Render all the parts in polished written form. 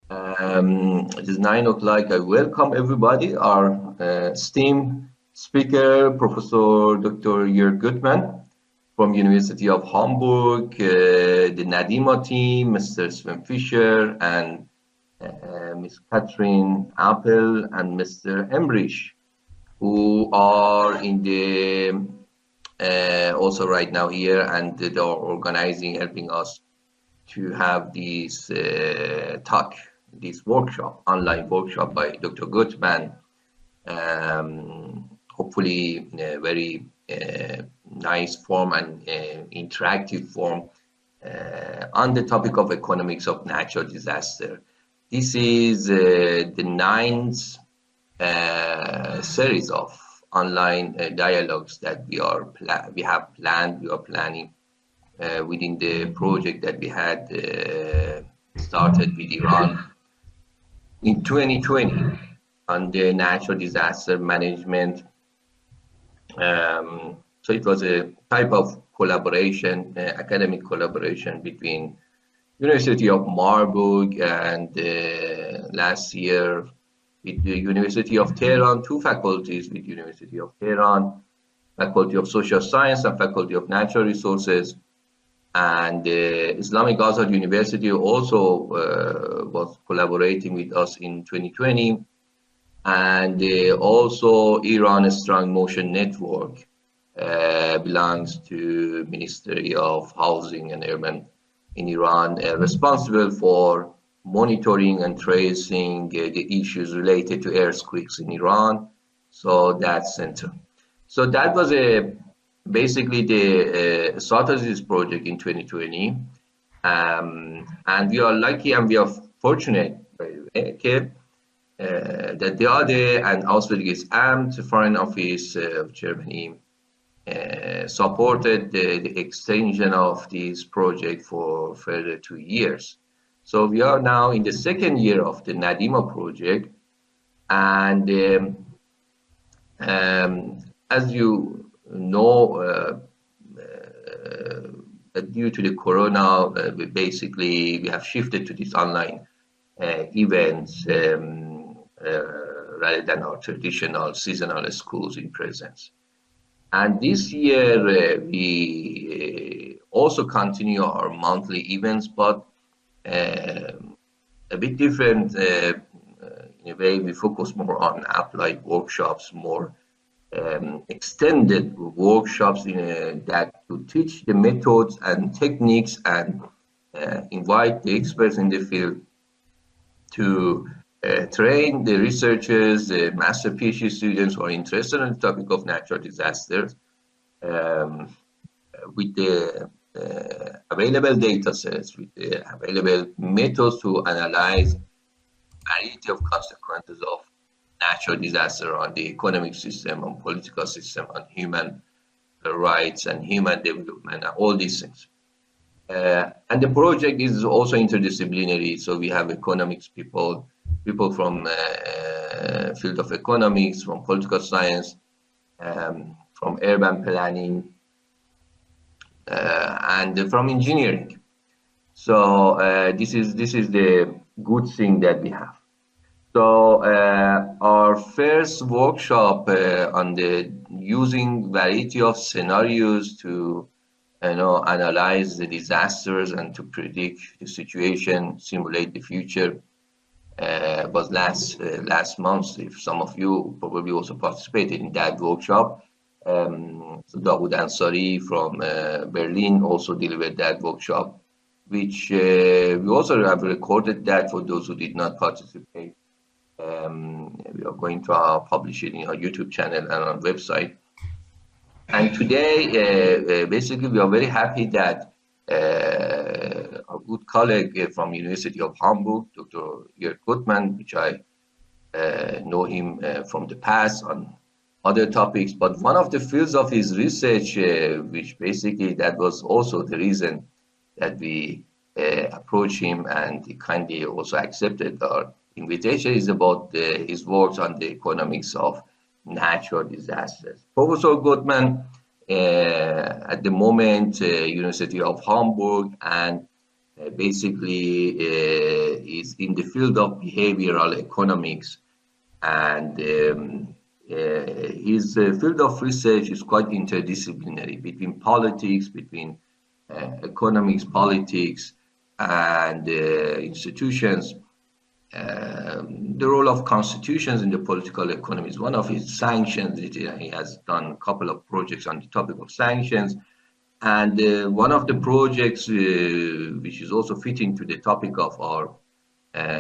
It is 9 o'clock. I welcome everybody. Our esteemed speaker, Professor Dr. Jörg Gutmann from University of Hamburg, the NaDiMa team, Mr. Sven Fischer, and Ms. Catherine Appel, and Mr. Emrich, who are in the also right now here, and they are organizing, helping us to have this talk, this workshop, online workshop by Dr. Gutmann, hopefully in a very nice form and interactive form on the topic of economics of natural disaster. This is the ninth series of online dialogues that we are planning within the project that we had started with Iran in 2020 on the natural disaster management. So it was a type of collaboration, academic collaboration between University of Marburg and last year with the University of Tehran, two faculties with University of Tehran, Faculty of Social Science and Faculty of Natural Resources. And Islamic Azad University also was collaborating with us in 2020. And also Iran Strong Motion Network belongs to Ministry of Housing and Urban in Iran, responsible for monitoring and tracing the issues related to earthquakes in Iran. So that center. So that was basically the start of this project in 2020. And we are lucky and we are fortunate that the other and Auswärtiges Amt, Foreign Office of Germany, supported the extension of this project for further 2 years. So we are now in the second year of the NaDiMa project, and as you know, due to the corona, basically we have shifted to these online events rather than our traditional seasonal schools in presence. And this year we also continue our monthly events, but a bit different. In a way, we focus more on applied workshops, more extended workshops that to teach the methods and techniques and invite the experts in the field to train the researchers, the master PhD students who are interested in the topic of natural disasters with the available data sets, with the available methods to analyze variety of consequences of natural disaster on the economic system, on political system, on human rights and human development, and all these things. And the project is also interdisciplinary, so we have economics people from field of economics, from political science, from urban planning, and from engineering. So this is the good thing that we have. So our first workshop on the using variety of scenarios to analyze the disasters and to predict the situation, simulate the future, was last month. If some of you probably also participated in that workshop. So Dawood Ansari from Berlin also delivered that workshop, which we also have recorded that for those who did not participate. We are going to publish it in our YouTube channel and on website. And today, basically, we are very happy that our good colleague from University of Hamburg, Dr. Jörg Gutmann, which I know him from the past on other topics, but one of the fields of his research, which basically that was also the reason that we approached him, and he kindly also accepted our invitation, is about his works on the economics of natural disasters. Professor Gutmann, at the moment, University of Hamburg, and basically is in the field of behavioral economics, and his field of research is quite interdisciplinary between politics, between economics, politics, and institutions. The role of constitutions in the political economy is one of his sanctions. He has done a couple of projects on the topic of sanctions. And one of the projects, which is also fitting to the topic of our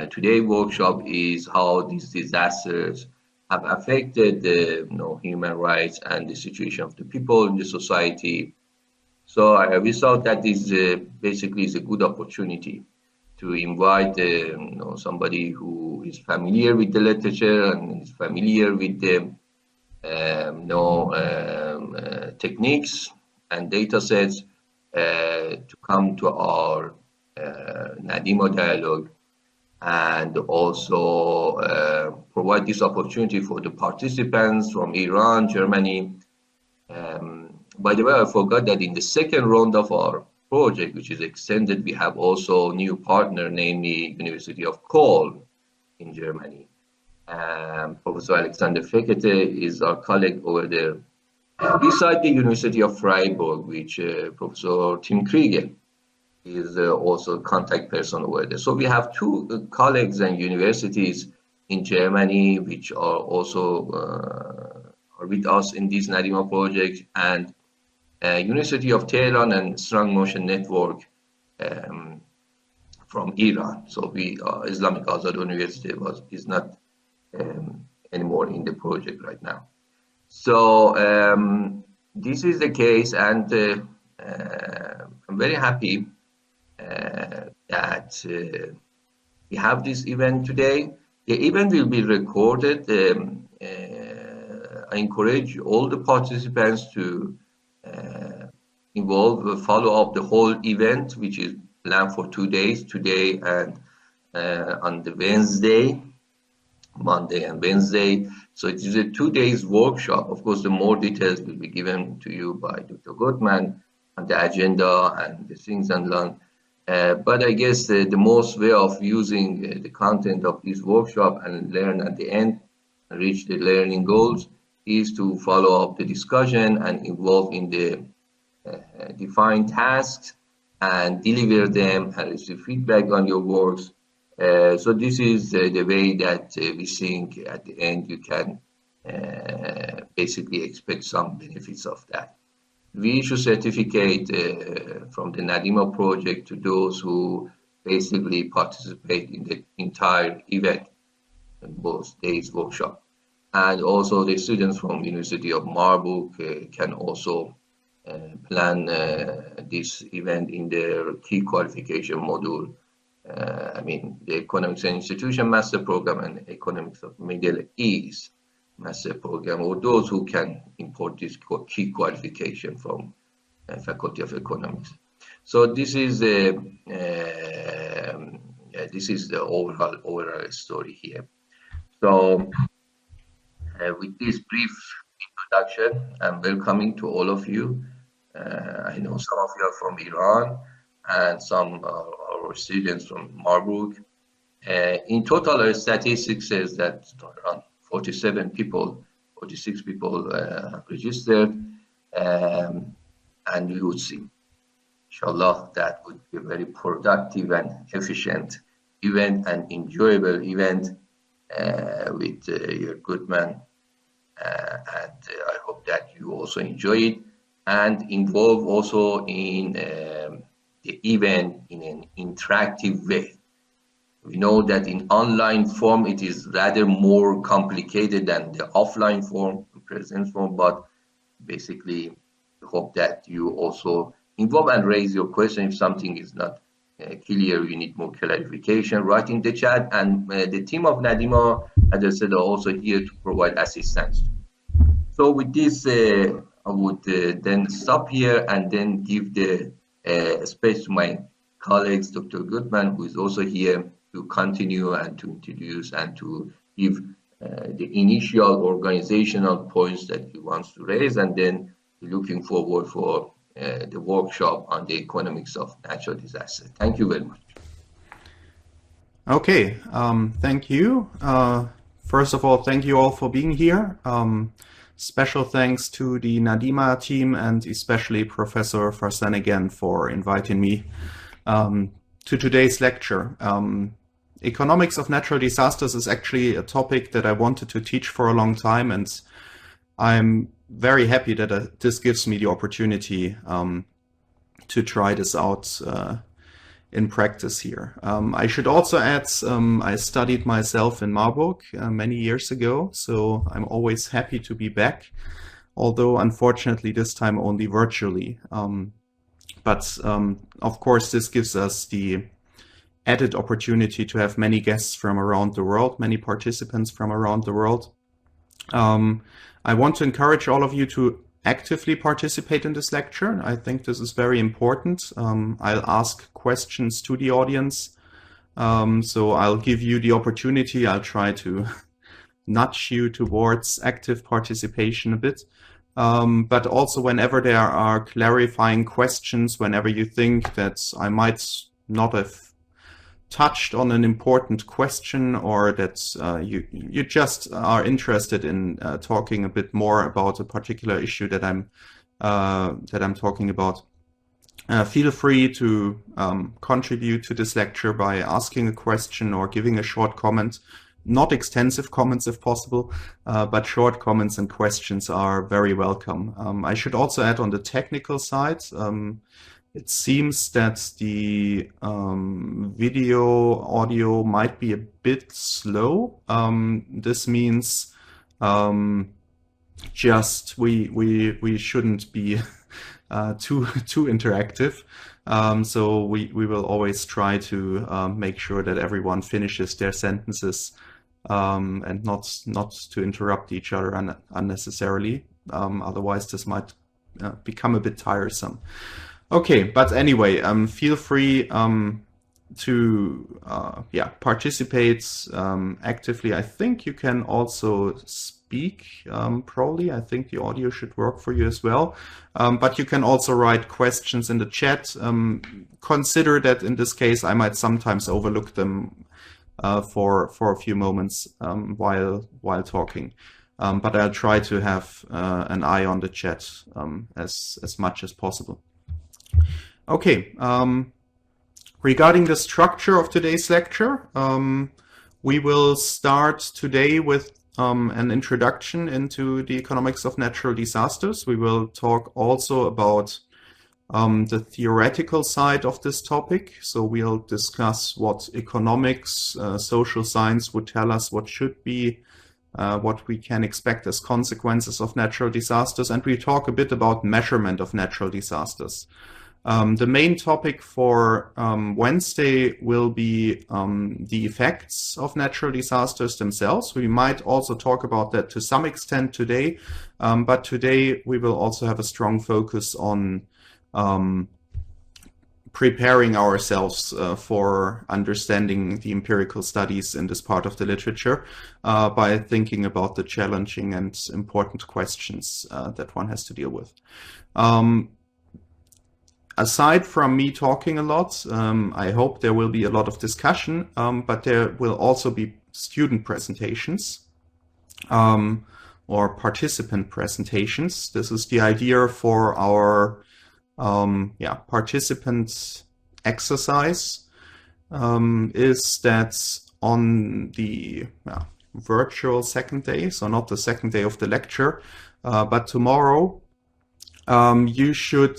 today workshop, is how these disasters have affected the human rights and the situation of the people in the society. So we thought that this basically is a good opportunity to invite somebody who is familiar with the literature and is familiar with the techniques and data sets to come to our NaDiMa dialogue, and also provide this opportunity for the participants from Iran, Germany. By the way, I forgot that in the second round of our project, which is extended, we have also a new partner, namely University of Cologne in Germany. Professor Alexander Fekete is our colleague over there. Beside the University of Freiburg, which Professor Tim Krieger is also a contact person over there. So we have two colleagues and universities in Germany which are also are with us in this NaDiMa project, and University of Tehran and Strong Motion Network from Iran. So we Islamic Azad University is not anymore in the project right now. So this is the case, and I'm very happy that we have this event today. The event will be recorded. I encourage all the participants to follow up the whole event, which is planned for 2 days, today and on the Wednesday, Monday and Wednesday. So it is a 2 days workshop. Of course, the more details will be given to you by Dr. Goodman on the agenda and the things and learn. But I guess the most way of using the content of this workshop and learn at the end and reach the learning goals is to follow up the discussion and involve in the defined tasks and deliver them and receive feedback on your works. So this is the way that we think at the end you can basically expect some benefits of that. We issue certificate from the NaDiMa project to those who basically participate in the entire event, in both days workshop. And also the students from University of Marburg can also plan this event in their key qualification module. I mean, the Economics and Institution Master Program and Economics of Middle East Master Program, or those who can import this key qualification from Faculty of Economics. So this is the overall story here. So with this brief introduction, I'm welcoming to all of you. I know some of you are from Iran and some are our students from Marburg. In total, our statistics says that around 46 people registered, and we would see, inshallah, that would be a very productive and efficient event and enjoyable event with your Goodman, and I hope that you also enjoy it and involve also in the event in an interactive way. We know that in online form it is rather more complicated than the offline form, present form, but basically hope that you also involve and raise your question if something is not clear, you need more clarification, write in the chat, and the team of NaDiMa, as I said, are also here to provide assistance. So with this, I would then stop here and then give the space to my colleagues, Dr. Goodman, who is also here to continue and to introduce and to give the initial organizational points that he wants to raise, and then looking forward for the workshop on the economics of natural disasters. Thank you very much. Okay, thank you. First of all, thank you all for being here. Special thanks to the NaDiMa team and especially Professor Farsan again for inviting me to today's lecture. Economics of natural disasters is actually a topic that I wanted to teach for a long time, and I'm very happy that this gives me the opportunity to try this out in practice here. I should also add, I studied myself in Marburg many years ago, so I'm always happy to be back, although unfortunately this time only virtually. But of course this gives us the added opportunity to have many guests from around the world, many participants from around the world. I want to encourage all of you to actively participate in this lecture. I think this is very important. I'll ask questions to the audience. So I'll give you the opportunity. I'll try to nudge you towards active participation a bit. But also whenever there are clarifying questions, whenever you think that I might not have touched on an important question, or that you just are interested in talking a bit more about a particular issue that I'm talking about, feel free to contribute to this lecture by asking a question or giving a short comment. Not extensive comments if possible, but short comments and questions are very welcome. I should also add on the technical side, it seems that the video audio might be a bit slow. This means just we shouldn't be too interactive. So we will always try to make sure that everyone finishes their sentences and not to interrupt each other unnecessarily. Otherwise, this might become a bit tiresome. Okay, but anyway, feel free to participate actively. I think you can also speak, probably. I think the audio should work for you as well. But you can also write questions in the chat. Consider that in this case, I might sometimes overlook them for a few moments while talking. But I'll try to have an eye on the chat as much as possible. Okay, regarding the structure of today's lecture, we will start today with an introduction into the economics of natural disasters. We will talk also about the theoretical side of this topic. So we'll discuss what economics, social science would tell us what should be, what we can expect as consequences of natural disasters, and we talk a bit about measurement of natural disasters. The main topic for Wednesday will be the effects of natural disasters themselves. We might also talk about that to some extent today, but today we will also have a strong focus on preparing ourselves for understanding the empirical studies in this part of the literature by thinking about the challenging and important questions that one has to deal with. Aside from me talking a lot, I hope there will be a lot of discussion, but there will also be student presentations or participant presentations. This is the idea for our participant exercise, is that on the virtual second day, so not the second day of the lecture, but tomorrow, you should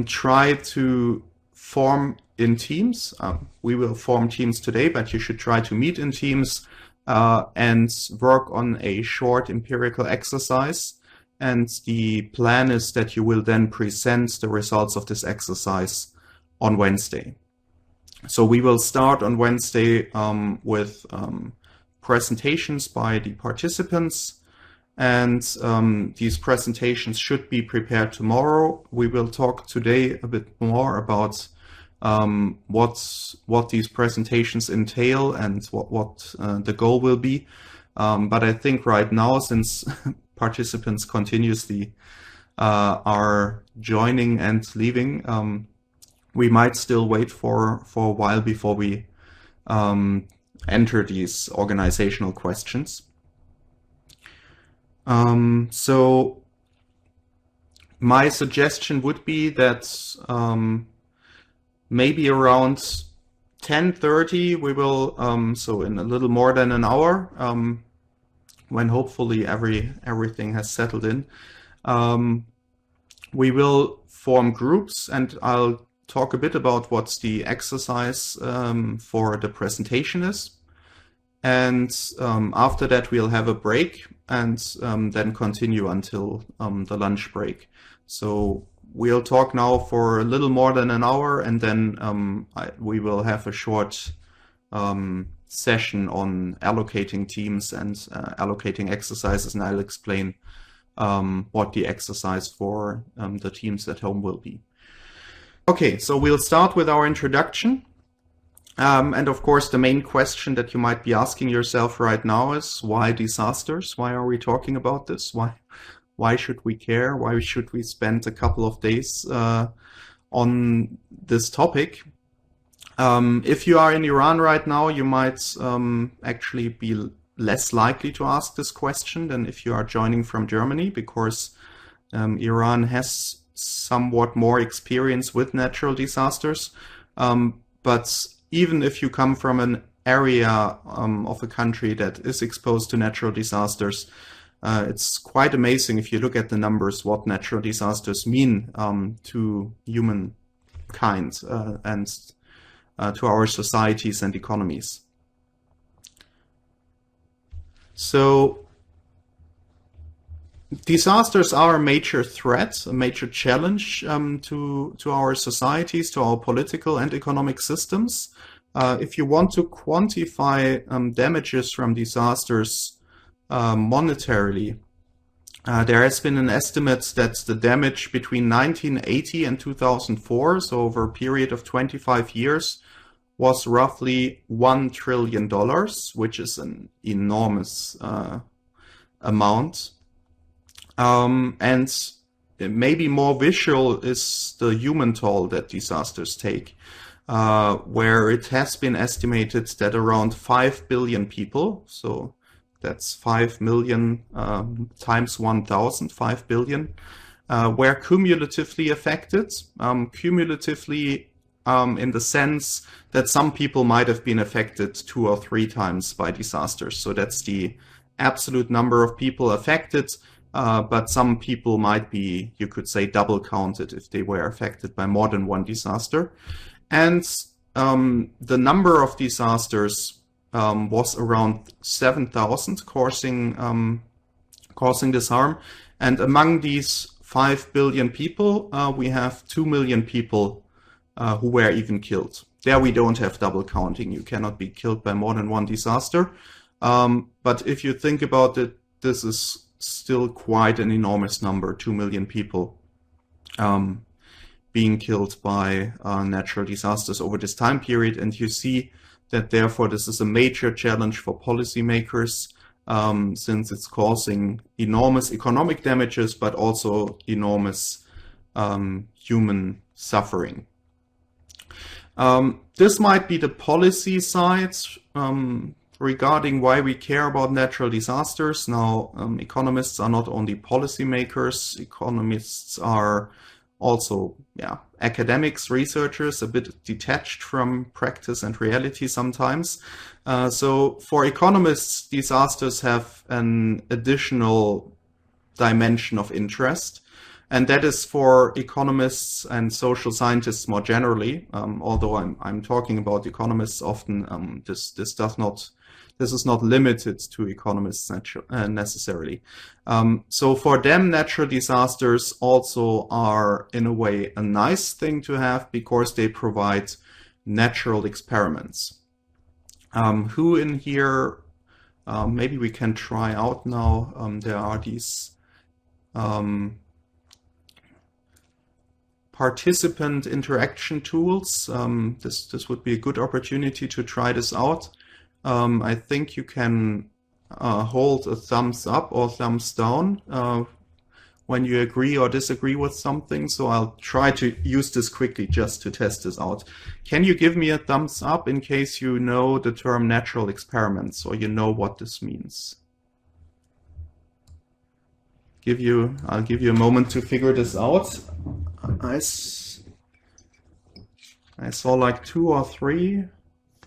try to form in teams. We will form teams today, but you should try to meet in teams and work on a short empirical exercise. And the plan is that you will then present the results of this exercise on Wednesday. So we will start on Wednesday with presentations by the participants. And these presentations should be prepared tomorrow. We will talk today a bit more about what these presentations entail and what the goal will be. But I think right now, since participants continuously are joining and leaving, we might still wait for a while before we enter these organizational questions. So my suggestion would be that maybe around 10:30 we will, so in a little more than an hour, when hopefully everything has settled in, we will form groups, and I'll talk a bit about what the exercise for the presentation is. And after that, we'll have a break and then continue until the lunch break. So we'll talk now for a little more than an hour, and then we will have a short session on allocating teams and allocating exercises, and I'll explain what the exercise for the teams at home will be. Okay, so we'll start with our introduction. And of course, the main question that you might be asking yourself right now is, why disasters? Why are we talking about this? Why should we care? Why should we spend a couple of days on this topic? If you are in Iran right now, you might actually be less likely to ask this question than if you are joining from Germany, because Iran has somewhat more experience with natural disasters. But even if you come from an area of a country that is exposed to natural disasters, it's quite amazing if you look at the numbers what natural disasters mean to humankind and to our societies and economies. So disasters are a major threat, a major challenge to our societies, to our political and economic systems. If you want to quantify damages from disasters monetarily, there has been an estimate that the damage between 1980 and 2004, so over a period of 25 years, was roughly $1 trillion, which is an enormous amount. And maybe more visual is the human toll that disasters take, where it has been estimated that around 5 billion people, so that's 5 million times 1,000, 5 billion, were cumulatively affected. Cumulatively in the sense that some people might have been affected 2 or 3 times by disasters. So that's the absolute number of people affected. But some people might be, you could say, double counted if they were affected by more than one disaster. And the number of disasters was around 7,000 causing this harm. And among these 5 billion people, we have 2 million people who were even killed. There we don't have double counting. You cannot be killed by more than one disaster. But if you think about it, this is still quite an enormous number, 2 million people being killed by natural disasters over this time period. And you see that therefore this is a major challenge for policymakers since it's causing enormous economic damages, but also enormous human suffering. This might be the policy side regarding why we care about natural disasters. Now, economists are not only policymakers, economists are also academics, researchers, a bit detached from practice and reality sometimes. So for economists, disasters have an additional dimension of interest. And that is for economists and social scientists more generally. Although I'm talking about economists often, this is not limited to economists necessarily. So for them, natural disasters also are in a way a nice thing to have because they provide natural experiments. Who in here, maybe we can try out now. There are these participant interaction tools. This would be a good opportunity to try this out. I think you can hold a thumbs up or thumbs down when you agree or disagree with something. So I'll try to use this quickly just to test this out. Can you give me a thumbs up in case you know the term natural experiments or you know what this means? I'll give you a moment to figure this out. I saw like 2 or 3,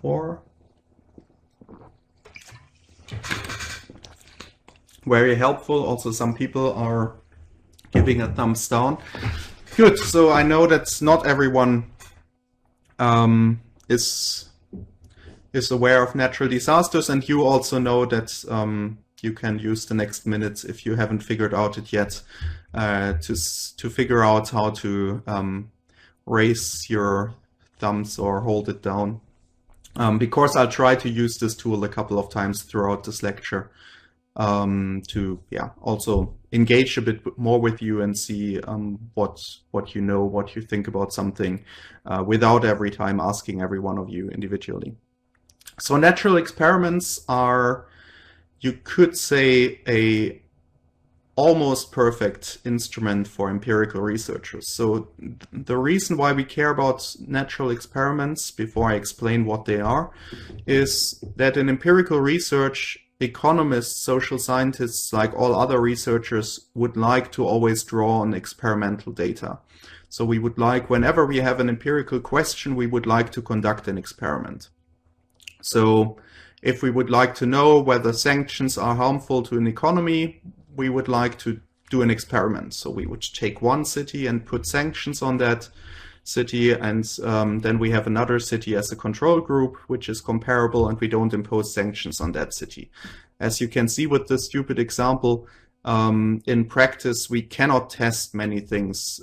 4. Very helpful. Also, some people are giving a thumbs down. Good. So I know that not everyone is aware of natural disasters, and you also know that you can use the next minutes if you haven't figured out it yet to figure out how to raise your thumbs or hold it down. Because I'll try to use this tool a couple of times throughout this lecture to also engage a bit more with you and see what you know, what you think about something without every time asking every one of you individually. So natural experiments are, you could say, a almost perfect instrument for empirical researchers. So the reason why we care about natural experiments, before I explain what they are, is that in empirical research, economists, social scientists, like all other researchers, would like to always draw on experimental data. So we would like, whenever we have an empirical question, we would like to conduct an experiment. So if we would like to know whether sanctions are harmful to an economy, we would like to do an experiment. So we would take one city and put sanctions on that city, and then we have another city as a control group, which is comparable, and we don't impose sanctions on that city. As you can see with this stupid example, in practice, we cannot test many things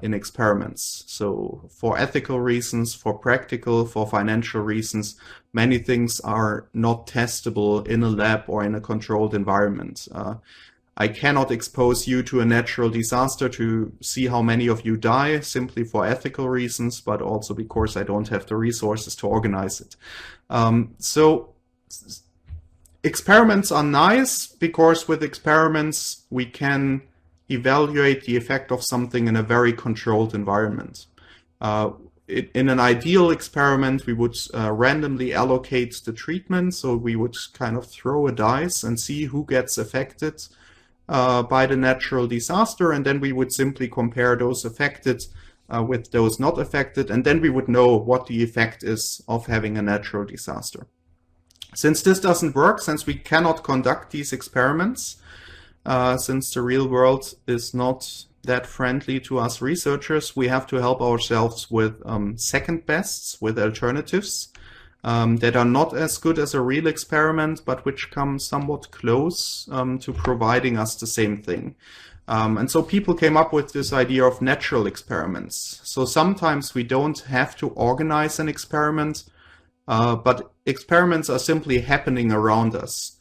in experiments. So for ethical reasons, for practical, for financial reasons, many things are not testable in a lab or in a controlled environment. I cannot expose you to a natural disaster to see how many of you die, simply for ethical reasons, but also because I don't have the resources to organize it. So experiments are nice because with experiments we can evaluate the effect of something in a very controlled environment. In an ideal experiment, we would randomly allocate the treatment, so we would kind of throw a dice and see who gets affected by the natural disaster, and then we would simply compare those affected with those not affected, and then we would know what the effect is of having a natural disaster. Since this doesn't work, since we cannot conduct these experiments, since the real world is not that friendly to us researchers, we have to help ourselves with second bests, with alternatives that are not as good as a real experiment, but which come somewhat close to providing us the same thing. And so people came up with this idea of natural experiments. So sometimes we don't have to organize an experiment, but experiments are simply happening around us.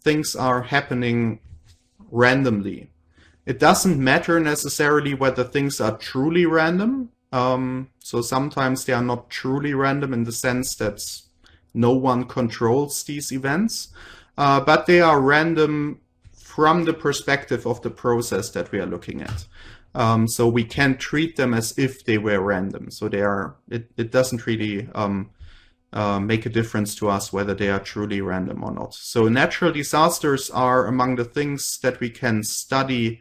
Things are happening randomly. It doesn't matter necessarily whether things are truly random. So sometimes they are not truly random in the sense that no one controls these events, but they are random from the perspective of the process that we are looking at. So we can treat them as if they were random. So they are. It doesn't really make a difference to us whether they are truly random or not. So natural disasters are among the things that we can study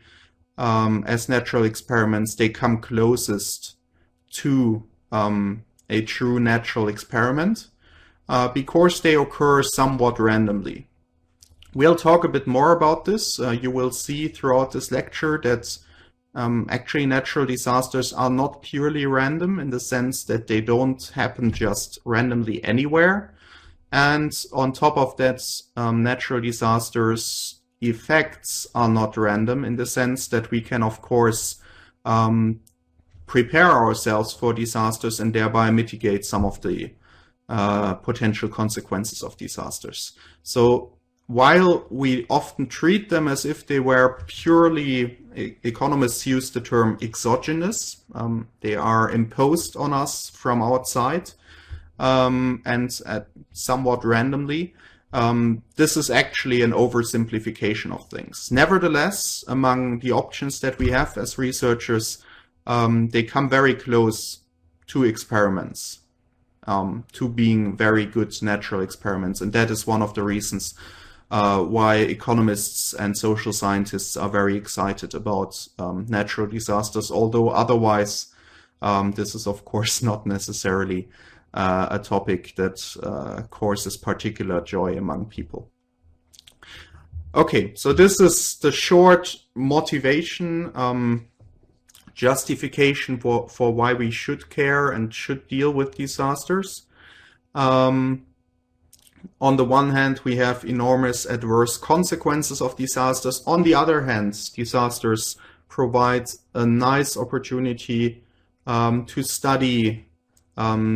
as natural experiments. They come closest to a true natural experiment because they occur somewhat randomly. We'll talk a bit more about this. You will see throughout this lecture that actually natural disasters are not purely random in the sense that they don't happen just randomly anywhere. And on top of that, natural disasters effects are not random in the sense that we can, of course, prepare ourselves for disasters and thereby mitigate some of the potential consequences of disasters. So while we often treat them as if they were purely, economists use the term exogenous, they are imposed on us from outside and somewhat randomly, this is actually an oversimplification of things. Nevertheless, among the options that we have as researchers, they come very close to experiments, to being very good natural experiments. And that is one of the reasons why economists and social scientists are very excited about natural disasters, although otherwise this is of course not necessarily a topic that causes particular joy among people. Okay, so this is the short motivation, justification for why we should care and should deal with disasters. On the one hand, we have enormous adverse consequences of disasters. On the other hand, disasters provide a nice opportunity to study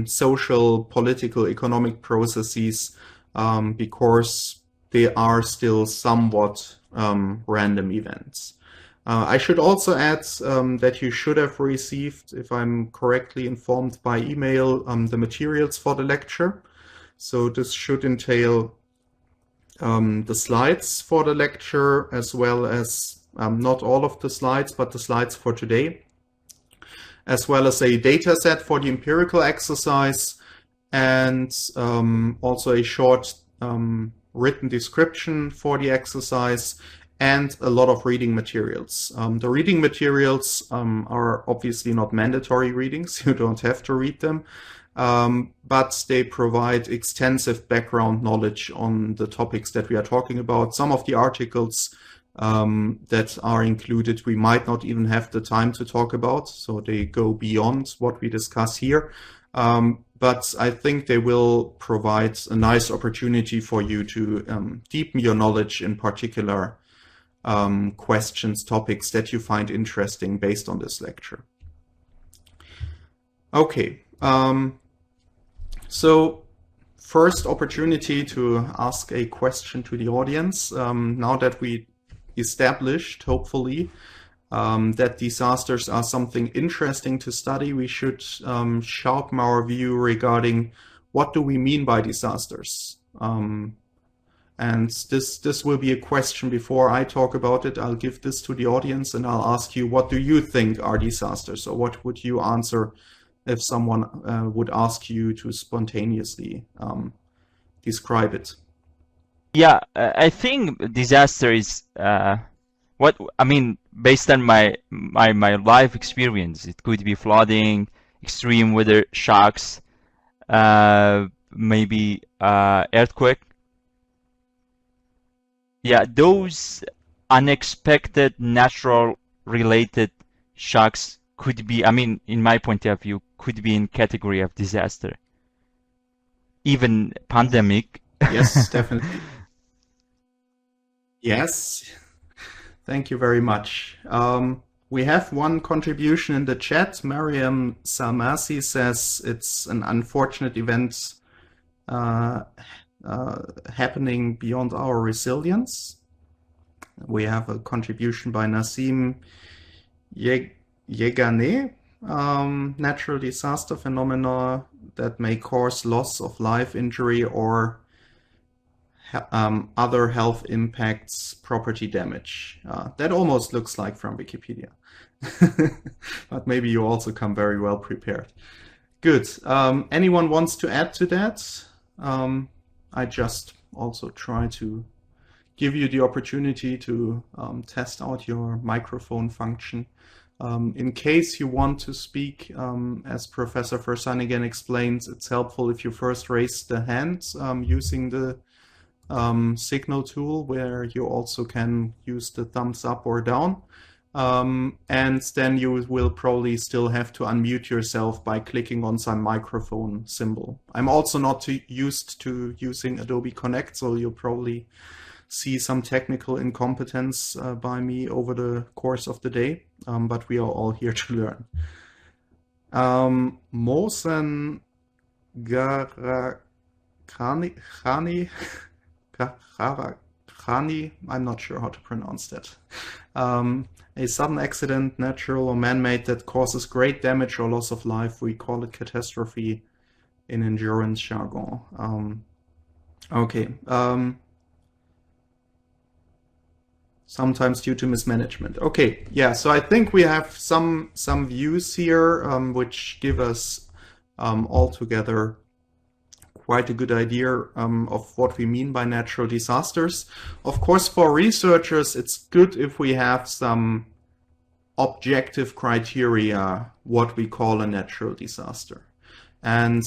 social, political, economic processes because they are still somewhat random events. I should also add that you should have received, if I'm correctly informed by email, the materials for the lecture. So this should entail the slides for the lecture, as well as not all of the slides, but the slides for today, as well as a data set for the empirical exercise, and also a short written description for the exercise, and a lot of reading materials. The reading materials are obviously not mandatory readings. You don't have to read them, but they provide extensive background knowledge on the topics that we are talking about. Some of the articles that are included we might not even have the time to talk about, so they go beyond what we discuss here. But I think they will provide a nice opportunity for you to deepen your knowledge in particular questions, topics that you find interesting based on this lecture. Okay, so first opportunity to ask a question to the audience. Now that we established, hopefully, that disasters are something interesting to study, we should sharpen our view regarding what do we mean by disasters. And this will be a question before I talk about it. I'll give this to the audience and I'll ask you, what do you think are disasters? Or what would you answer if someone would ask you to spontaneously describe it? Yeah, I think disaster is what I mean based on my life experience. It could be flooding, extreme weather shocks, maybe earthquake. Yeah, those unexpected natural related shocks could be, I mean, in my point of view, could be in category of disaster. Even pandemic. Yes, definitely. Yes, thank you very much. We have one contribution in the chat. Mariam Salmasi says it's an unfortunate event happening beyond our resilience. We have a contribution by Nassim Yegane. Natural disaster phenomena that may cause loss of life, injury, or other health impacts, property damage. That almost looks like from Wikipedia. But maybe you also come very well prepared. Good. Anyone wants to add to that? I just also try to give you the opportunity to test out your microphone function. In case you want to speak, as Professor Versanigan explains, it's helpful if you first raise the hand using the signal tool, where you also can use the thumbs up or down. And then you will probably still have to unmute yourself by clicking on some microphone symbol. I'm also not used to using Adobe Connect, so you'll probably see some technical incompetence by me over the course of the day, but we are all here to learn. Mohsen Garakhani, I'm not sure how to pronounce that. A sudden accident, natural or man-made, that causes great damage or loss of life. We call it catastrophe in endurance jargon. Okay. Sometimes due to mismanagement. Okay, yeah. So I think we have some views here which give us altogether quite a good idea of what we mean by natural disasters. Of course, for researchers, it's good if we have some objective criteria what we call a natural disaster. And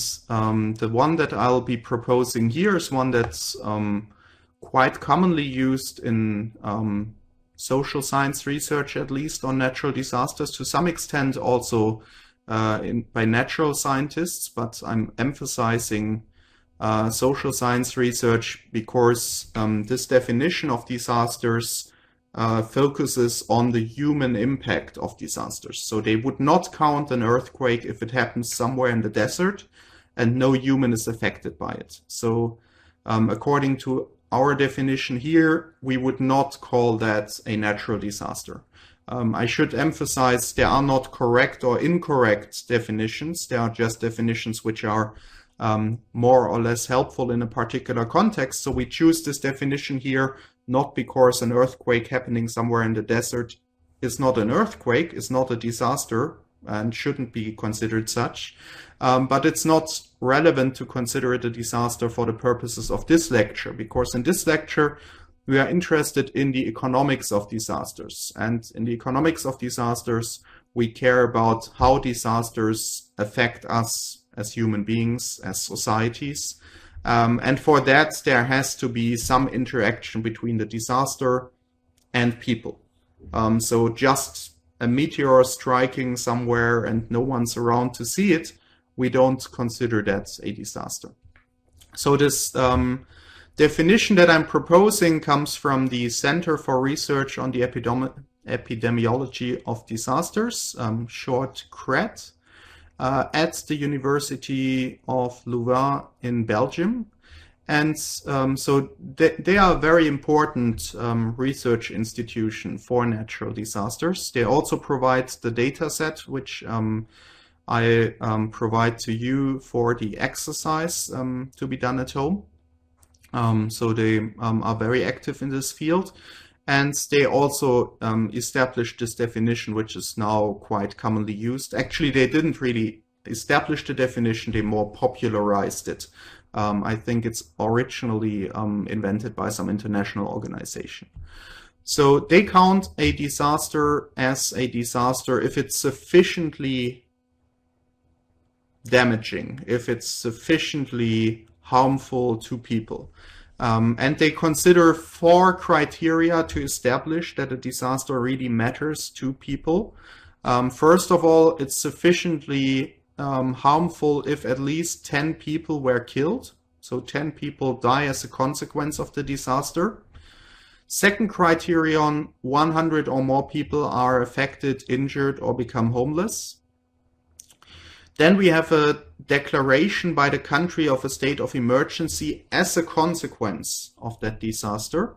the one that I'll be proposing here is one that's quite commonly used in social science research, at least on natural disasters, to some extent also by natural scientists, but I'm emphasizing social science research because this definition of disasters focuses on the human impact of disasters. So they would not count an earthquake if it happens somewhere in the desert and no human is affected by it. So according to our definition here, we would not call that a natural disaster. I should emphasize there are not correct or incorrect definitions. There are just definitions which are more or less helpful in a particular context. So we choose this definition here not because an earthquake happening somewhere in the desert is not an earthquake, is not a disaster, and shouldn't be considered such. But it's not relevant to consider it a disaster for the purposes of this lecture, because in this lecture we are interested in the economics of disasters. And in the economics of disasters, we care about how disasters affect us as human beings, as societies. And for that, there has to be some interaction between the disaster and people. So just a meteor striking somewhere and no one's around to see it, we don't consider that a disaster. So this definition that I'm proposing comes from the Center for Research on the Epidemiology of Disasters, short CRED, at the University of Louvain in Belgium. And so they are a very important research institution for natural disasters. They also provide the data set, which I provide to you for the exercise to be done at home. So they are very active in this field. And they also established this definition, which is now quite commonly used. Actually, they didn't really establish the definition, they more popularized it. I think it's originally invented by some international organization. So they count a disaster as a disaster if it's sufficiently damaging, if it's sufficiently harmful to people. And they consider 4 criteria to establish that a disaster really matters to people. First of all, it's sufficiently harmful if at least 10 people were killed. So 10 people die as a consequence of the disaster. Second criterion, 100 or more people are affected, injured, or become homeless. Then we have a declaration by the country of a state of emergency as a consequence of that disaster.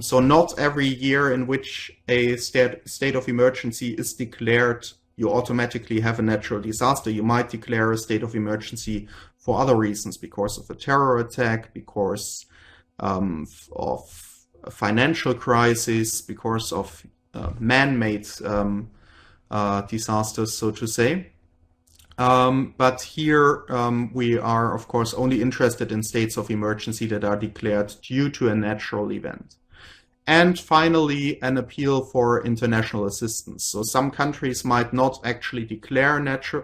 So not every year in which a state of emergency is declared, you automatically have a natural disaster. You might declare a state of emergency for other reasons, because of a terror attack, because of a financial crisis, because of man-made disasters, so to say. But here we are, of course, only interested in states of emergency that are declared due to a natural event. And finally, an appeal for international assistance. So some countries might not actually declare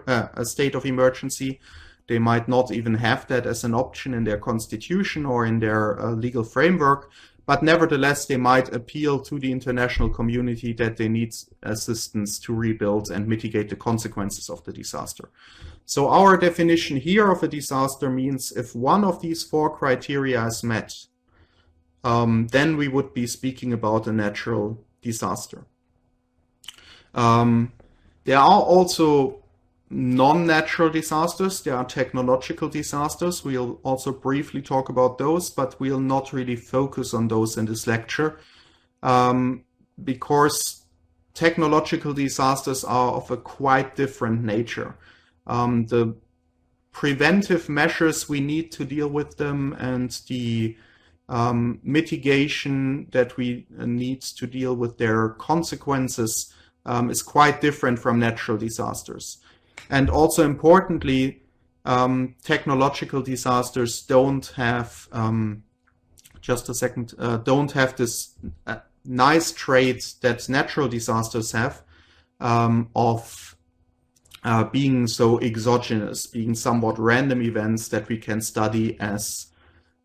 a state of emergency. They might not even have that as an option in their constitution or in their legal framework. But nevertheless, they might appeal to the international community that they need assistance to rebuild and mitigate the consequences of the disaster. So our definition here of a disaster means if one of these 4 criteria is met, then we would be speaking about a natural disaster. There are also non-natural disasters. There are technological disasters. We'll also briefly talk about those, but we'll not really focus on those in this lecture because technological disasters are of a quite different nature. The preventive measures we need to deal with them and the mitigation that we need to deal with their consequences is quite different from natural disasters. And also importantly, technological disasters don't have, just a second, don't have this nice trait that natural disasters have of being so exogenous, being somewhat random events that we can study as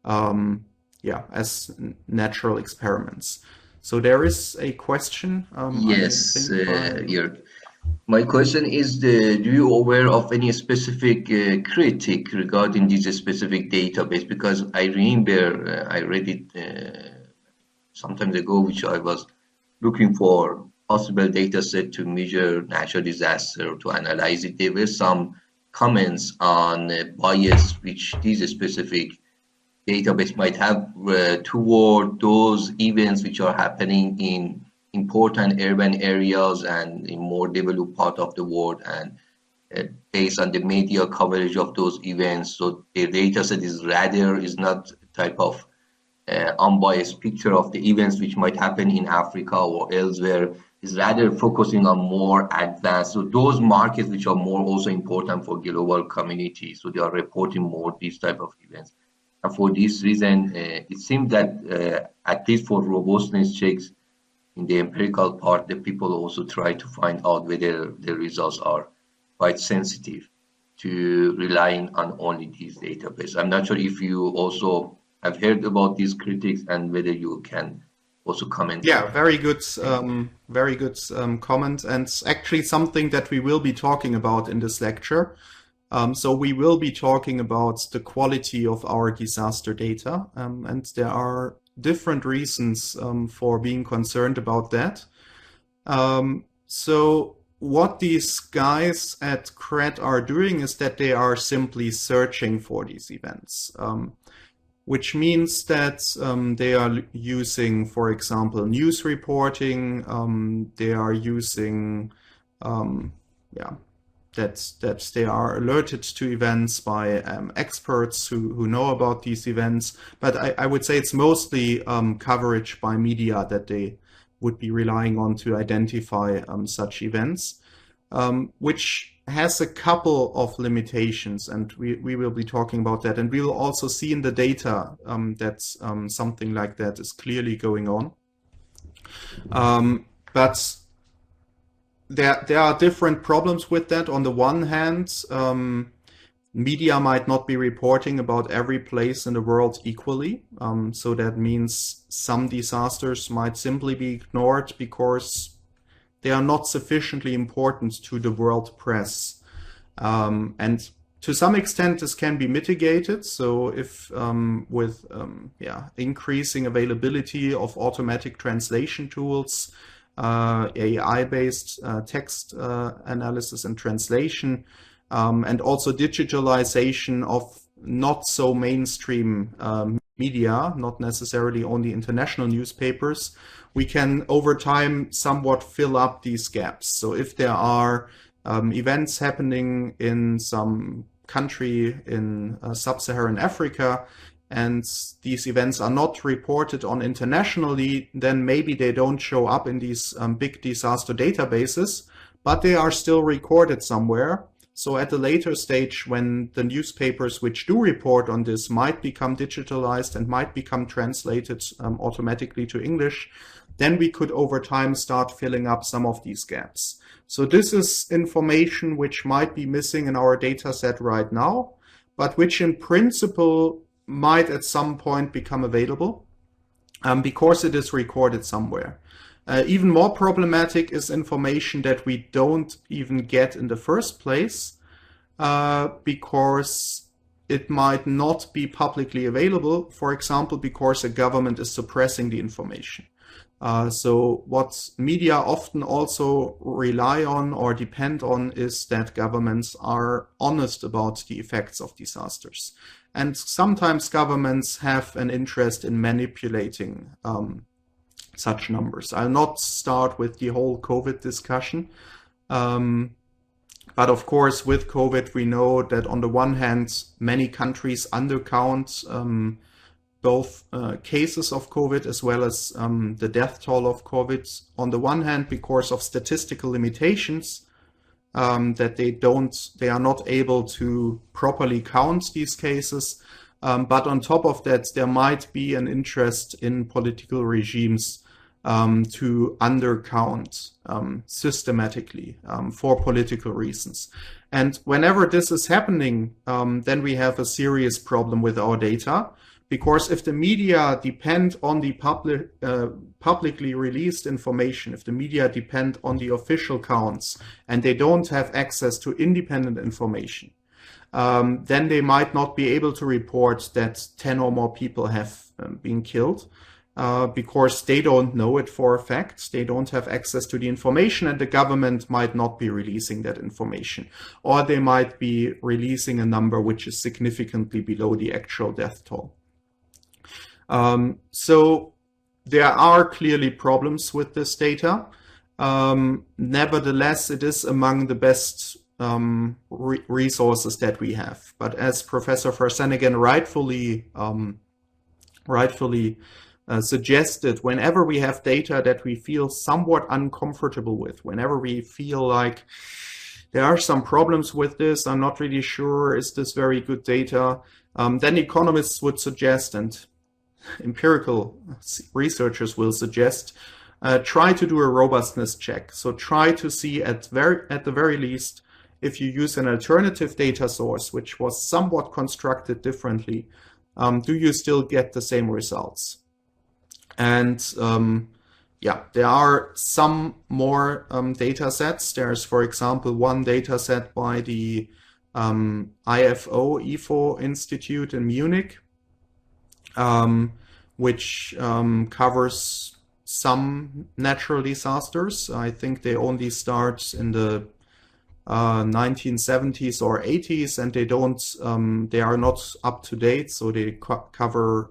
as natural experiments. So there is a question. Yes, Jörg. My question is, do you aware of any specific critic regarding this specific database? Because I remember I read it some time ago, which I was looking for possible data set to measure natural disaster, to analyze it. There were some comments on bias which this specific database might have toward those events which are happening in important urban areas and in more developed part of the world, and based on the media coverage of those events. So the data set is not type of unbiased picture of the events which might happen in Africa or elsewhere, is rather focusing on more advanced, so those markets which are more also important for global community. So they are reporting more these type of events. And for this reason, it seems that at least for robustness checks in the empirical part, the people also try to find out whether the results are quite sensitive to relying on only these databases. I'm not sure if you also have heard about these critics and whether you can also comment. Yeah, very good comment, and actually something that we will be talking about in this lecture. So we will be talking about the quality of our disaster data, and there are different reasons for being concerned about that. So what these guys at CRED are doing is that they are simply searching for these events, which means that they are using, for example, news reporting. They are using, that they are alerted to events by experts who know about these events. But I would say it's mostly coverage by media that they would be relying on to identify such events, which has a couple of limitations, and we will be talking about that. And we will also see in the data that something like that is clearly going on. But there are different problems with that. On the one hand, media might not be reporting about every place in the world equally. So that means some disasters might simply be ignored because they are not sufficiently important to the world press. And to some extent, this can be mitigated. So if with increasing availability of automatic translation tools, AI-based text analysis and translation, and also digitalization of not so mainstream media, not necessarily only international newspapers, we can over time somewhat fill up these gaps. So if there are events happening in some country in sub-Saharan Africa, and these events are not reported on internationally, then maybe they don't show up in these big disaster databases, but they are still recorded somewhere. So at a later stage, when the newspapers which do report on this might become digitalized and might become translated automatically to English, then we could over time start filling up some of these gaps. So this is information which might be missing in our data set right now, but which in principle might at some point become available because it is recorded somewhere. Even more problematic is information that we don't even get in the first place because it might not be publicly available, for example, because a government is suppressing the information. So what media often also rely on or depend on is that governments are honest about the effects of disasters. And sometimes governments have an interest in manipulating such numbers. I'll not start with the whole COVID discussion, But of course, with COVID, we know that on the one hand, many countries undercount both cases of COVID as well as the death toll of COVID. On the one hand, because of statistical limitations, that they are not able to properly count these cases. But on top of that, there might be an interest in political regimes to undercount systematically for political reasons. And whenever this is happening, then we have a serious problem with our data, because if the media depend on the publicly released information, if the media depend on the official counts, and they don't have access to independent information, then they might not be able to report that 10 or more people have been killed. Because they don't know it for a fact, they don't have access to the information, and the government might not be releasing that information. Or they might be releasing a number which is significantly below the actual death toll. So there are clearly problems with this data. Nevertheless, it is among the best resources that we have. But as Professor Farsanaghan rightfully suggested, whenever we have data that we feel somewhat uncomfortable with, whenever we feel like there are some problems with this, I'm not really sure, is this very good data, then economists would suggest, and empirical researchers will suggest, try to do a robustness check. So try to see at the very least, if you use an alternative data source, which was somewhat constructed differently, do you still get the same results? And yeah, there are some more data sets. There's, for example, one data set by the IFO Institute in Munich, which covers some natural disasters. I think they only start in the 1970s or 80s, and they are not up to date, so they cover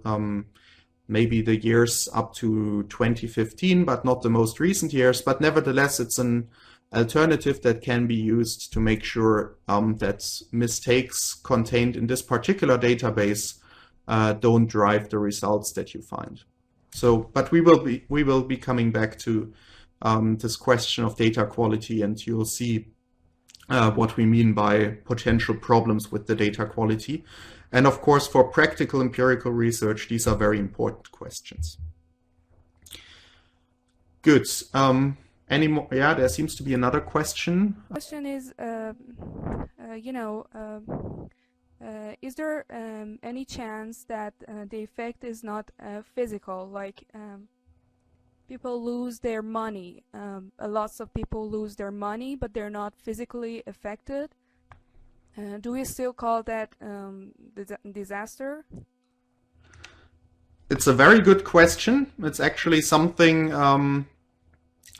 maybe the years up to 2015, but not the most recent years. But nevertheless, it's an alternative that can be used to make sure that mistakes contained in this particular database don't drive the results that you find. So, but we will be coming back to this question of data quality, and you'll see what we mean by potential problems with the data quality. And of course, for practical empirical research, these are very important questions. Good. Any more? Yeah, there seems to be another question. Question is, is there any chance that the effect is not physical, like people lose their money? Lots of people lose their money, but they're not physically affected. Do we still call that disaster? It's a very good question. It's actually something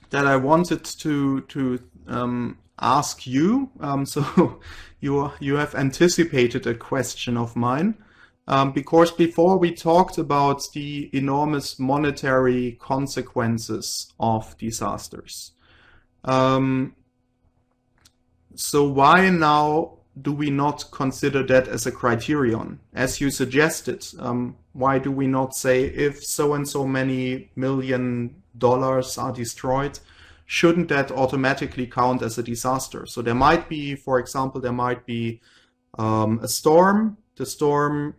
that I wanted to ask you. So you have anticipated a question of mine, because before we talked about the enormous monetary consequences of disasters. So why now do we not consider that as a criterion? As you suggested, why do we not say if so and so many $1 million are destroyed, shouldn't that automatically count as a disaster? So there might be, for example, a storm. The storm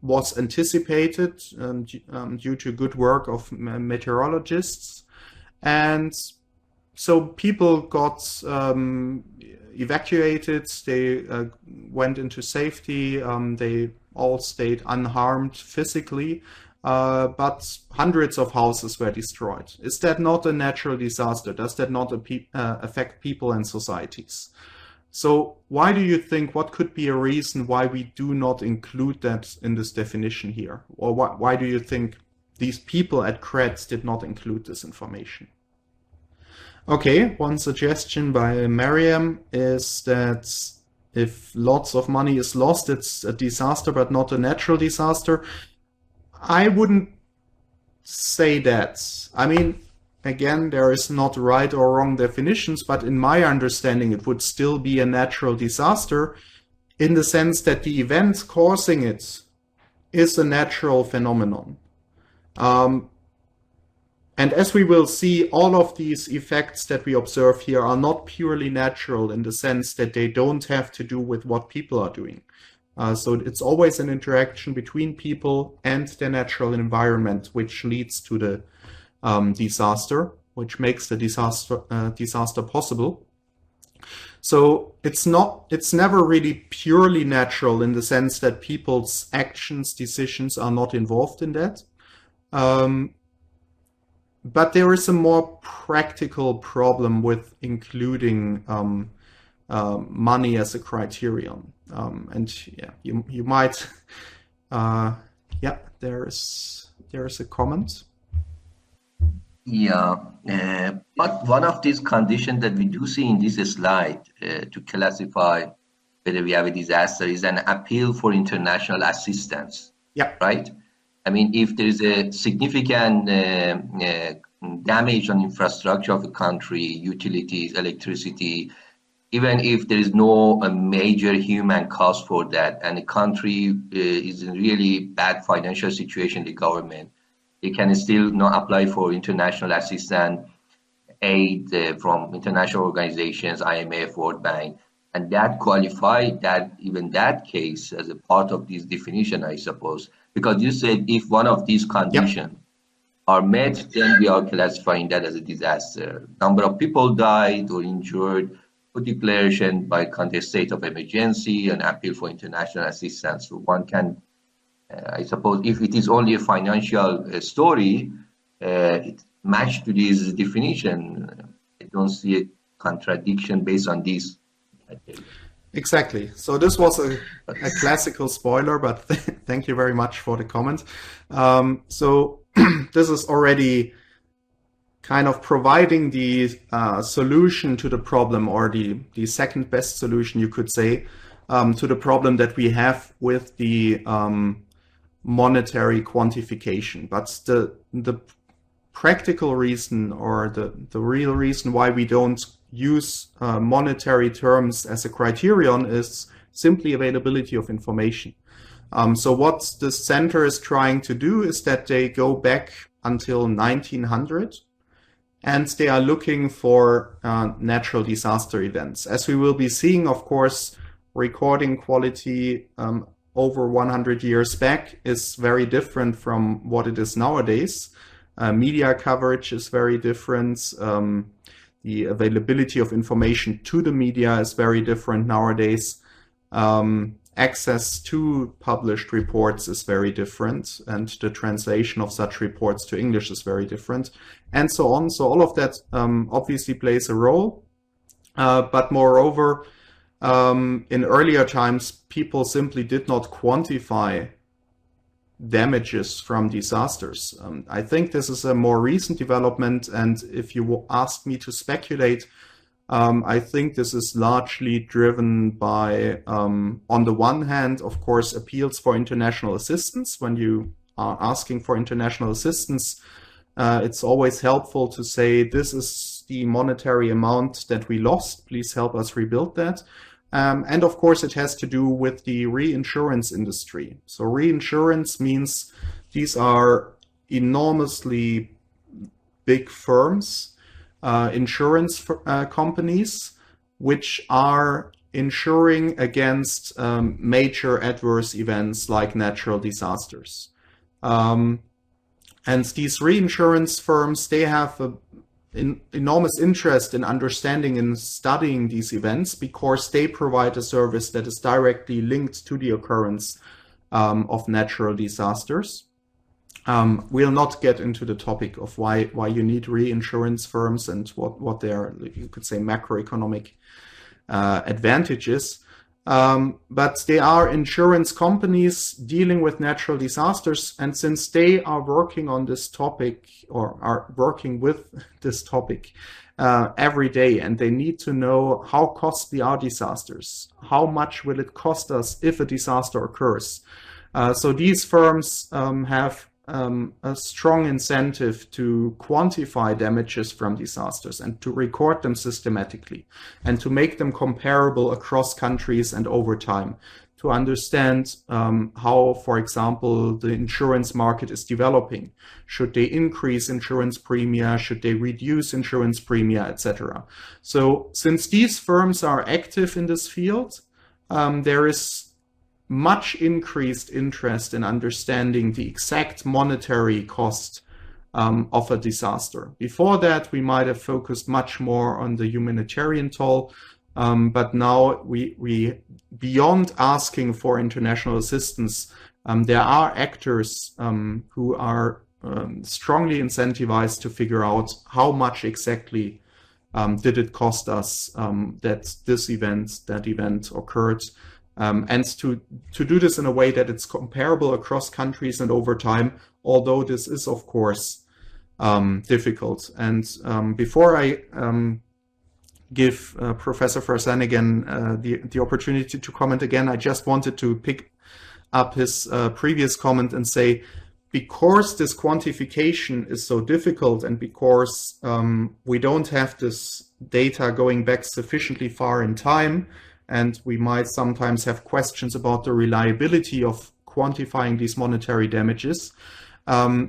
was anticipated due to good work of meteorologists, and so people got evacuated, they went into safety, they all stayed unharmed physically, but hundreds of houses were destroyed. Is that not a natural disaster? Does that not affect people and societies? So why do you think, what could be a reason why we do not include that in this definition here? Or why do you think these people at CREDS did not include this information? Okay, one suggestion by Mariam is that if lots of money is lost, it's a disaster, but not a natural disaster. I wouldn't say that. I mean, again, there is not right or wrong definitions, but in my understanding, it would still be a natural disaster in the sense that the event causing it is a natural phenomenon. And as we will see, all of these effects that we observe here are not purely natural in the sense that they don't have to do with what people are doing. So it's always an interaction between people and their natural environment, which leads to the disaster, which makes the disaster possible. So it's never really purely natural in the sense that people's actions, decisions are not involved in that. But there is a more practical problem with including money as a criterion. And yeah, you might, yeah, there is a comment. Yeah, but one of these conditions that we do see in this slide to classify whether we have a disaster is an appeal for international assistance. Yeah. Right? I mean, if there is a significant damage on infrastructure of a country, utilities, electricity, even if there is no major human cause for that, and the country is in really bad financial situation, the government, they can still not apply for international assistance, aid from international organizations, IMF, World Bank, and that qualify that even that case as a part of this definition, I suppose, because you said if one of these conditions are met, then we are classifying that as a disaster. Number of people died or injured, declaration by country state of emergency, and appeal for international assistance. So one can, I suppose, if it is only a financial story, it matched to this definition. I don't see a contradiction based on this. Exactly. So this was a classical spoiler, but thank you very much for the comment. So this is already kind of providing the solution to the problem, or the second best solution, you could say, to the problem that we have with the monetary quantification. But the practical reason, or the real reason why we don't use monetary terms as a criterion is simply availability of information. So what the center is trying to do is that they go back until 1900 and they are looking for natural disaster events. As we will be seeing, of course, recording quality over 100 years back is very different from what it is nowadays. Media coverage is very different. The availability of information to the media is very different nowadays. Access to published reports is very different, and the translation of such reports to English is very different, and so on. So all of that obviously plays a role. But moreover, in earlier times, people simply did not quantify damages from disasters. I think this is a more recent development, and if you ask me to speculate, I think this is largely driven by, on the one hand, of course, appeals for international assistance. When you are asking for international assistance, it's always helpful to say, this is the monetary amount that we lost, please help us rebuild that. And of course, it has to do with the reinsurance industry. So reinsurance means these are enormously big firms, insurance companies, which are insuring against major adverse events like natural disasters. And these reinsurance firms, they have an enormous interest in understanding and studying these events because they provide a service that is directly linked to the occurrence of natural disasters. We'll not get into the topic of why you need reinsurance firms and what their, you could say, macroeconomic advantages. But they are insurance companies dealing with natural disasters, and since they are working on this topic, or are working with this topic every day, and they need to know how costly are disasters, how much will it cost us if a disaster occurs. So these firms have a strong incentive to quantify damages from disasters and to record them systematically and to make them comparable across countries and over time, to understand how, for example, the insurance market is developing. Should they increase insurance premia? Should they reduce insurance premia, etc.? So since these firms are active in this field, there is much increased interest in understanding the exact monetary cost of a disaster. Before that, we might have focused much more on the humanitarian toll, but now we beyond asking for international assistance, there are actors who are strongly incentivized to figure out how much exactly did it cost us that that event occurred. And to do this in a way that it's comparable across countries and over time, although this is, of course, difficult. And before I give Professor Farsan again the opportunity to comment again, I just wanted to pick up his previous comment and say, because this quantification is so difficult and because we don't have this data going back sufficiently far in time, and we might sometimes have questions about the reliability of quantifying these monetary damages,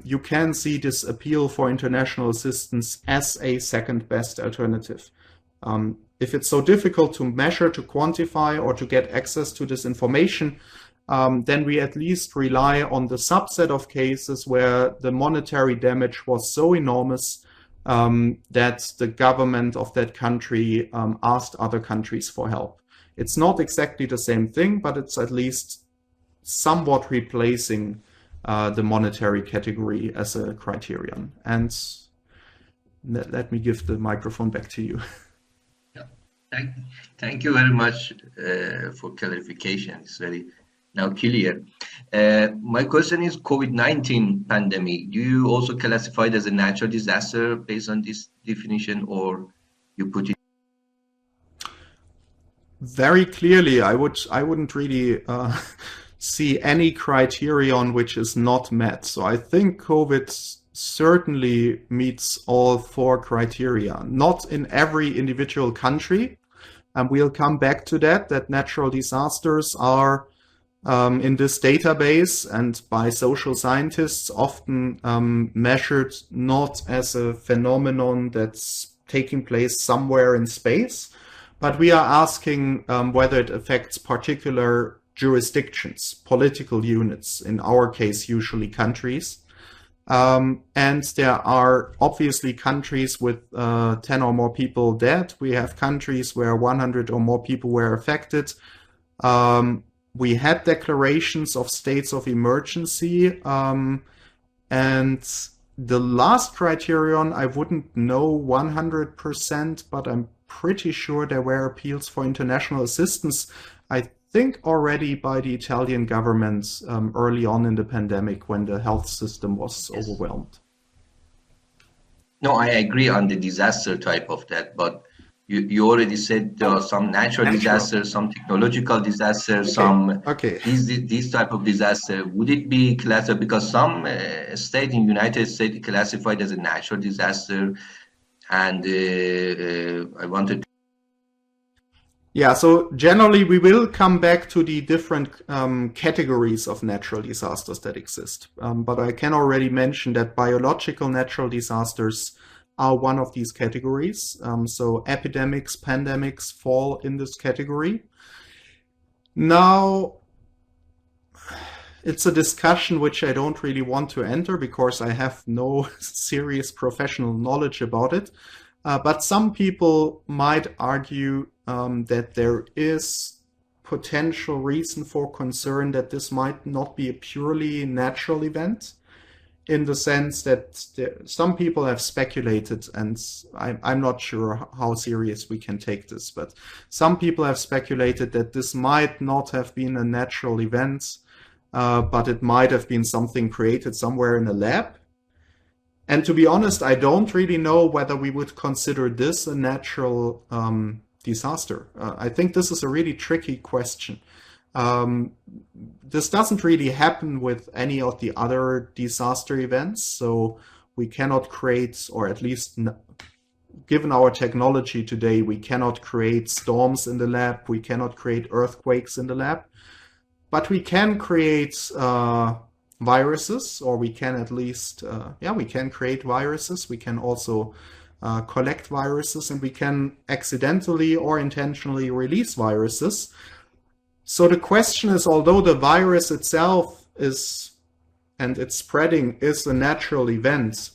you can see this appeal for international assistance as a second best alternative. If it's so difficult to measure, to quantify, or to get access to this information, then we at least rely on the subset of cases where the monetary damage was so enormous that the government of that country asked other countries for help. It's not exactly the same thing, but it's at least somewhat replacing the monetary category as a criterion. And let me give the microphone back to you. Yeah. Thank you very much for clarification. It's very now clear. My question is COVID-19 pandemic. Do you also classify it as a natural disaster based on this definition, or you put it? Very clearly, I wouldn't really see any criterion which is not met. So I think COVID certainly meets all four criteria, not in every individual country. And we'll come back to that natural disasters are in this database and by social scientists often measured not as a phenomenon that's taking place somewhere in space, but we are asking whether it affects particular jurisdictions, political units, in our case, usually countries. And there are obviously countries with 10 or more people dead. We have countries where 100 or more people were affected. We had declarations of states of emergency. And the last criterion, I wouldn't know 100%, but I'm pretty sure there were appeals for international assistance, I think already by the Italian government early on in the pandemic when the health system was overwhelmed. No, I agree on the disaster type of that, but you already said there are some natural disasters, some technological disasters, these type of disaster. Would it be classified, because some state in United States classified as a natural disaster, and I wanted to... Yeah, so generally we will come back to the different categories of natural disasters that exist. But I can already mention that biological natural disasters are one of these categories. So epidemics, pandemics fall in this category. Now, it's a discussion which I don't really want to enter because I have no serious professional knowledge about it. But some people might argue that there is potential reason for concern that this might not be a purely natural event, in the sense that some people have speculated, and I'm not sure how serious we can take this, but some people have speculated that this might not have been a natural event, but it might have been something created somewhere in a lab. And to be honest, I don't really know whether we would consider this a natural disaster. I think this is a really tricky question. This doesn't really happen with any of the other disaster events, so we cannot create, or at least given our technology today, we cannot create storms in the lab, we cannot create earthquakes in the lab, but we can create viruses, or we can at least, we can create viruses. We can also collect viruses, and we can accidentally or intentionally release viruses. So the question is, although the virus itself is, and its spreading is a natural event,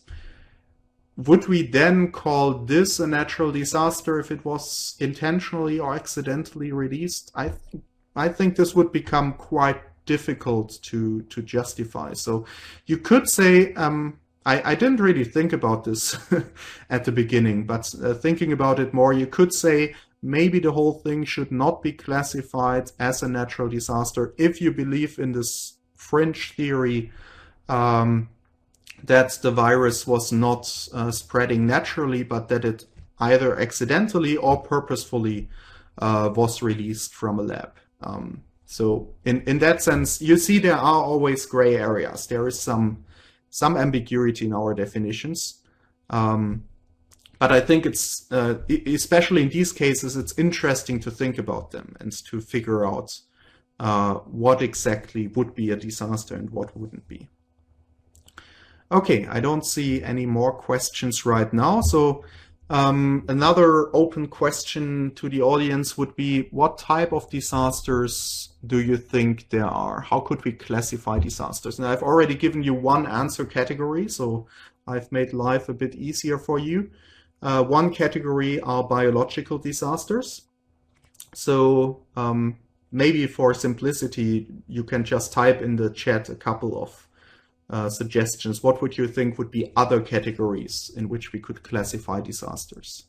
would we then call this a natural disaster if it was intentionally or accidentally released? I think this would become quite difficult to justify. So you could say, I didn't really think about this at the beginning, but thinking about it more, you could say maybe the whole thing should not be classified as a natural disaster if you believe in this fringe theory that the virus was not spreading naturally, but that it either accidentally or purposefully was released from a lab. So in that sense, you see there are always gray areas. There is some ambiguity in our definitions. But I think it's, especially in these cases, it's interesting to think about them and to figure out what exactly would be a disaster and what wouldn't be. Okay, I don't see any more questions right now. So another open question to the audience would be, what type of disasters do you think there are? How could we classify disasters? And I've already given you one answer category, so I've made life a bit easier for you. One category are biological disasters. So maybe for simplicity, you can just type in the chat a couple of suggestions. What would you think would be other categories in which we could classify disasters?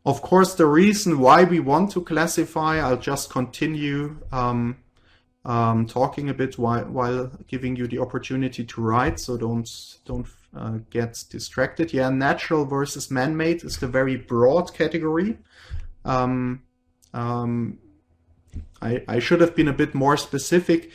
Of course, the reason why we want to classify, I'll just continue talking a bit while giving you the opportunity to write, so don't get distracted. Yeah, natural versus man-made is the very broad category. I should have been a bit more specific.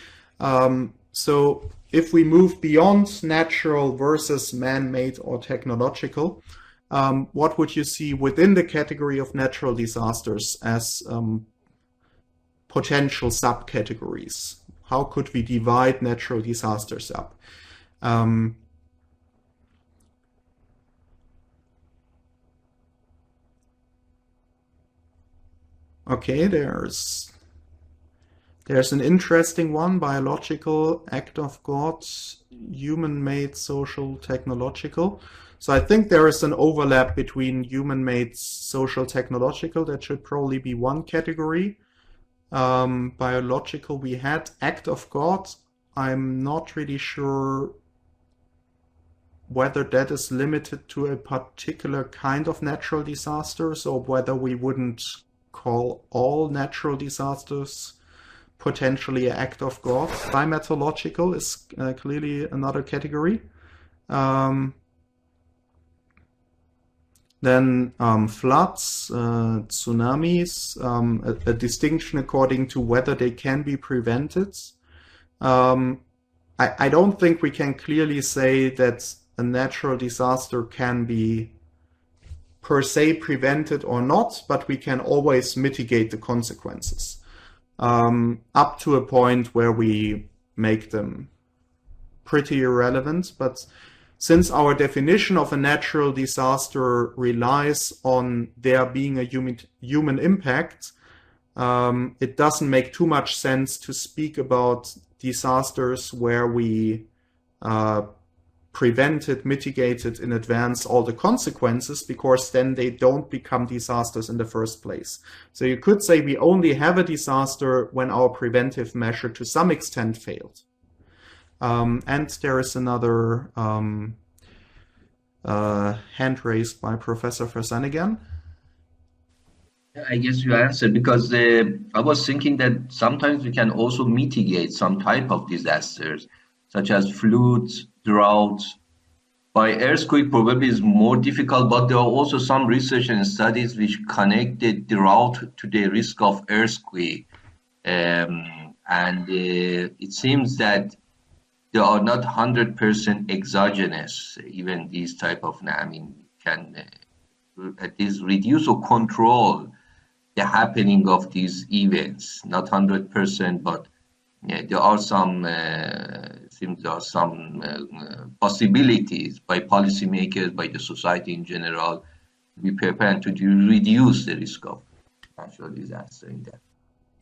So if we move beyond natural versus man-made or technological, what would you see within the category of natural disasters as potential subcategories? How could we divide natural disasters up? Okay, there's an interesting one: biological, act of God, human-made, social, technological. So I think there is an overlap between human-made, social, technological. That should probably be one category. Biological, we had act of God. I'm not really sure whether that is limited to a particular kind of natural disasters, or whether we wouldn't call all natural disasters potentially an act of God. Climatological is clearly another category. Then floods, tsunamis, a distinction according to whether they can be prevented. I don't think we can clearly say that a natural disaster can be per se prevented or not, but we can always mitigate the consequences up to a point where we make them pretty irrelevant. But since our definition of a natural disaster relies on there being a human impact, it doesn't make too much sense to speak about disasters where we prevented, mitigated in advance all the consequences, because then they don't become disasters in the first place. So you could say we only have a disaster when our preventive measure to some extent failed. And there is another hand raised by Professor Farsan again. I guess you answered, because I was thinking that sometimes we can also mitigate some type of disasters, such as floods, droughts, by earthquake probably is more difficult, but there are also some research and studies which connected the drought to the risk of earthquake. And it seems that they are not 100% exogenous. Even these type of, I mean, can at least reduce or control the happening of these events. Not 100%, but yeah, there are some seems there are some possibilities by policymakers, by the society in general, to be prepared to reduce the risk of natural disaster in that.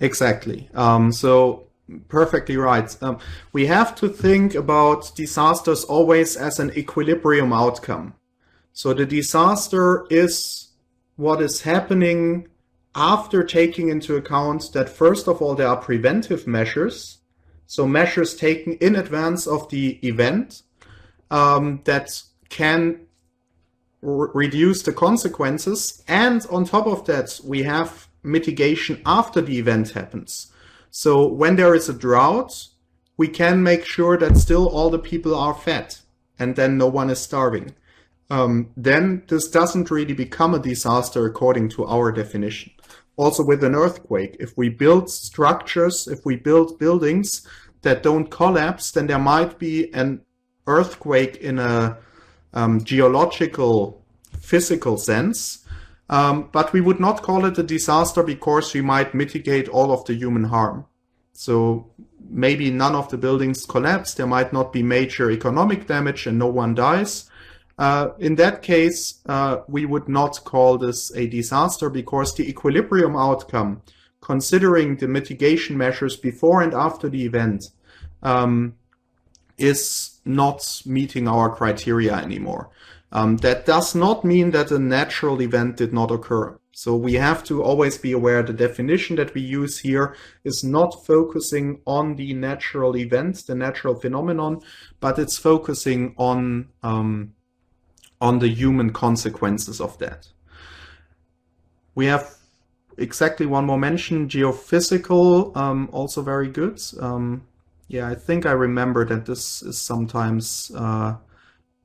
Exactly. So perfectly right. We have to think about disasters always as an equilibrium outcome. So the disaster is what is happening after taking into account that, first of all, there are preventive measures, so measures taken in advance of the event that can reduce the consequences. And on top of that, we have mitigation after the event happens. So when there is a drought, we can make sure that still all the people are fed and then no one is starving. Then this doesn't really become a disaster according to our definition. Also with an earthquake, if we build structures, if we build buildings that don't collapse, then there might be an earthquake in a geological, physical sense, but we would not call it a disaster because we might mitigate all of the human harm. So maybe none of the buildings collapse, there might not be major economic damage and no one dies. In that case, we would not call this a disaster because the equilibrium outcome, considering the mitigation measures before and after the event, is not meeting our criteria anymore. That does not mean that a natural event did not occur. So we have to always be aware the definition that we use here is not focusing on the natural event, the natural phenomenon, but it's focusing on the human consequences of that. We have exactly one more mention, geophysical, also very good. Yeah, I think I remember that this is sometimes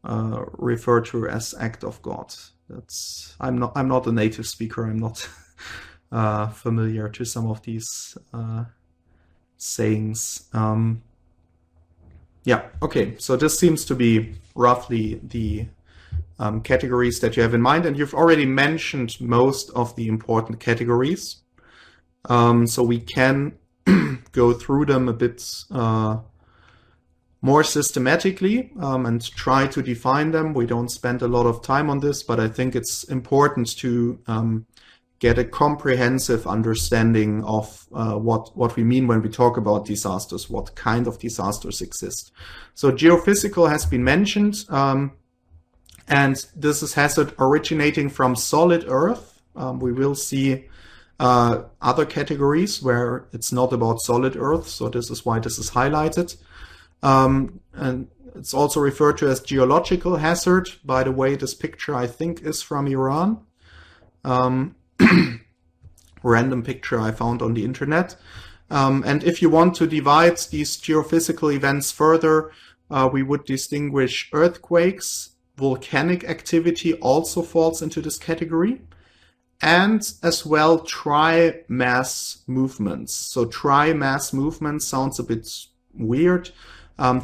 referred to as act of God. I'm not a native speaker. I'm not familiar to some of these sayings. Yeah, okay. So this seems to be roughly the categories that you have in mind, and you've already mentioned most of the important categories. So we can go through them a bit more systematically and try to define them. We don't spend a lot of time on this, but I think it's important to get a comprehensive understanding of what we mean when we talk about disasters, what kind of disasters exist. So geophysical has been mentioned, and this is hazard originating from solid Earth. We will see other categories where it's not about solid Earth, so this is why this is highlighted. And it's also referred to as geological hazard. By the way, this picture I think is from Iran. Random picture I found on the internet. And if you want to divide these geophysical events further, we would distinguish earthquakes. Volcanic activity also falls into this category. And as well, tri-mass movements. So tri-mass movements sounds a bit weird.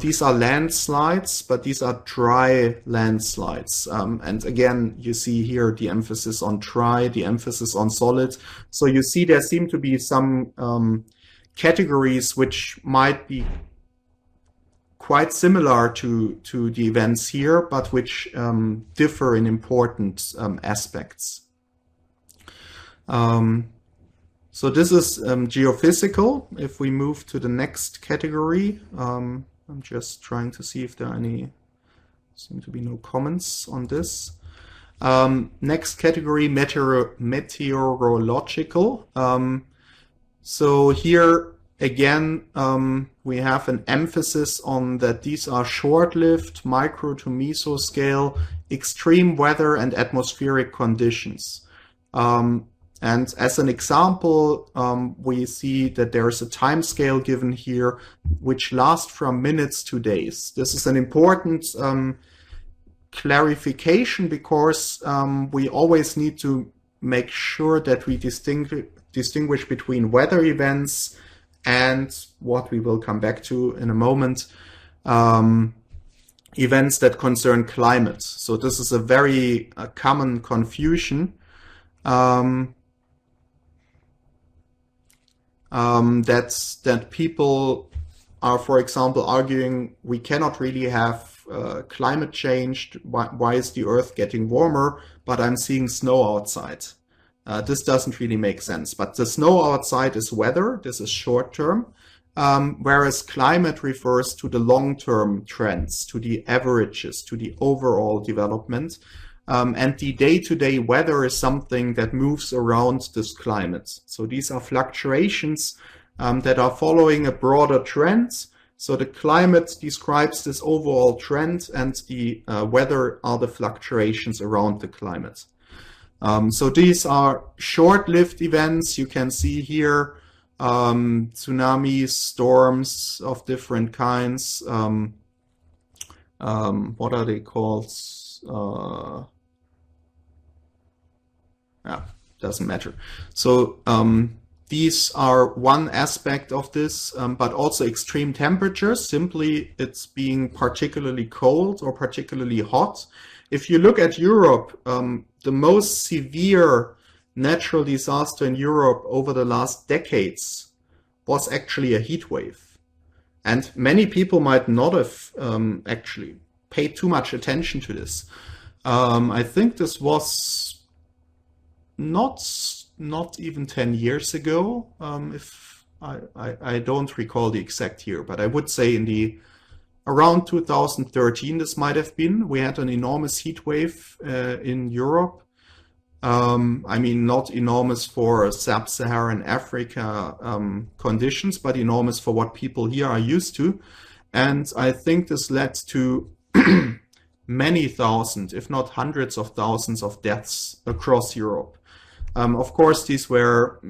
These are landslides, but these are dry landslides. And again, you see here the emphasis on dry, the emphasis on solid. So you see there seem to be some categories which might be quite similar to the events here, but which differ in important aspects. So this is geophysical. If we move to the next category, I'm just trying to see if there are seem to be no comments on this. Next category, meteorological. So here again, we have an emphasis on that these are short-lived, micro to mesoscale, extreme weather and atmospheric conditions. And as an example, we see that there is a time scale given here, which lasts from minutes to days. This is an important clarification, because we always need to make sure that we distinguish between weather events and what we will come back to in a moment, events that concern climate. So this is a very common confusion. That people are, for example, arguing we cannot really have climate change. Why is the Earth getting warmer, but I'm seeing snow outside? This doesn't really make sense. But the snow outside is weather. This is short term. Whereas climate refers to the long-term trends, to the averages, to the overall development. And the day-to-day weather is something that moves around this climate. So these are fluctuations that are following a broader trend. So the climate describes this overall trend, and the weather are the fluctuations around the climate. So these are short-lived events. You can see here tsunamis, storms of different kinds. What are they called? Doesn't matter. So these are one aspect of this, but also extreme temperatures. Simply, it's being particularly cold or particularly hot. If you look at Europe, the most severe natural disaster in Europe over the last decades was actually a heat wave. And many people might not have actually paid too much attention to this. I think this was not even 10 years ago, if I don't recall the exact year, but I would say in the around 2013 this might have been. We had an enormous heat wave in Europe. I mean, not enormous for sub-Saharan Africa conditions, but enormous for what people here are used to. And I think this led to many thousand, if not hundreds of thousands of deaths across Europe. Of course, these were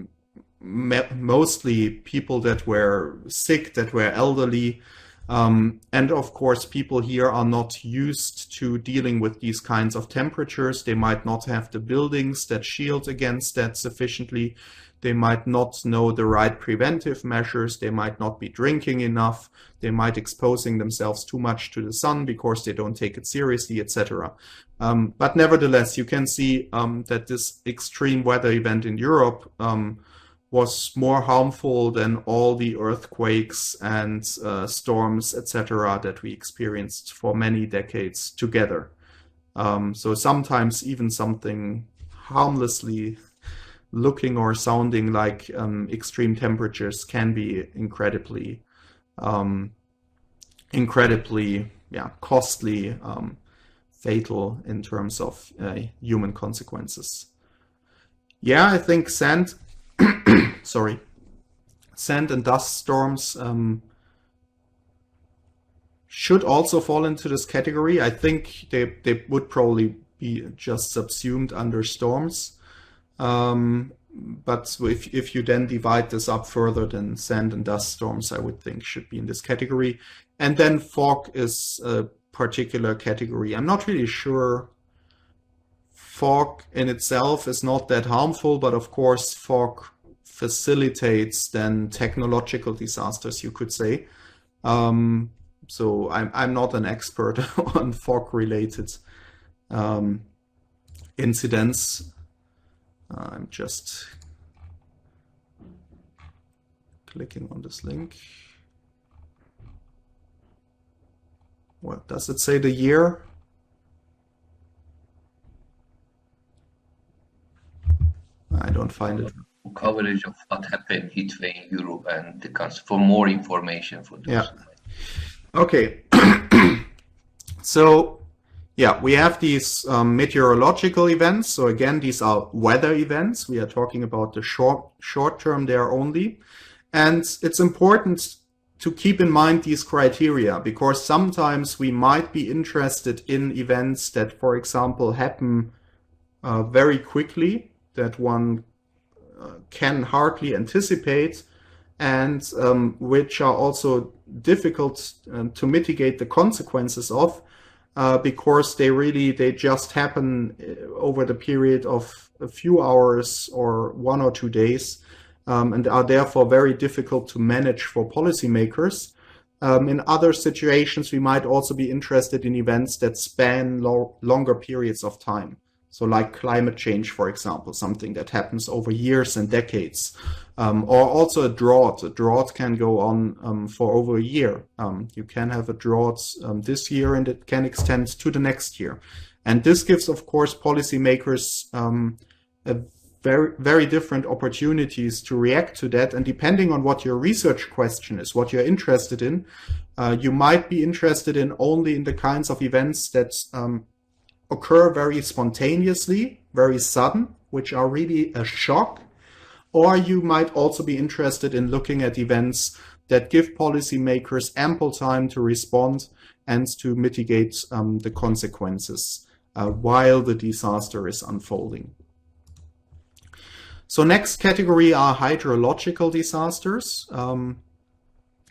mostly people that were sick, that were elderly. And of course, people here are not used to dealing with these kinds of temperatures. They might not have the buildings that shield against that sufficiently. They might not know the right preventive measures. They might not be drinking enough. They might exposing themselves too much to the sun because they don't take it seriously, etc. But nevertheless, you can see that this extreme weather event in Europe was more harmful than all the earthquakes and storms, etc., that we experienced for many decades together. So sometimes even something harmlessly looking or sounding like extreme temperatures can be incredibly costly, fatal in terms of human consequences. Yeah, I think sand and dust storms should also fall into this category. I think they would probably be just subsumed under storms. But if you then divide this up further, then sand and dust storms, I would think, should be in this category. And then fog is a particular category. I'm not really sure. Fog in itself is not that harmful, but of course fog facilitates then technological disasters, you could say. So I'm not an expert on fog-related incidents. I'm just clicking on this link. What does it say, the year? I don't find it. Coverage of what happened heatwave in Europe and the for more information for those. Yeah. Okay. So yeah, we have these meteorological events. So again, these are weather events. We are talking about the short term there only. And it's important to keep in mind these criteria, because sometimes we might be interested in events that, for example, happen very quickly, that one can hardly anticipate, and which are also difficult to mitigate the consequences of. because they just happen over the period of a few hours or 1 or 2 days, and are therefore very difficult to manage for policymakers. In other situations, we might also be interested in events that span longer periods of time. So like climate change, for example, something that happens over years and decades. Or also a drought. A drought can go on for over a year. You can have a drought this year, and it can extend to the next year. And this gives, of course, policymakers a very different opportunities to react to that. And depending on what your research question is, what you're interested in, you might be interested in only in the kinds of events that occur very spontaneously, very sudden, which are really a shock. Or you might also be interested in looking at events that give policymakers ample time to respond and to mitigate the consequences while the disaster is unfolding. So next category are hydrological disasters.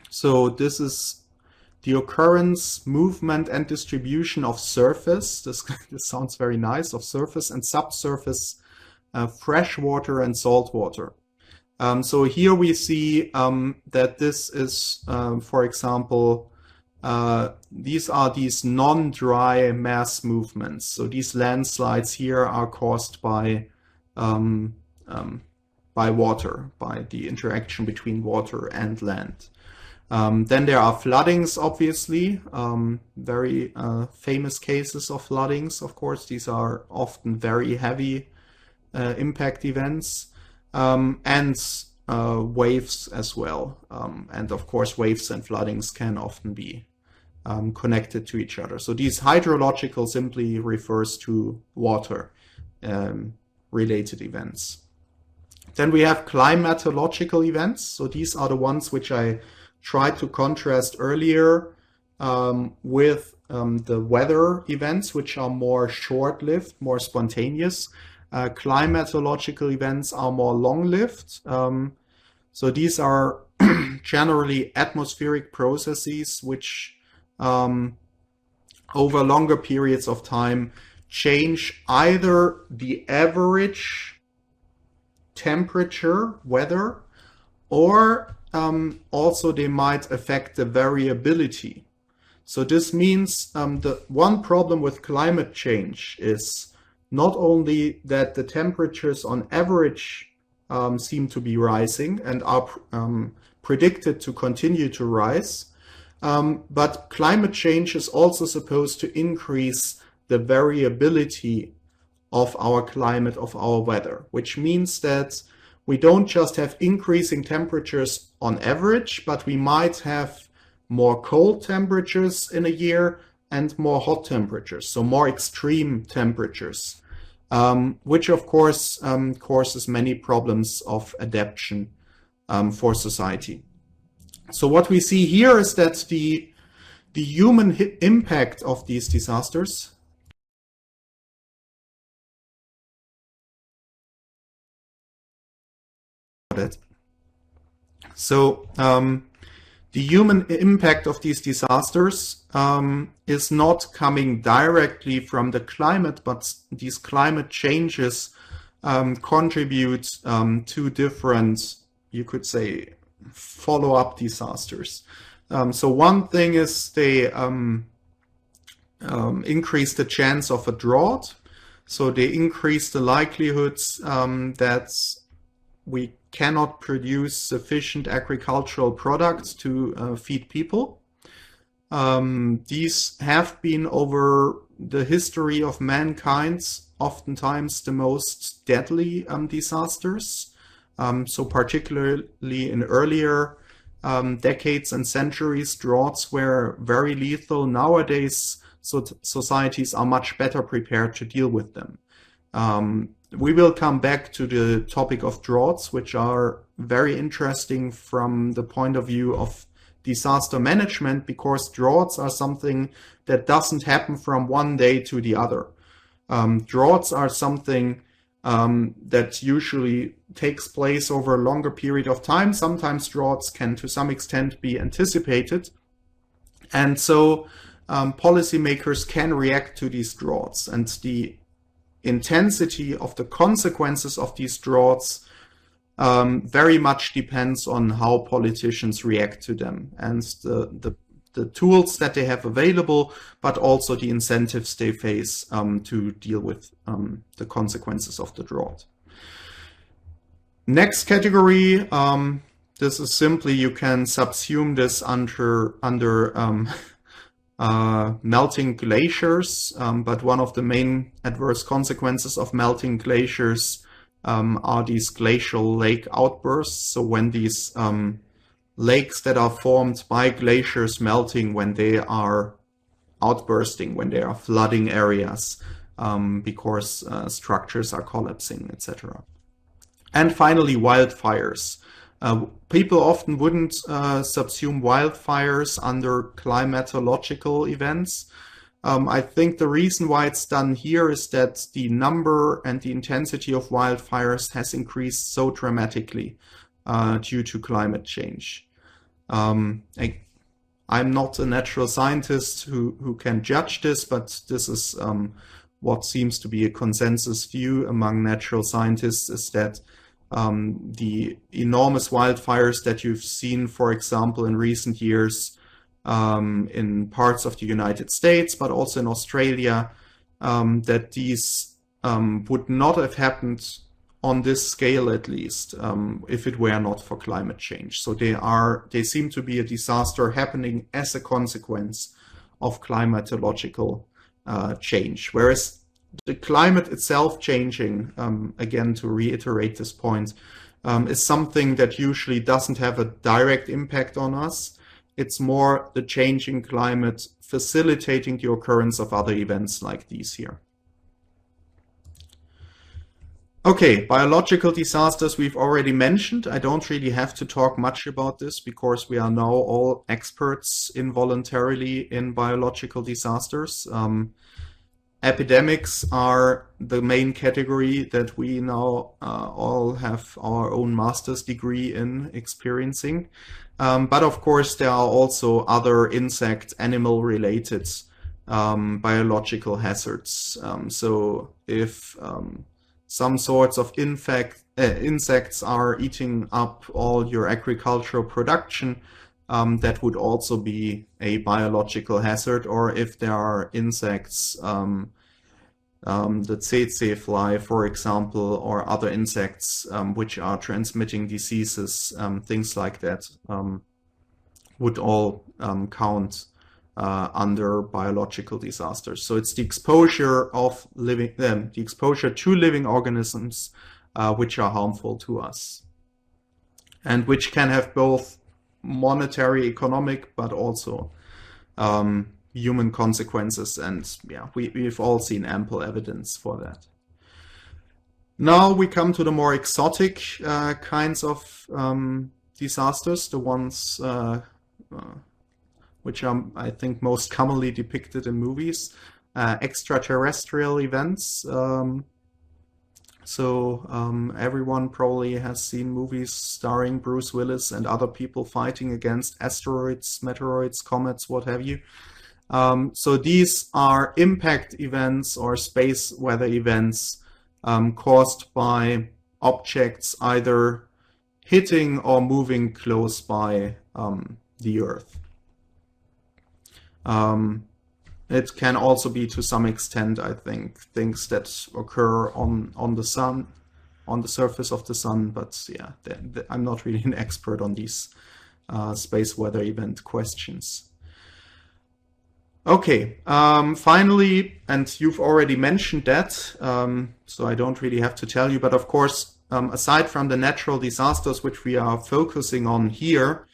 So this is the occurrence, movement, and distribution of surface. This sounds very nice, of surface and subsurface fresh water and salt water. So here we see that this is, for example, these are these non-dry mass movements. So these landslides here are caused by water, by the interaction between water and land. Then there are floodings, obviously, very famous cases of floodings, of course. These are often very heavy impact events, and waves as well. And of course, waves and floodings can often be connected to each other. So these hydrological simply refers to water related events. Then we have climatological events. So these are the ones which I tried to contrast earlier with the weather events, which are more short-lived, more spontaneous. Climatological events are more long-lived. So these are generally atmospheric processes which over longer periods of time change either the average temperature, weather, or also they might affect the variability. So this means the one problem with climate change is not only that the temperatures on average seem to be rising and are predicted to continue to rise, but climate change is also supposed to increase the variability of our climate, of our weather, which means that we don't just have increasing temperatures on average, but we might have more cold temperatures in a year and more hot temperatures, so more extreme temperatures, which of course causes many problems of adaptation for society. So what we see here is that the human impact of these disasters the human impact of these disasters is not coming directly from the climate, but these climate changes contribute to different, you could say, follow-up disasters. So one thing is they increase the chance of a drought. So they increase the likelihoods that we cannot produce sufficient agricultural products to feed people. These have been over the history of mankind oftentimes the most deadly disasters. So particularly in earlier decades and centuries, droughts were very lethal. Nowadays, societies are much better prepared to deal with them. We will come back to the topic of droughts, which are very interesting from the point of view of disaster management, because droughts are something that doesn't happen from one day to the other. Droughts are something that usually takes place over a longer period of time. Sometimes droughts can, to some extent, be anticipated. And so policymakers can react to these droughts, and the intensity of the consequences of these droughts very much depends on how politicians react to them, and the tools that they have available, but also the incentives they face to deal with the consequences of the drought. Next category, this is simply, you can subsume this under melting glaciers, but one of the main adverse consequences of melting glaciers are these glacial lake outbursts. So when these lakes that are formed by glaciers melting, when they are outbursting, when they are flooding areas, because structures are collapsing, etc. And finally, wildfires. People often wouldn't subsume wildfires under climatological events. I think the reason why it's done here is that the number and the intensity of wildfires has increased so dramatically due to climate change. I'm not a natural scientist who can judge this, but this is what seems to be a consensus view among natural scientists, is that the enormous wildfires that you've seen, for example, in recent years in parts of the United States, but also in Australia, that these would not have happened on this scale, at least, if it were not for climate change. So they seem to be a disaster happening as a consequence of climatological change. Whereas the climate itself changing, again, to reiterate this point, is something that usually doesn't have a direct impact on us. It's more the changing climate facilitating the occurrence of other events like these here. Okay, biological disasters we've already mentioned. I don't really have to talk much about this because we are now all experts involuntarily in biological disasters. Epidemics are the main category that we now all have our own master's degree in experiencing. But of course, there are also other insect, animal-related biological hazards. So if some sorts of insects are eating up all your agricultural production, that would also be a biological hazard. Or if there are insects, the tsetse fly, for example, or other insects which are transmitting diseases, things like that, would all count under biological disasters. So it's the exposure of the exposure to living organisms which are harmful to us, and which can have both monetary, economic, but also human consequences. And yeah, we've all seen ample evidence for that. Now we come to the more exotic kinds of disasters, the ones which are, I think, most commonly depicted in movies, extraterrestrial events. Everyone probably has seen movies starring Bruce Willis and other people fighting against asteroids, meteoroids, comets, what have you. So these are impact events or space weather events caused by objects either hitting or moving close by the Earth. It can also be, to some extent, I think, things that occur on the sun, on the surface of the sun. But yeah, I'm not really an expert on these space weather event questions. Okay, finally, and you've already mentioned that, so I don't really have to tell you, but of course, aside from the natural disasters which we are focusing on here,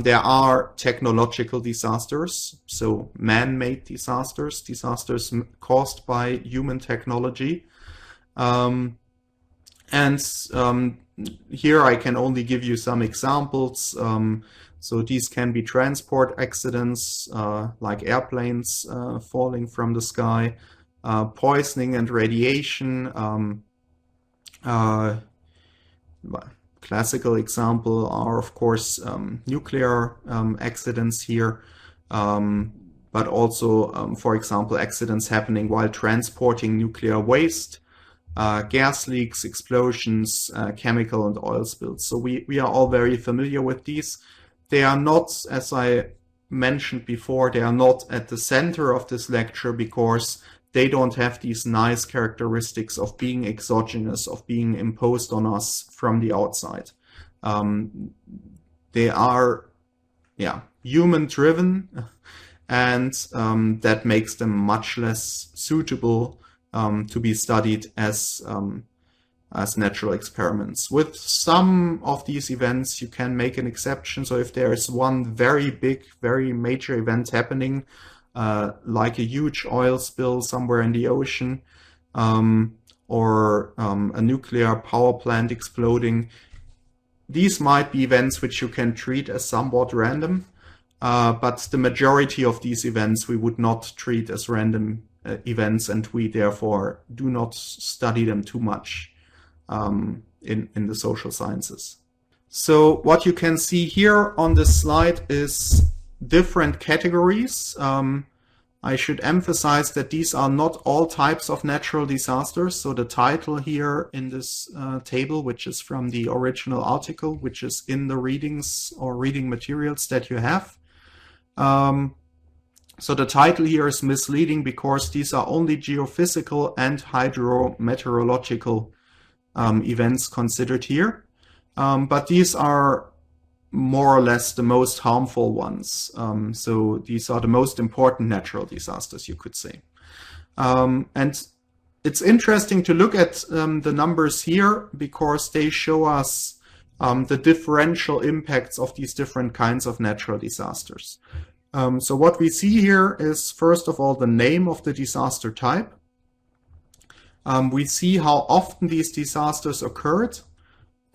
there are technological disasters, so man-made disasters, disasters caused by human technology. Here I can only give you some examples. So these can be transport accidents, like airplanes falling from the sky, poisoning and radiation. Classical example are, of course, nuclear accidents here. but also, for example, accidents happening while transporting nuclear waste, gas leaks, explosions, chemical and oil spills. So we are all very familiar with these. They are not, as I mentioned before, they are not at the center of this lecture because they don't have these nice characteristics of being exogenous, of being imposed on us from the outside. They are, human-driven, and that makes them much less suitable to be studied as natural experiments. With some of these events, you can make an exception. So if there is one very big, very major event happening, like a huge oil spill somewhere in the ocean, or a nuclear power plant exploding, these might be events which you can treat as somewhat random, but the majority of these events we would not treat as random events, and we therefore do not study them too much in the social sciences. So what you can see here on this slide is different categories. I should emphasize that these are not all types of natural disasters. So the title here in this table, which is from the original article, which is in the readings or reading materials that you have. So the title here is misleading because these are only geophysical and hydrometeorological events considered here. But these are more or less the most harmful ones. So these are the most important natural disasters, you could say. And it's interesting to look at the numbers here because they show us the differential impacts of these different kinds of natural disasters. So what we see here is, first of all, the name of the disaster type. We see how often these disasters occurred.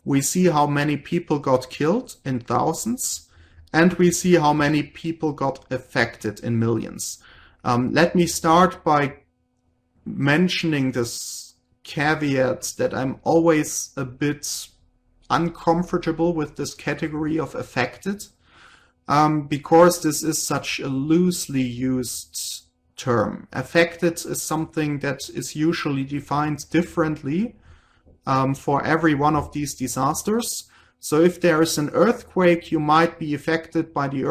We see how many people got killed in thousands, and we see how many people got affected in millions. Let me start by mentioning this caveat that I'm always a bit uncomfortable with this category of affected, because this is such a loosely used term. Affected is something that is usually defined differently for every one of these disasters. So if there is an earthquake, you might be affected by the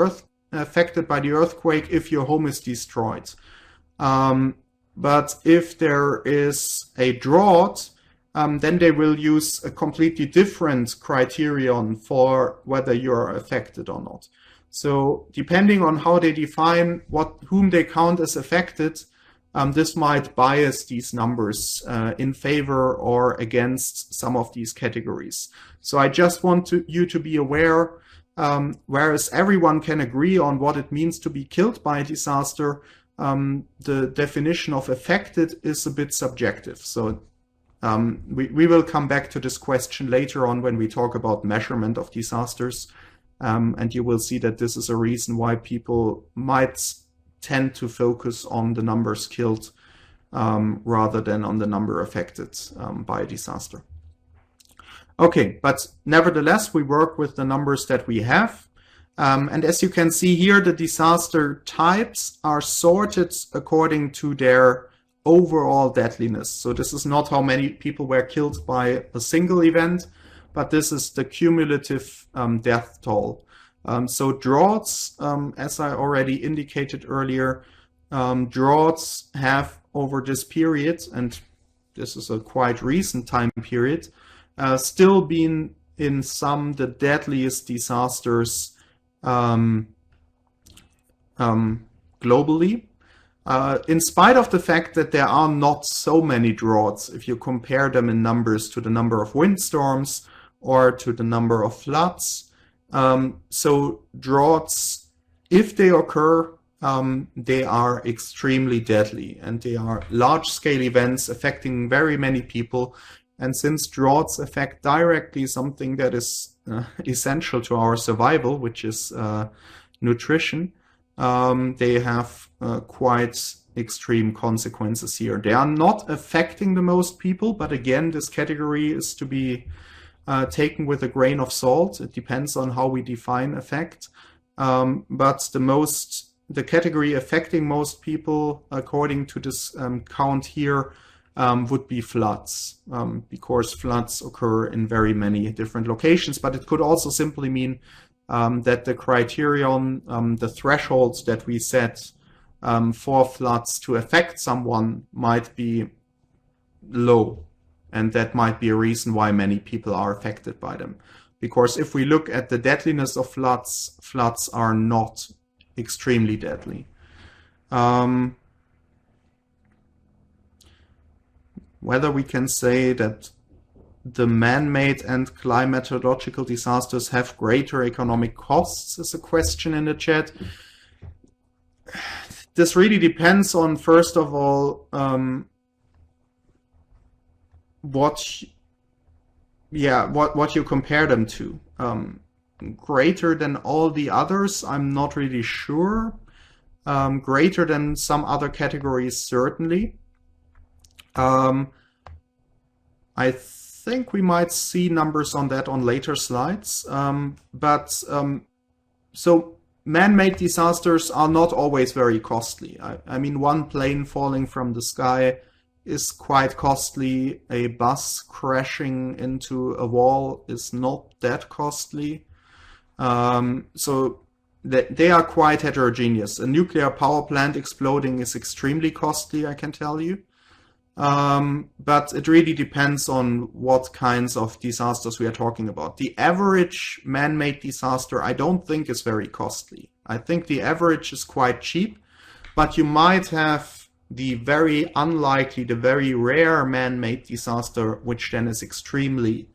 earthquake if your home is destroyed. But if there is a drought, then they will use a completely different criterion for whether you are affected or not. So depending on how they define whom they count as affected, this might bias these numbers in favor or against some of these categories. So I just want you to be aware, whereas everyone can agree on what it means to be killed by a disaster, the definition of affected is a bit subjective. So we will come back to this question later on when we talk about measurement of disasters. And you will see that this is a reason why people might tend to focus on the numbers killed rather than on the number affected by a disaster. Okay, but nevertheless, we work with the numbers that we have. And as you can see here, the disaster types are sorted according to their overall deadliness. So this is not how many people were killed by a single event, but this is the cumulative death toll. So droughts, as I already indicated earlier, droughts have over this period, and this is a quite recent time period, still been in some the deadliest disasters globally. In spite of the fact that there are not so many droughts, if you compare them in numbers to the number of windstorms or to the number of floods. So droughts, if they occur, they are extremely deadly, and they are large-scale events affecting very many people. And since droughts affect directly something that is essential to our survival, which is nutrition, they have quite extreme consequences here. They are not affecting the most people, but again, this category is to be taken with a grain of salt. It depends on how we define effect. But the most the category affecting most people, according to this count here, would be floods, because floods occur in very many different locations. But it could also simply mean that the criterion, the thresholds that we set for floods to affect someone might be low. And that might be a reason why many people are affected by them. Because if we look at the deadliness of floods, floods are not extremely deadly. Whether we can say that the man-made and climatological disasters have greater economic costs is a question in the chat. This really depends on, first of all, what you compare them to. Greater than all the others, I'm not really sure. Greater than some other categories, certainly. I think we might see numbers on that on later slides. So man-made disasters are not always very costly. I mean, one plane falling from the sky is quite costly. A bus crashing into a wall is not that costly. So they are quite heterogeneous. A nuclear power plant exploding is extremely costly, I can tell you. But it really depends on what kinds of disasters we are talking about. The average man-made disaster I don't think is very costly. I think the average is quite cheap, but you might have the very unlikely, the very rare man-made disaster, which then is extremely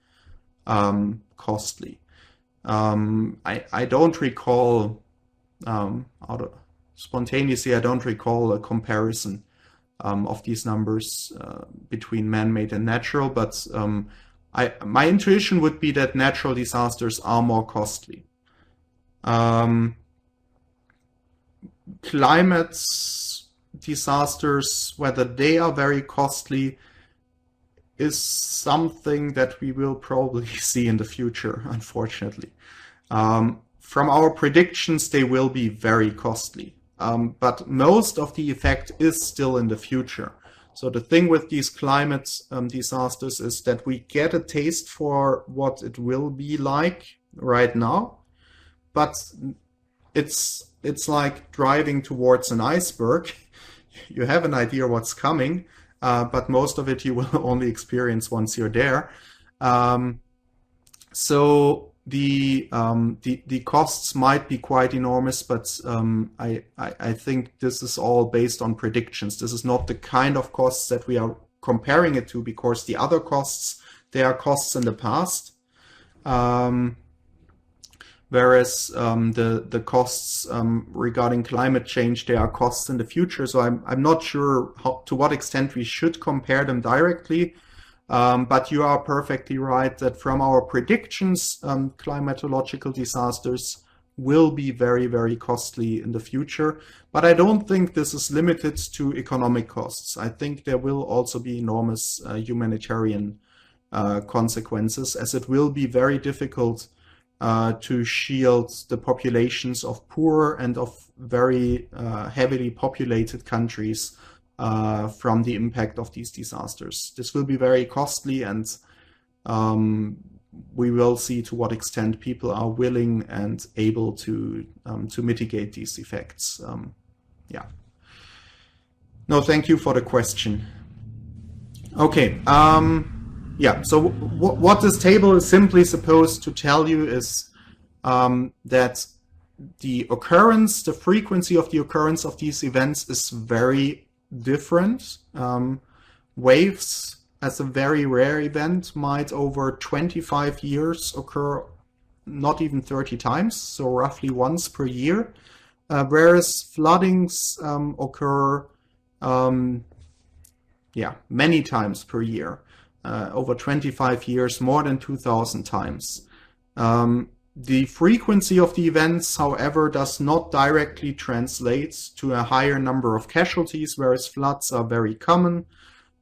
costly. I don't recall, spontaneously, I don't recall a comparison of these numbers between man-made and natural, but my intuition would be that natural disasters are more costly. Climate disasters, whether they are very costly, is something that we will probably see in the future, unfortunately. From our predictions, they will be very costly. But most of the effect is still in the future. So the thing with these climate disasters is that we get a taste for what it will be like right now, but it's like driving towards an iceberg. You have an idea what's coming, but most of it you will only experience once you're there. So the costs might be quite enormous, but I think this is all based on predictions. This is not the kind of costs that we are comparing it to, because the other costs, they are costs in the past. Whereas the costs regarding climate change, they are costs in the future. So I'm not sure to what extent we should compare them directly. But you are perfectly right that from our predictions, climatological disasters will be very, very costly in the future. But I don't think this is limited to economic costs. I think there will also be enormous humanitarian consequences, as it will be very difficult to shield the populations of poor and of very heavily populated countries from the impact of these disasters. This will be very costly, and we will see to what extent people are willing and able to mitigate these effects. Yeah. No, thank you for the question. Okay. Yeah, so what this table is simply supposed to tell you is that the occurrence, the frequency of the occurrence of these events is very different. Waves, as a very rare event, might over 25 years occur not even 30 times, so roughly once per year, whereas floodings occur many times per year. Over 25 years, more than 2,000 times. The frequency of the events, however, does not directly translate to a higher number of casualties, whereas floods are very common.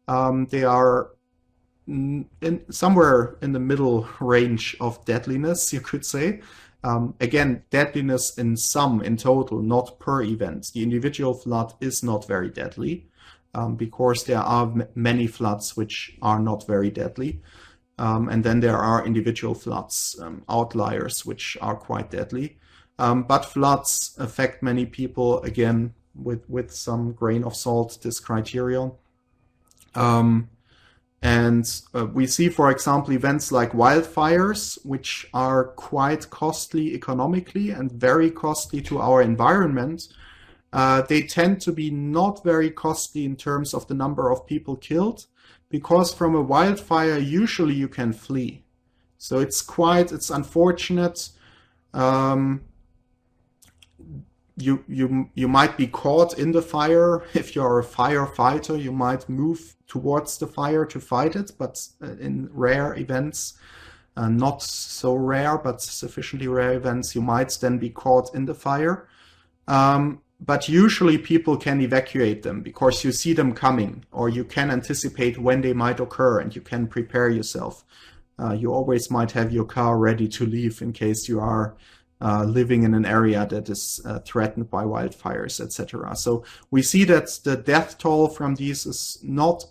They are somewhere in the middle range of deadliness, you could say. again, deadliness in total, not per event. The individual flood is not very deadly, because there are many floods which are not very deadly. And then there are individual floods, outliers, which are quite deadly. But floods affect many people, again, with some grain of salt, this criterion. We see, for example, events like wildfires, which are quite costly economically and very costly to our environment. They tend to be not very costly in terms of the number of people killed, because from a wildfire, usually you can flee. So it's unfortunate. You might be caught in the fire. If you're a firefighter, you might move towards the fire to fight it, but in rare events, not so rare, but sufficiently rare events, you might then be caught in the fire. But usually people can evacuate them because you see them coming, or you can anticipate when they might occur and you can prepare yourself. You always might have your car ready to leave in case you are living in an area that is threatened by wildfires, etc. So we see that the death toll from these is not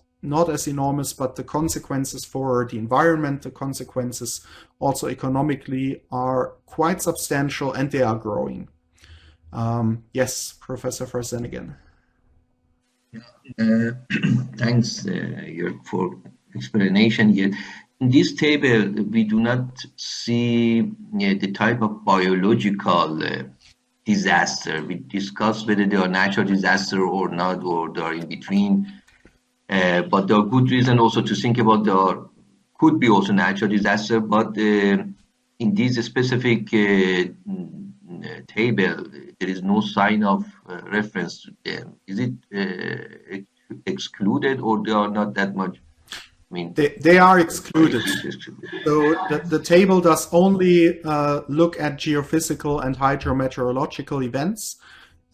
as enormous, but the consequences for the environment, the consequences also economically are quite substantial, and they are growing. Yes, Professor Farsen again. Thanks, Jörg, for explanation here. In this table, we do not see the type of biological disaster. We discuss whether they are natural disaster or not, or they are in between. But there are good reason also to think about there could be also natural disaster. But in this specific table, there is no sign of reference to them. Is it excluded, or they are not that much? I mean, they are excluded. So the table does only look at geophysical and hydrometeorological events.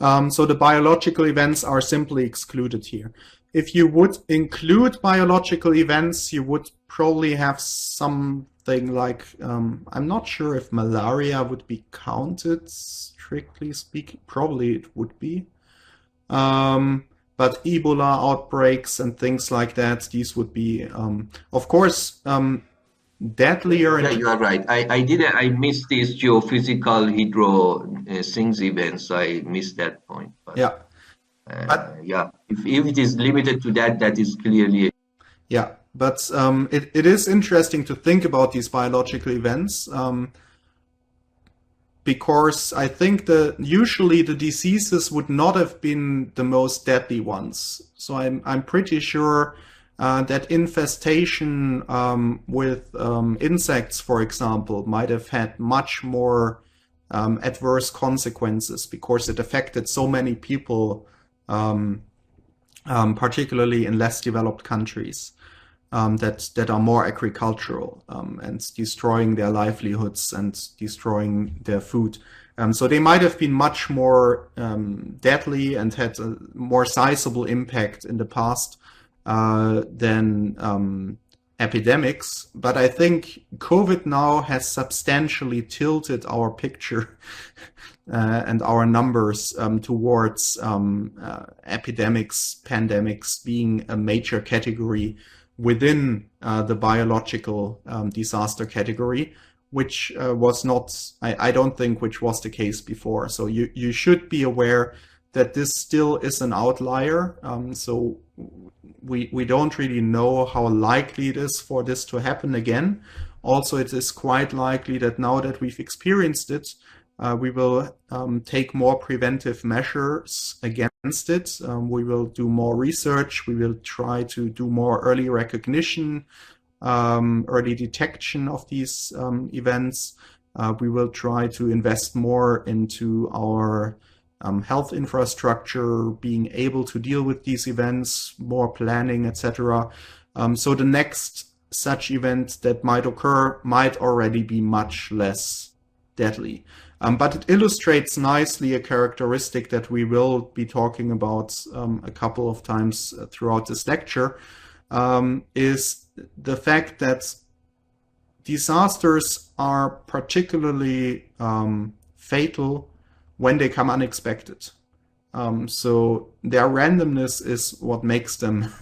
So the biological events are simply excluded here. If you would include biological events, you would probably have something like, I'm not sure if malaria would be counted, strictly speaking. Probably it would be. But Ebola outbreaks and things like that, these would be, of course, deadlier. Yeah, you are right. I missed these geophysical hydro things events. I missed that point. But, yeah. Yeah, if it is limited to that, that is clearly. Yeah, but it is interesting to think about these biological events. Because I think usually the diseases would not have been the most deadly ones. So I'm pretty sure that infestation with insects, for example, might have had much more adverse consequences because it affected so many people, particularly in less developed countries. That are more agricultural and destroying their livelihoods and destroying their food. So they might have been much more deadly and had a more sizable impact in the past than epidemics. But I think COVID now has substantially tilted our picture and our numbers towards epidemics, pandemics being a major category within the biological disaster category, which was not, I don't think, which was the case before. So you should be aware that this still is an outlier. So we don't really know how likely it is for this to happen again. Also, it is quite likely that now that we've experienced it, we will take more preventive measures against it. We will do more research. We will try to do more early recognition, early detection of these events. We will try to invest more into our health infrastructure, being able to deal with these events, more planning, etc. So the next such event that might occur might already be much less deadly. But it illustrates nicely a characteristic that we will be talking about a couple of times throughout this lecture, is the fact that disasters are particularly fatal when they come unexpected. So their randomness is what makes them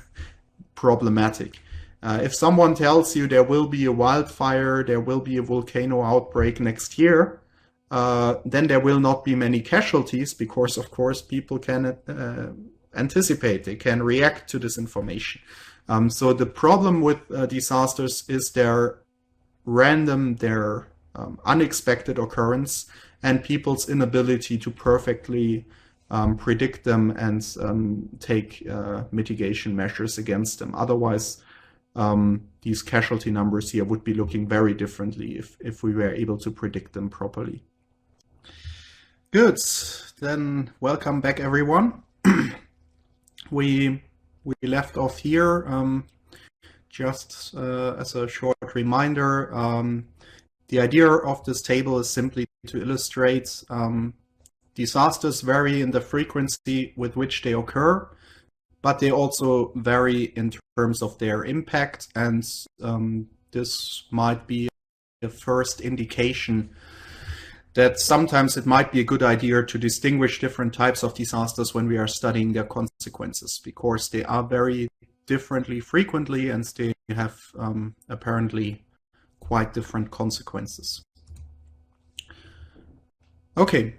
problematic. If someone tells you there will be a wildfire, there will be a volcano outbreak next year, then there will not be many casualties because, of course, people can anticipate, they can react to this information. So the problem with disasters is their random, their unexpected occurrence, and people's inability to perfectly predict them and take mitigation measures against them. Otherwise, these casualty numbers here would be looking very differently if we were able to predict them properly. Good, then welcome back everyone. We left off here. Just as a short reminder, the idea of this table is simply to illustrate disasters vary in the frequency with which they occur, but they also vary in terms of their impact, and this might be a first indication that sometimes it might be a good idea to distinguish different types of disasters when we are studying their consequences, because they are very differently frequently and they have apparently quite different consequences. Okay,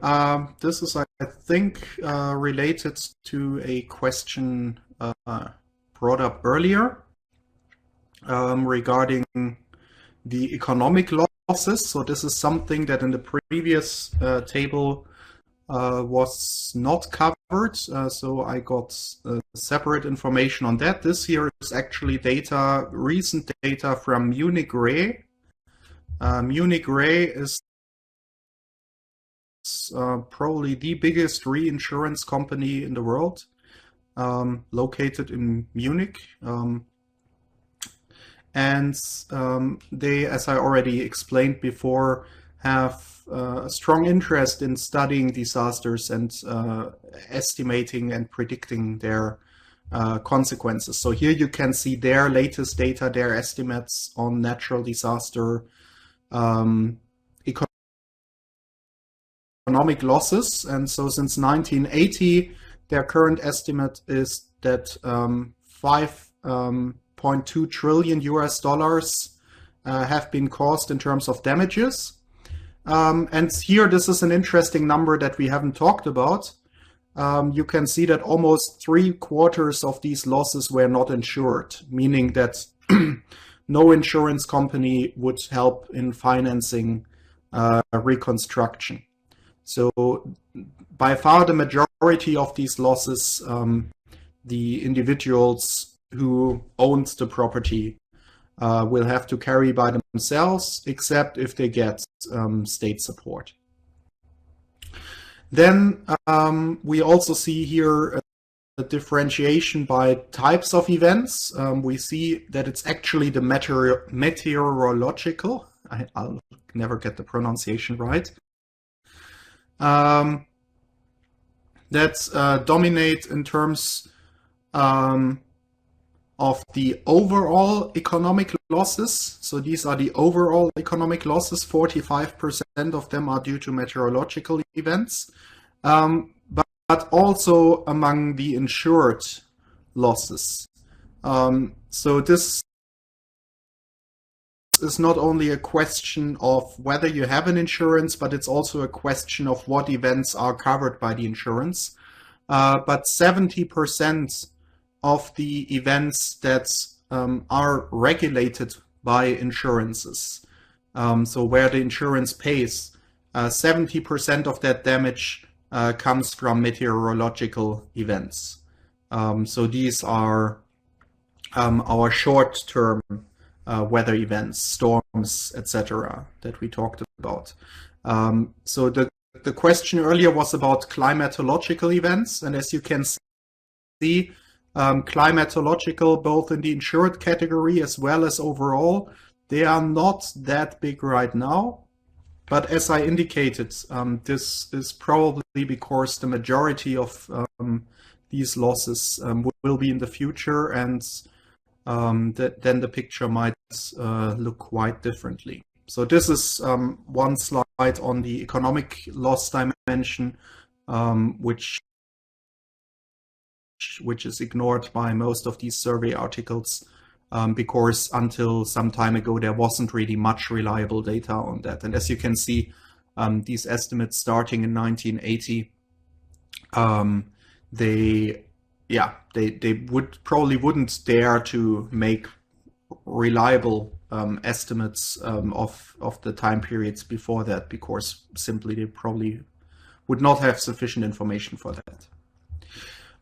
this is, I think, related to a question brought up earlier regarding the economic losses. So this is something that in the previous table was not covered. So I got separate information on that. This here is actually data, recent data from Munich Re. Munich Re is probably the biggest reinsurance company in the world, located in Munich. And they, as I already explained before, have a strong interest in studying disasters and estimating and predicting their consequences. So here you can see their latest data, their estimates on natural disaster economic losses. And so since 1980, their current estimate is that 5.2 trillion US dollars have been caused in terms of damages. And here, this is an interesting number that we haven't talked about. You can see that almost 3/4 of these losses were not insured, meaning that no insurance company would help in financing reconstruction. So by far the majority of these losses, the individuals who owned the property will have to carry by themselves, except if they get state support. Then we also see here a differentiation by types of events. We see that it's actually the meteorological, I'll never get the pronunciation right, that dominate in terms of the overall economic losses. So these are the overall economic losses. 45% of them are due to meteorological events, but also among the insured losses. So this is not only a question of whether you have an insurance, but it's also a question of what events are covered by the insurance. But 70% of the events that are regulated by insurances, so where the insurance pays, 70% of that damage comes from meteorological events. So these are our short-term weather events, storms, etc., that we talked about. So the question earlier was about climatological events, and as you can see, climatological, both in the insured category as well as overall, they are not that big right now. But as I indicated, this is probably because the majority of these losses will be in the future, and then the picture might look quite differently. So this is one slide on the economic loss dimension, which is ignored by most of these survey articles, because until some time ago there wasn't really much reliable data on that. And as you can see, these estimates starting in 1980, they wouldn't dare to make reliable estimates of the time periods before that, because simply they probably would not have sufficient information for that.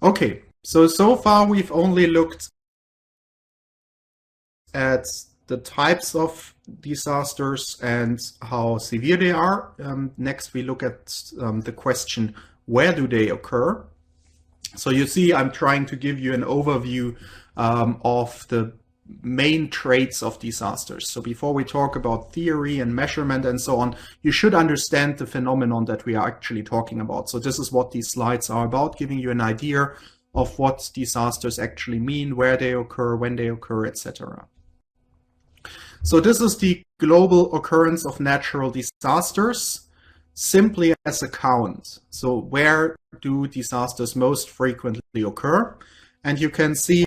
Okay, so far we've only looked at the types of disasters and how severe they are. Next we look at the question, where do they occur? So you see, I'm trying to give you an overview of the main traits of disasters. So before we talk about theory and measurement and so on, you should understand the phenomenon that we are actually talking about. So this is what these slides are about, giving you an idea of what disasters actually mean, where they occur, when they occur, etc. So this is the global occurrence of natural disasters, simply as a count. So where do disasters most frequently occur? And you can see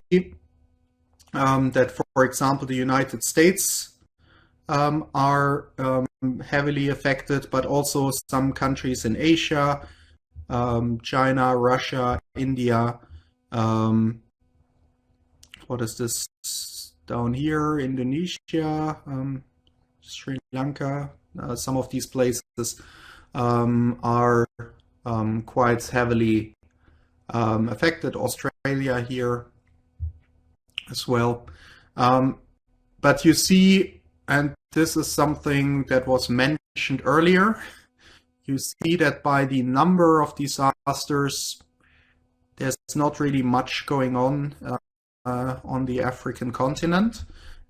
that, for example, the United States are heavily affected, but also some countries in Asia, China, Russia, India. What is this down here? Indonesia, Sri Lanka. Some of these places are quite heavily affected. Australia here as well. But you see, and this is something that was mentioned earlier, you see that by the number of disasters, there's not really much going on the African continent.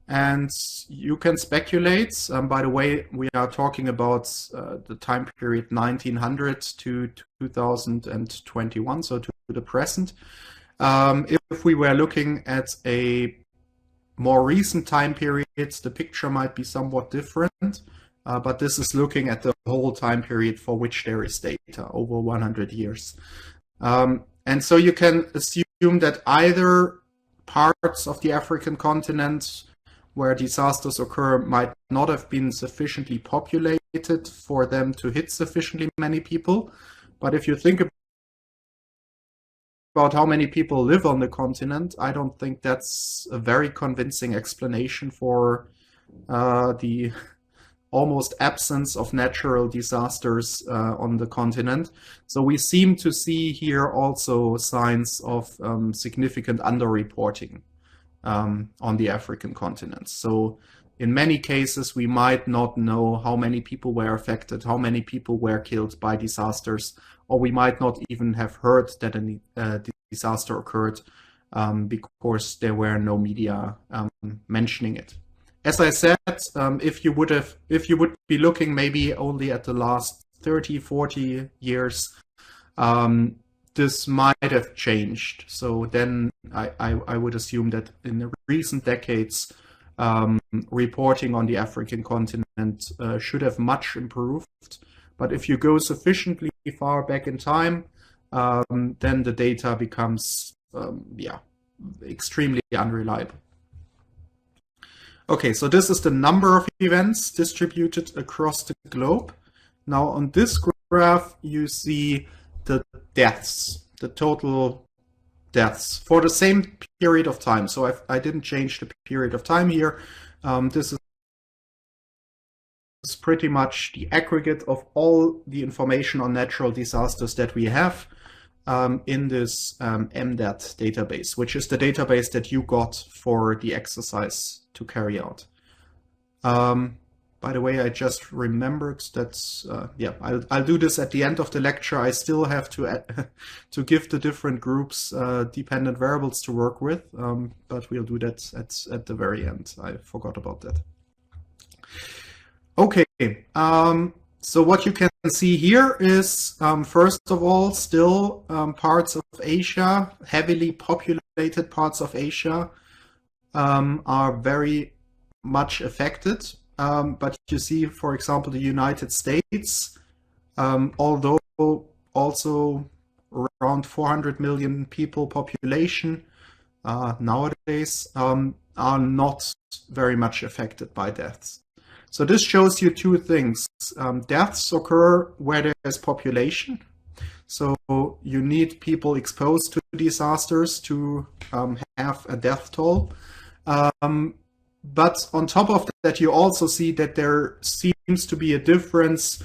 And you can speculate, by the way, we are talking about the time period 1900 to 2021, so to the present. If we were looking at a more recent time period, the picture might be somewhat different, but this is looking at the whole time period for which there is data, over 100 years. And so you can assume that either parts of the African continent where disasters occur might not have been sufficiently populated for them to hit sufficiently many people. But if you think about how many people live on the continent, I don't think that's a very convincing explanation for the almost absence of natural disasters on the continent. So we seem to see here also signs of significant underreporting on the African continent. So in many cases, we might not know how many people were affected, how many people were killed by disasters, or we might not even have heard that a disaster occurred because there were no media mentioning it. As I said, if you would be looking maybe only at the last 30, 40 years, this might have changed. So then I would assume that in the recent decades, reporting on the African continent should have much improved. But if you go sufficiently far back in time, then the data becomes extremely unreliable. Okay, so this is the number of events distributed across the globe. Now on this graph, you see the deaths, the total deaths for the same period of time. So I didn't change the period of time here. This is pretty much the aggregate of all the information on natural disasters that we have in this MDAT database, which is the database that you got for the exercise to carry out. By the way, I just remembered that, I'll do this at the end of the lecture. I still have to give the different groups dependent variables to work with, but we'll do that at the very end. I forgot about that. Okay, so what you can see here is, first of all, still parts of Asia, heavily populated parts of Asia, are very much affected. But you see, for example, the United States, although also around 400 million people population nowadays, are not very much affected by deaths. So this shows you two things. Deaths occur where there's population. So you need people exposed to disasters to have a death toll. But on top of that, you also see that there seems to be a difference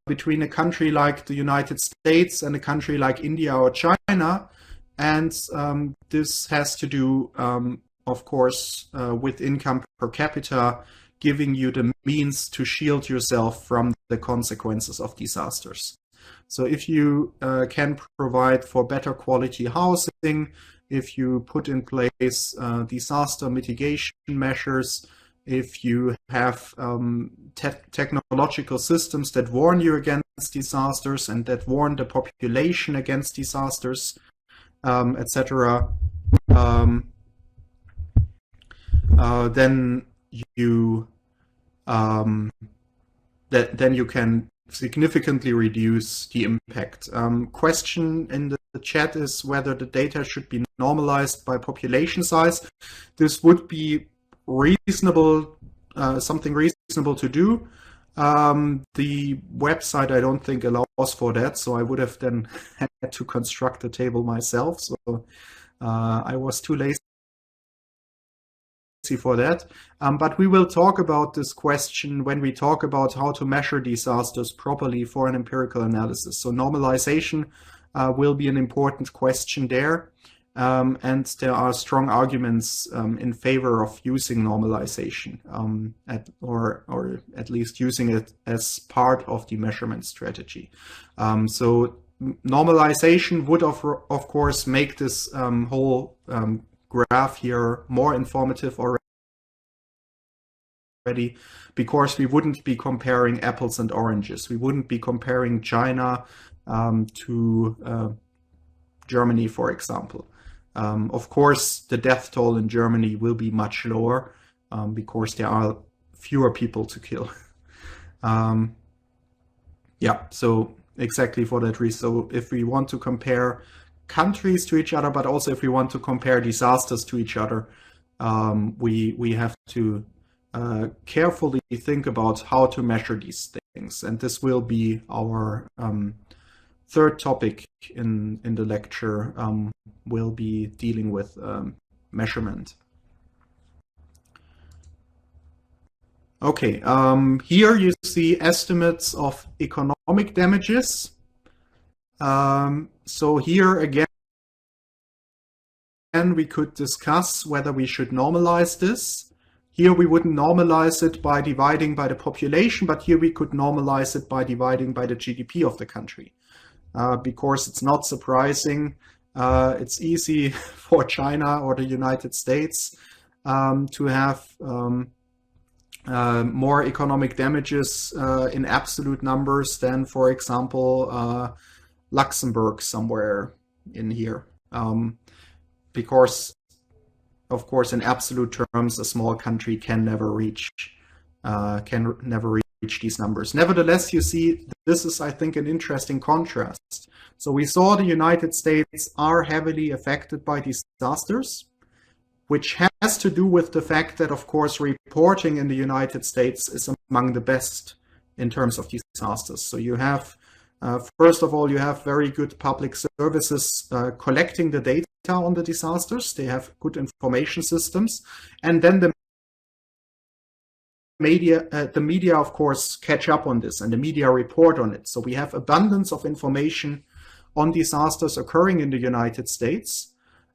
between a country like the United States and a country like India or China. And this has to do, of course, with income per capita, giving you the means to shield yourself from the consequences of disasters. So if you can provide for better quality housing, if you put in place disaster mitigation measures, if you have technological systems that warn you against disasters and that warn the population against disasters, etc., then you then you can significantly reduce the impact. Question in the chat is whether the data should be normalized by population size. This would be reasonable, something reasonable to do. The website I don't think allows for that, so I would have then had to construct a table myself. So I was too lazy for that. But we will talk about this question when we talk about how to measure disasters properly for an empirical analysis. So normalization will be an important question there. And there are strong arguments in favor of using normalization, or at least using it as part of the measurement strategy. So normalization would, of course, make this whole graph here more informative already, because we wouldn't be comparing apples and oranges. We wouldn't be comparing China to Germany, for example. Of course, the death toll in Germany will be much lower because there are fewer people to kill. Yeah, so exactly for that reason. So if we want to compare countries to each other, but also if we want to compare disasters to each other, we have to carefully think about how to measure these things. And this will be our third topic in the lecture. Will be dealing with measurement. Okay, here you see estimates of economic damages. So here again, we could discuss whether we should normalize this. Here we wouldn't normalize it by dividing by the population, but here we could normalize it by dividing by the GDP of the country. Because it's not surprising, it's easy for China or the United States to have more economic damages in absolute numbers than, for example, Luxembourg somewhere in here. Because, of course, in absolute terms, a small country can never reach these numbers. Nevertheless, you see, this is, I think, an interesting contrast. So we saw the United States are heavily affected by disasters, which has to do with the fact that, of course, reporting in the United States is among the best in terms of disasters. So you have, first of all, you have very good public services collecting the data on the disasters. They have good information systems. And then the media, of course, catch up on this, and the media report on it. So we have abundance of information on disasters occurring in the United States.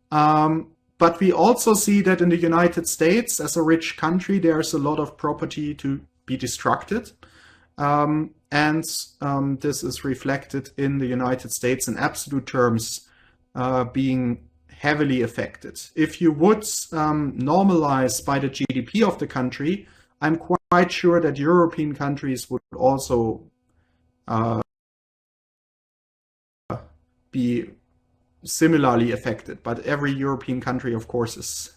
But we also see that in the United States, as a rich country, there's a lot of property to be destructed. And this is reflected in the United States in absolute terms being heavily affected. If you would normalize by the GDP of the country, I'm quite sure that European countries would also be similarly affected. But every European country, of course, is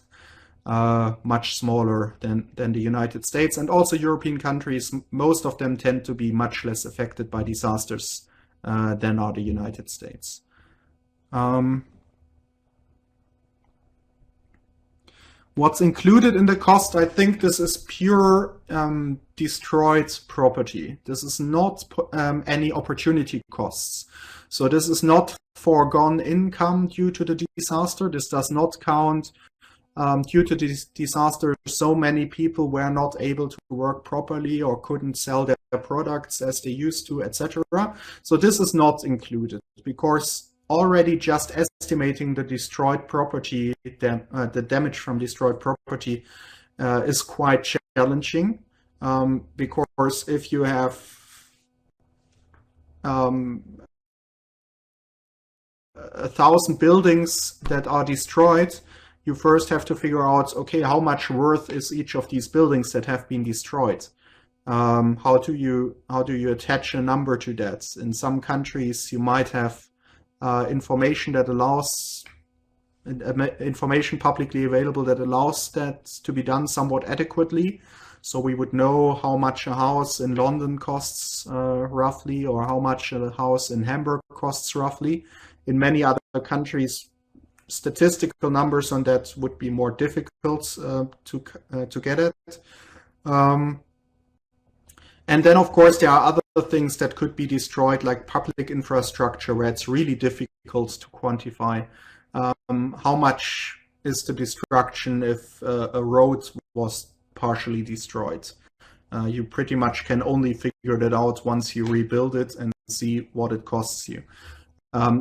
much smaller than the United States. And also European countries, most of them tend to be much less affected by disasters than are the United States. What's included in the cost, I think this is pure destroyed property. This is not any opportunity costs. So this is not foregone income due to the disaster. This does not count due to this disaster. So many people were not able to work properly or couldn't sell their products as they used to, etc. So this is not included because already just estimating the destroyed property, the damage from destroyed property is quite challenging because if you have 1,000 buildings that are destroyed, you first have to figure out, okay, how much worth is each of these buildings that have been destroyed? How do you attach a number to that? In some countries, you might have information that allows information publicly available that allows that to be done somewhat adequately. So we would know how much a house in London costs roughly, or how much a house in Hamburg costs roughly. In many other countries, statistical numbers on that would be more difficult to get at. And then, of course, there are other things that could be destroyed, like public infrastructure, where it's really difficult to quantify how much is the destruction if a road was partially destroyed. You pretty much can only figure that out once you rebuild it and see what it costs you.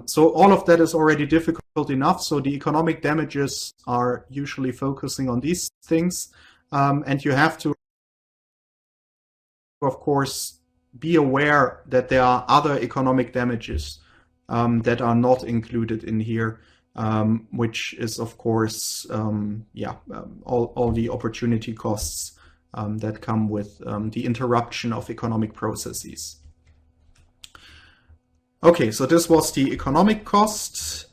So all of that is already difficult enough. So the economic damages are usually focusing on these things. And you have to, of course, be aware that there are other economic damages that are not included in here, which is, of course, all the opportunity costs that come with the interruption of economic processes. Okay, so this was the economic cost.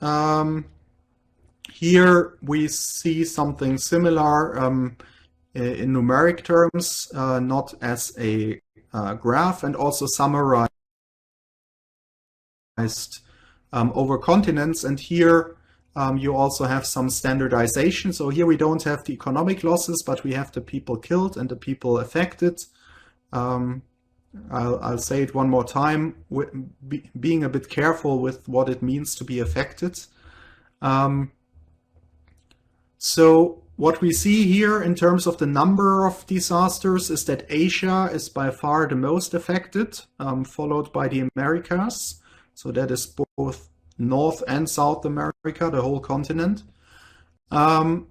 Here we see something similar in numeric terms, not as a graph, and also summarized over continents. And here you also have some standardization. So here we don't have the economic losses, but we have the people killed and the people affected. I'll say it one more time, being a bit careful with what it means to be affected. So what we see here in terms of the number of disasters is that Asia is by far the most affected, followed by the Americas. So that is both North and South America, the whole continent. Of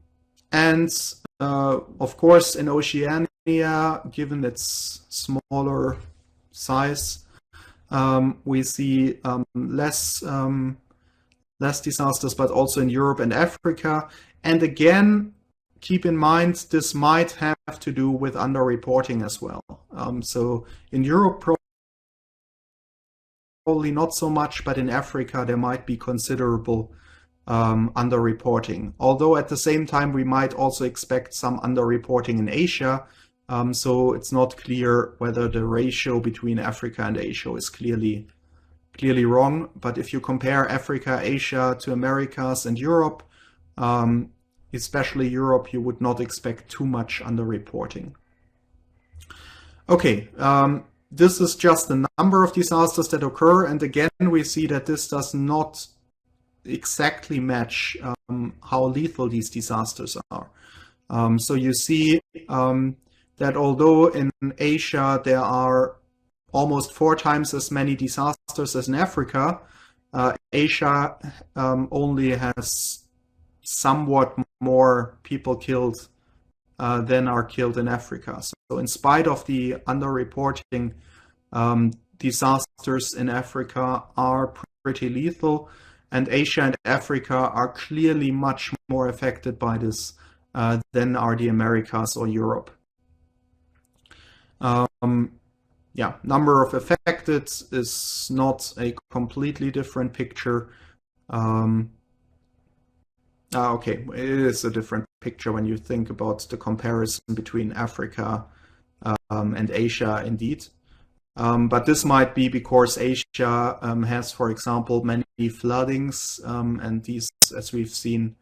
course, in Oceania, given its smaller size, we see less disasters, but also in Europe and Africa. And again, keep in mind, this might have to do with underreporting as well. So in Europe, probably not so much, but in Africa, there might be considerable underreporting. Although at the same time, we might also expect some underreporting in Asia. So it's not clear whether the ratio between Africa and Asia is clearly wrong. But if you compare Africa, Asia to Americas and Europe, especially Europe, you would not expect too much underreporting. Okay, this is just the number of disasters that occur. And again, we see that this does not exactly match how lethal these disasters are. So you see that although in Asia there are almost 4 times as many disasters as in Africa, Asia only has somewhat more people killed than are killed in Africa. So in spite of the underreporting, disasters in Africa are pretty lethal, and Asia and Africa are clearly much more affected by this than are the Americas or Europe. Number of affected is not a completely different picture. Okay, it is a different picture when you think about the comparison between Africa and Asia, indeed. But this might be because Asia has, for example, many floodings, and these, as we've seen,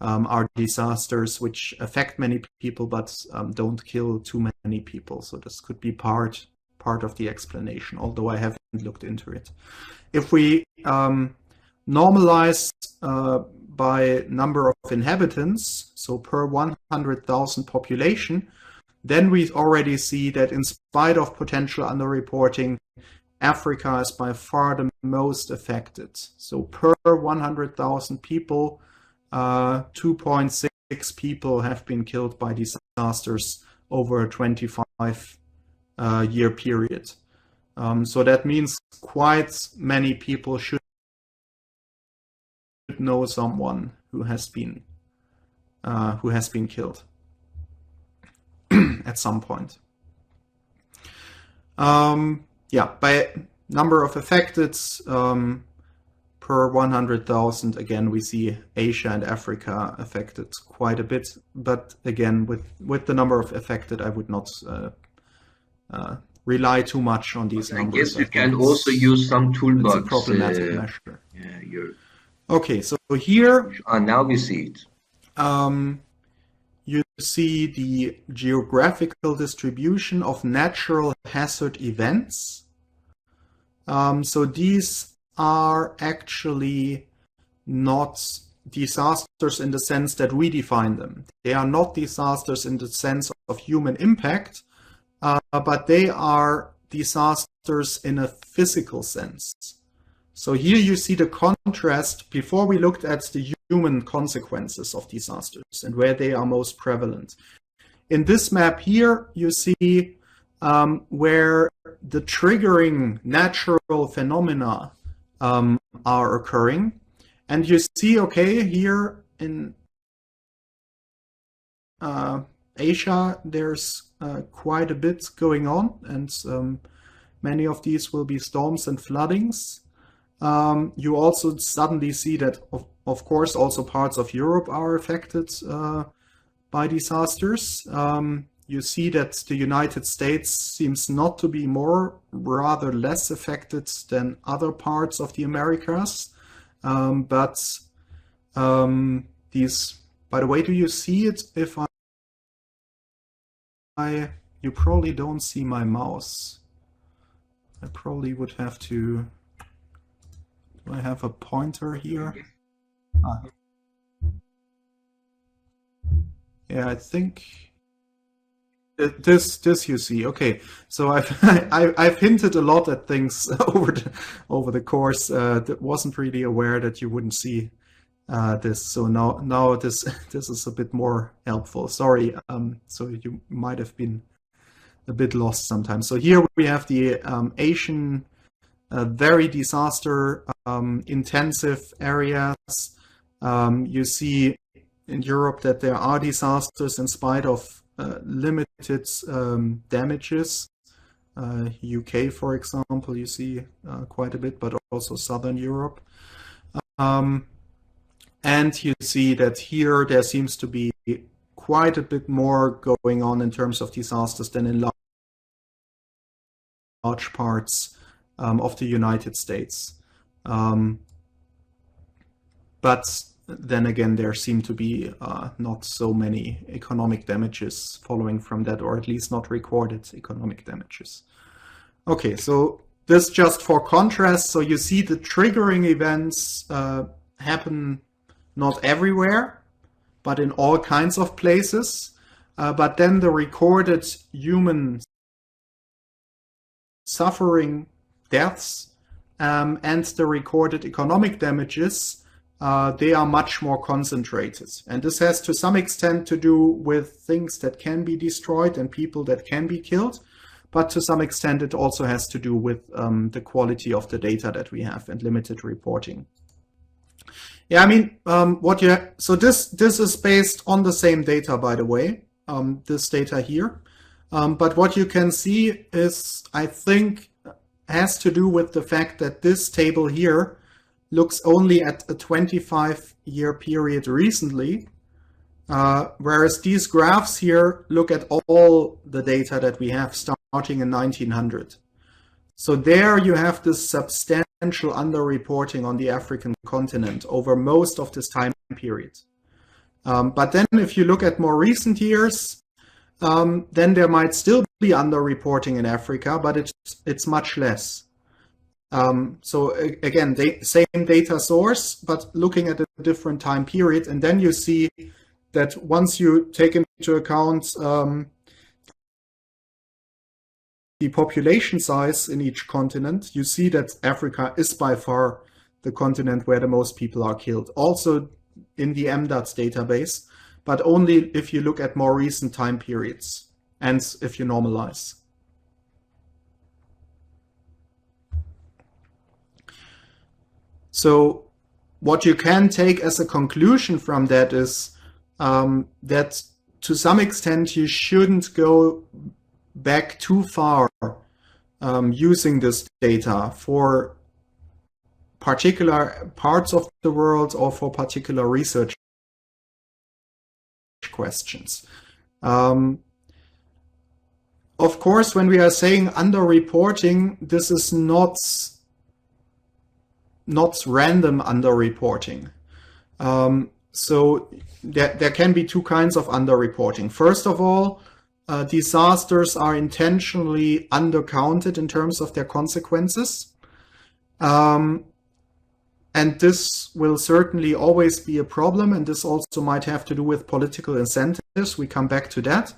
are disasters which affect many people but don't kill too many people. So this could be part of the explanation, although I haven't looked into it. If we normalize by number of inhabitants, so per 100,000 population, then we already see that in spite of potential underreporting, Africa is by far the most affected. So per 100,000 people, 2.6 people have been killed by disasters over a 25-year period. So that means quite many people should know someone who has been killed at some point. Yeah, by number of affected per 100,000, again, we see Asia and Africa affected quite a bit. But again, with the number of affected, I would not rely too much on these numbers. I guess you can also use some toolbox. It's a problematic measure. Yeah, okay, so here... now we see it. You see the geographical distribution of natural hazard events. So these are actually not disasters in the sense that we define them. They are not disasters in the sense of human impact, but they are disasters in a physical sense. So here you see the contrast. Before we looked at the human consequences of disasters and where they are most prevalent. In this map here, you see where the triggering natural phenomena are occurring. And you see, okay, here in Asia, there's quite a bit going on, and many of these will be storms and floodings. You also suddenly see that, of course, also parts of Europe are affected by disasters. You see that the United States seems not to be more, rather less affected than other parts of the Americas. But these, by the way, do you see it if you probably don't see my mouse. I probably would have to... Do I have a pointer here? Yeah, I think this you see. Okay, so I've hinted a lot at things over the course. That wasn't really aware that you wouldn't see this. So now this is a bit more helpful. Sorry. So you might have been a bit lost sometimes. So here we have the Asian. Very disaster intensive areas. You see in Europe that there are disasters in spite of limited damages. UK, for example, you see quite a bit, but also Southern Europe. And you see that here there seems to be quite a bit more going on in terms of disasters than in large parts of the United States. But then again, there seem to be not so many economic damages following from that, or at least not recorded economic damages. Okay, so this just for contrast. So you see the triggering events happen not everywhere, but in all kinds of places. But then the recorded human suffering, deaths, and the recorded economic damages, they are much more concentrated. And this has to some extent to do with things that can be destroyed and people that can be killed. But to some extent, it also has to do with the quality of the data that we have and limited reporting. Yeah, I mean, so this is based on the same data, by the way, this data here. But what you can see is, I think, has to do with the fact that this table here looks only at a 25-year period recently. Whereas these graphs here look at all the data that we have starting in 1900. So there you have this substantial underreporting on the African continent over most of this time period. But then if you look at more recent years, then there might still be underreporting in Africa, but it's much less. So again, same data source, but looking at a different time period. And then you see that once you take into account the population size in each continent, you see that Africa is by far the continent where the most people are killed. Also in the MDATS database, but only if you look at more recent time periods and if you normalize. So what you can take as a conclusion from that is that to some extent you shouldn't go back too far using this data for particular parts of the world or for particular research questions. Of course, when we are saying underreporting, this is not random underreporting. So there can be two kinds of underreporting. First of all, disasters are intentionally undercounted in terms of their consequences. And this will certainly always be a problem, and this also might have to do with political incentives. We come back to that.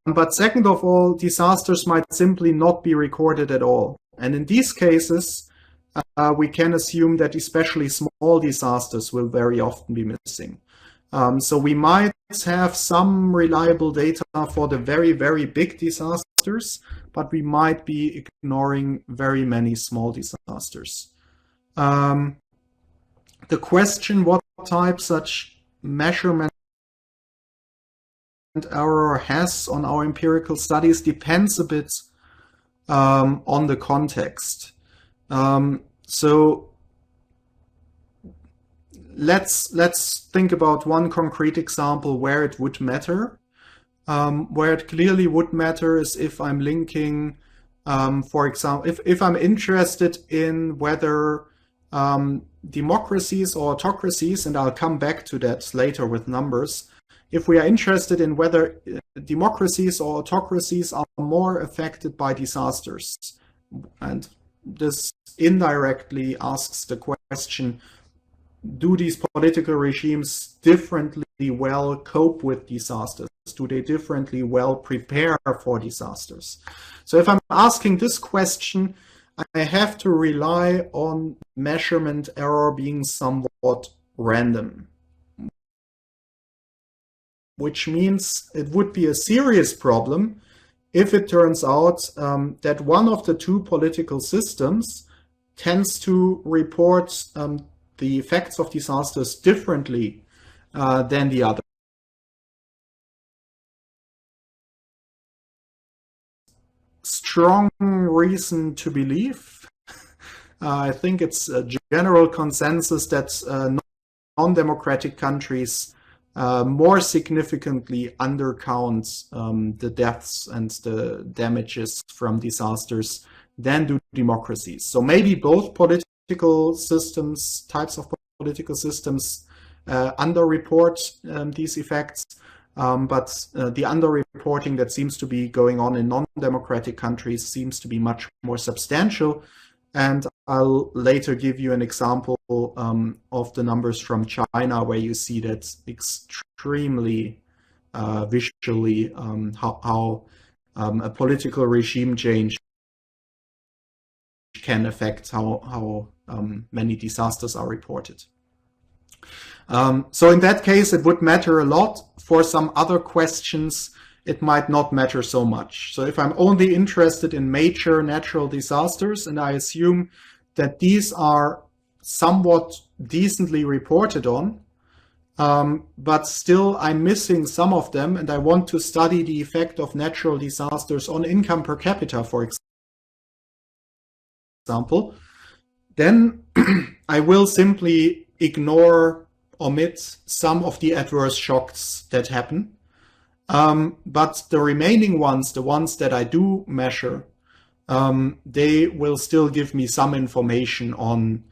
But second of all, disasters might simply not be recorded at all. And in these cases, we can assume that especially small disasters will very often be missing. So we might have some reliable data for the very, very big disasters, but we might be ignoring very many small disasters. The question what type such measurement error has on our empirical studies depends a bit on the context. So let's think about one concrete example where it would matter. Where it clearly would matter is if I'm linking, for example, if I'm interested in whether democracies or autocracies, and I'll come back to that later with numbers, if we are interested in whether democracies or autocracies are more affected by disasters, and this indirectly asks the question, do these political regimes differently well cope with disasters? Do they differently well prepare for disasters? So if I'm asking this question, I have to rely on measurement error being somewhat random, which means it would be a serious problem if it turns out that one of the two political systems tends to report the effects of disasters differently than the other. Strong reason to believe. I think it's a general consensus that non-democratic countries more significantly undercount the deaths and the damages from disasters than do democracies. So maybe both political systems, types of political systems, underreport these effects. But the underreporting that seems to be going on in non-democratic countries seems to be much more substantial. And I'll later give you an example of the numbers from China, where you see that extremely visually how a political regime change can affect how many disasters are reported. So in that case, it would matter a lot. For some other questions, it might not matter so much. So if I'm only interested in major natural disasters, and I assume that these are somewhat decently reported on, but still I'm missing some of them, and I want to study the effect of natural disasters on income per capita, for example, then I will simply ignore omit some of the adverse shocks that happen. But the remaining ones, the ones that I do measure, they will still give me some information on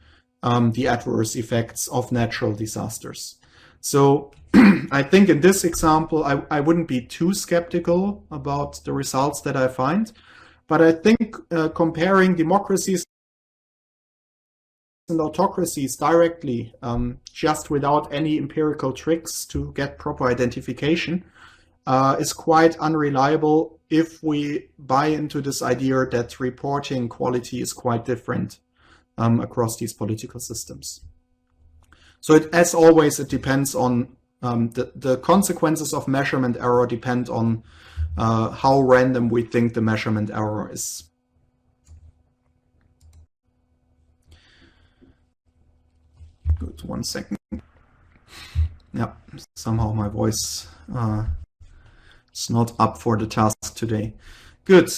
the adverse effects of natural disasters. So I think in this example, I wouldn't be too skeptical about the results that I find. But I think comparing democracies and autocracies directly, just without any empirical tricks to get proper identification, is quite unreliable if we buy into this idea that reporting quality is quite different across these political systems. So as always, it depends on the consequences of measurement error depend on how random we think the measurement error is. Good, 1 second. Yeah, somehow my voice is not up for the task today. Good.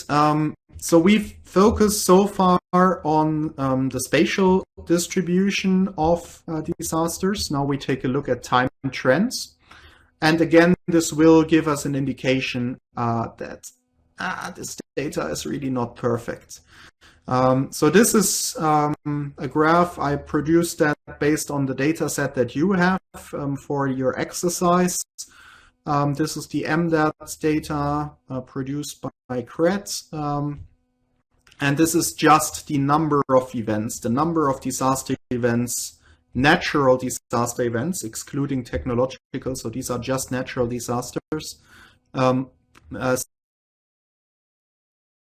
So we've focused so far on the spatial distribution of disasters. Now we take a look at time trends. And again, this will give us an indication that this data is really not perfect. So this is a graph. I produced that based on the data set that you have for your exercise. This is the MDAT data produced by CRET. And this is just the number of events, the number of disaster events, natural disaster events, excluding technological. So these are just natural disasters,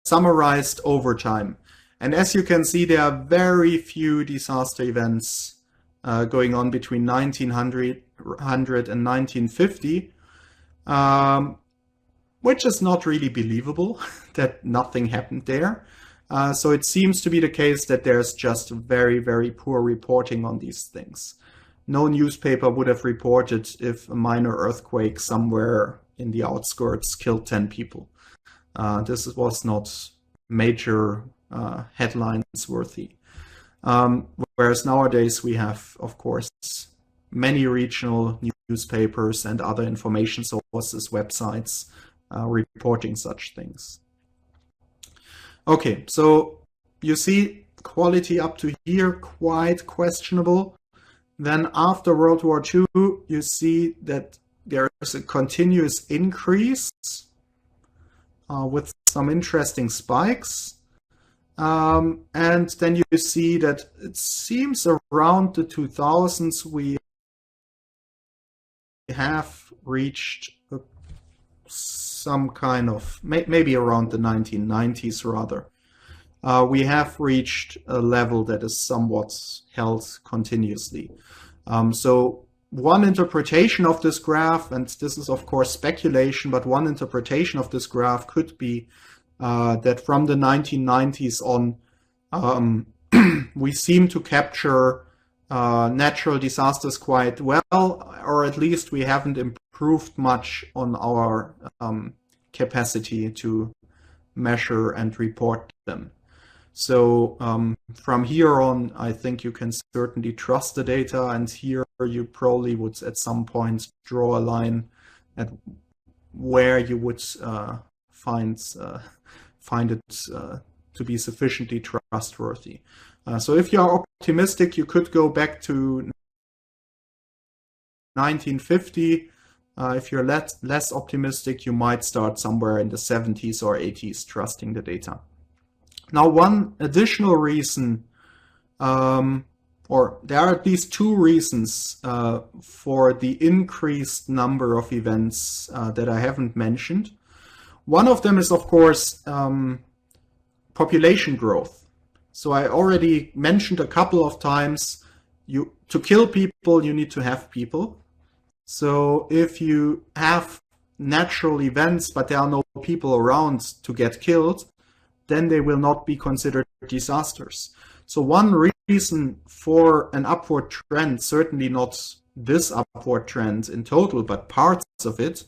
summarized over time. And as you can see, there are very few disaster events going on between 1900 and 1950, which is not really believable that nothing happened there. So it seems to be the case that there's just very, very poor reporting on these things. No newspaper would have reported if a minor earthquake somewhere in the outskirts killed 10 people. This was not major headlines worthy. Whereas nowadays we have, of course, many regional newspapers and other information sources, websites reporting such things. Okay, so you see quality up to here quite questionable. Then after World War II, you see that there is a continuous increase with some interesting spikes. And then you see that it seems around the 2000s we have reached some kind of, maybe around the 1990s rather, we have reached a level that is somewhat held continuously. So one interpretation of this graph, and this is of course speculation, but one interpretation of this graph could be that from the 1990s on, we seem to capture natural disasters quite well, or at least we haven't improved much on our capacity to measure and report them. So from here on, I think you can certainly trust the data, and here you probably would at some point draw a line at where you would find it to be sufficiently trustworthy. So if you are optimistic, you could go back to 1950. If you're less optimistic, you might start somewhere in the 70s or 80s trusting the data. Now, one additional reason, or there are at least two reasons for the increased number of events that I haven't mentioned. One of them is, of course, population growth. So I already mentioned a couple of times, to kill people, you need to have people. So if you have natural events, but there are no people around to get killed, then they will not be considered disasters. So one reason for an upward trend, certainly not this upward trend in total, but parts of it,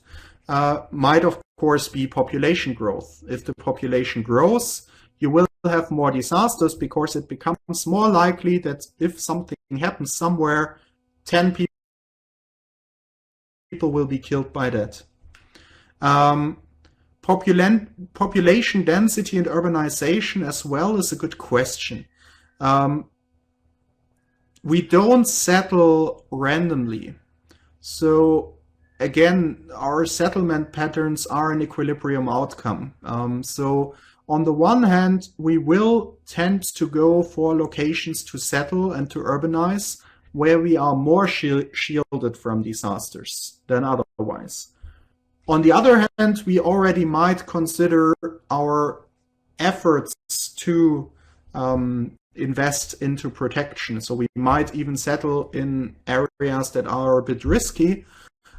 might of course be population growth. If the population grows, you will have more disasters because it becomes more likely that if something happens somewhere, 10 people will be killed by that. Population density and urbanization as well is a good question. We don't settle randomly. So again, our settlement patterns are an equilibrium outcome. So on the one hand, we will tend to go for locations to settle and to urbanize where we are more shielded from disasters than otherwise. On the other hand, we already might consider our efforts to invest into protection. So we might even settle in areas that are a bit risky,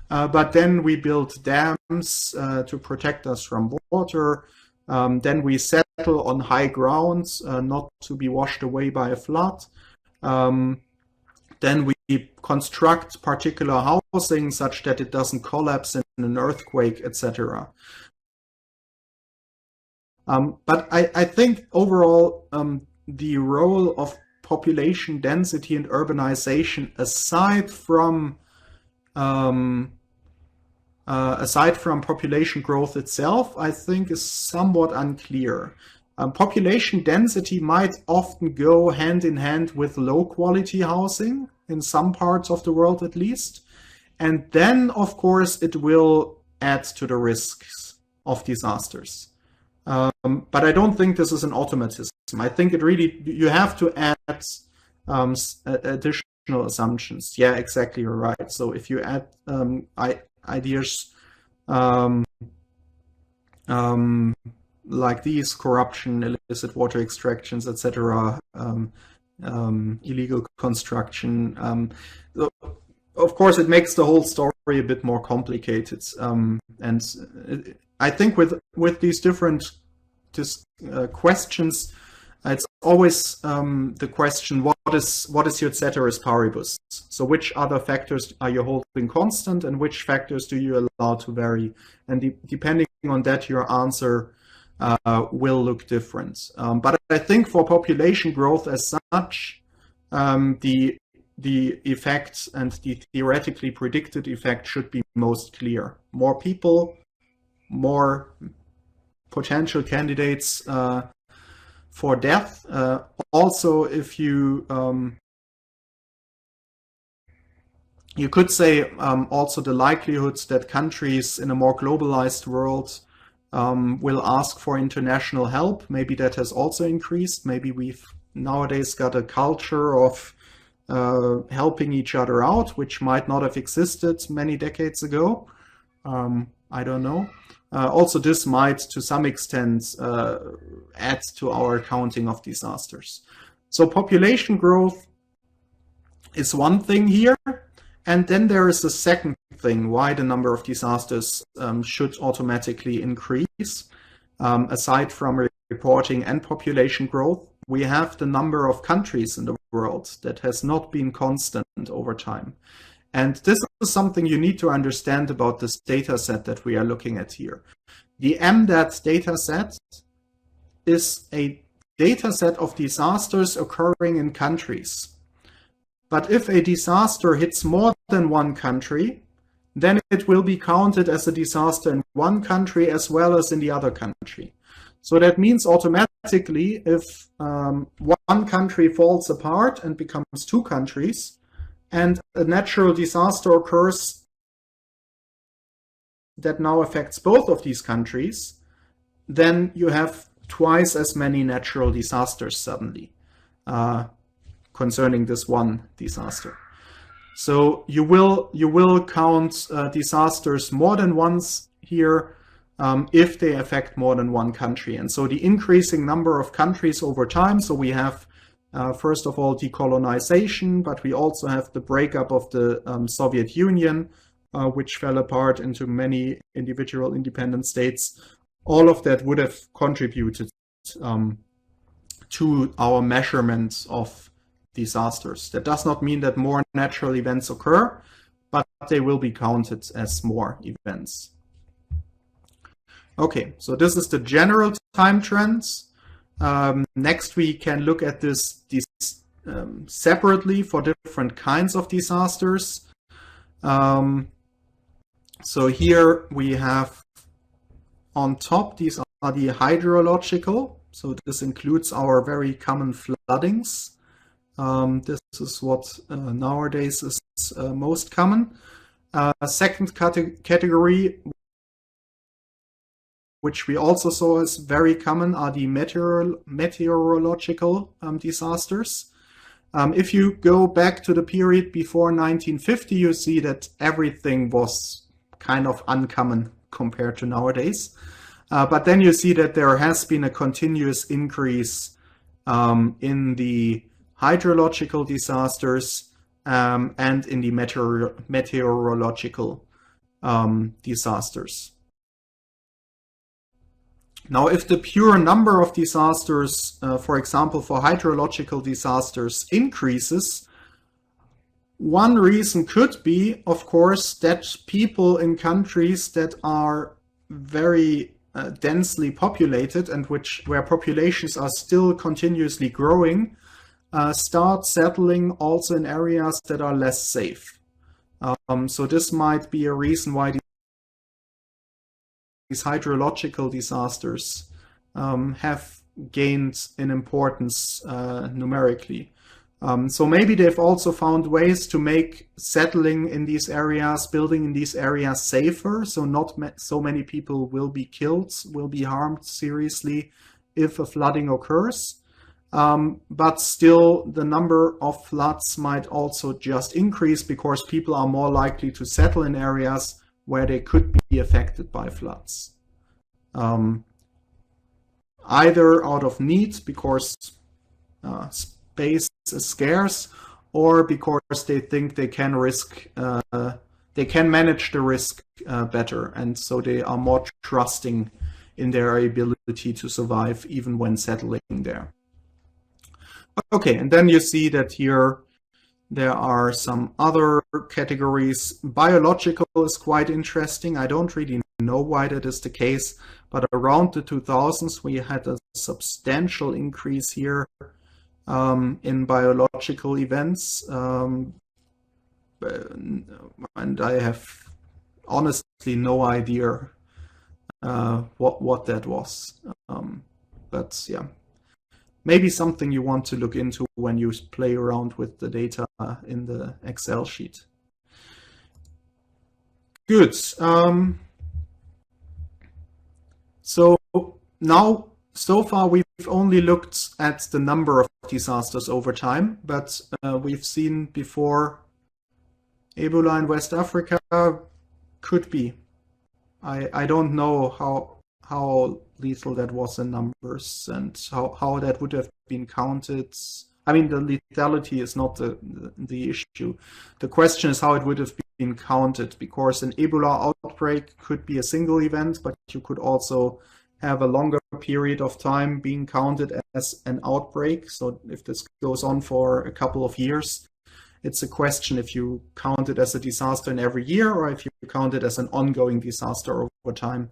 but then we build dams to protect us from water. Then we settle on high grounds, not to be washed away by a flood. Then we construct particular housing such that it doesn't collapse in an earthquake, etc. But I think overall, the role of population density and urbanization, aside from population growth itself, I think is somewhat unclear. Population density might often go hand in hand with low quality housing in some parts of the world at least. And then, of course, it will add to the risks of disasters. But I don't think this is an automatism. I think it really, you have to add additional assumptions. Yeah, exactly, you're right. So if you add ideas like these, corruption, illicit water extractions, etc., illegal construction. Of course, it makes the whole story a bit more complicated. And I think with these different questions, it's always the question: what is your ceteris paribus? So, which other factors are you holding constant, and which factors do you allow to vary? And depending on that, your answer will look different. But I think for population growth as such, the effects and the theoretically predicted effect should be most clear. More people, more potential candidates for death. Also, if you could say also the likelihoods that countries in a more globalized world will ask for international help. Maybe that has also increased. Maybe we've nowadays got a culture of helping each other out, which might not have existed many decades ago. I don't know. Also, this might, to some extent, add to our accounting of disasters. So population growth is one thing here. And then there is a second thing, why the number of disasters should automatically increase. Aside from reporting and population growth, we have the number of countries in the world that has not been constant over time. And this is something you need to understand about this data set that we are looking at here. The MDAT data set is a data set of disasters occurring in countries. But if a disaster hits more than one country, then it will be counted as a disaster in one country as well as in the other country. So that means automatically if one country falls apart and becomes two countries, and a natural disaster occurs that now affects both of these countries, then you have twice as many natural disasters suddenly concerning this one disaster. So you will count disasters more than once here if they affect more than one country. And so the increasing number of countries over time, so we have first of all decolonization, but we also have the breakup of the Soviet Union, which fell apart into many individual independent states. All of that would have contributed to our measurements of disasters. That does not mean that more natural events occur, but they will be counted as more events. Okay, so this is the general time trends. Next, we can look at this separately for different kinds of disasters. So here we have on top, these are the hydrological. So this includes our very common floodings. This is what nowadays is most common. Second category, which we also saw is very common, are the meteorological disasters. If you go back to the period before 1950, you see that everything was kind of uncommon compared to nowadays. But then you see that there has been a continuous increase in the hydrological disasters and in the meteorological disasters. Now, if the pure number of disasters, for example, for hydrological disasters increases, one reason could be, of course, that people in countries that are very densely populated and where populations are still continuously growing, start settling also in areas that are less safe. So this might be a reason why these hydrological disasters have gained in importance numerically. So maybe they've also found ways to make settling in these areas, building in these areas safer, so not so many people will be killed, will be harmed seriously if a flooding occurs. But still, the number of floods might also just increase because people are more likely to settle in areas where they could be affected by floods. Either out of need, because space is scarce, or because they think they can manage the risk better, and so they are more trusting in their ability to survive even when settling there. Okay, and then you see that here there are some other categories. Biological is quite interesting. I don't really know why that is the case, but around the 2000s we had a substantial increase here in biological events, and I have honestly no idea what that was. But yeah, maybe something you want to look into when you play around with the data in the Excel sheet. Good. So now, so far, we've only looked at the number of disasters over time, but we've seen before Ebola in West Africa could be. I don't know how lethal that was in numbers and how that would have been counted. I mean, the lethality is not the issue. The question is how it would have been counted, because an Ebola outbreak could be a single event, but you could also have a longer period of time being counted as an outbreak. So if this goes on for a couple of years, it's a question if you count it as a disaster in every year or if you count it as an ongoing disaster over time.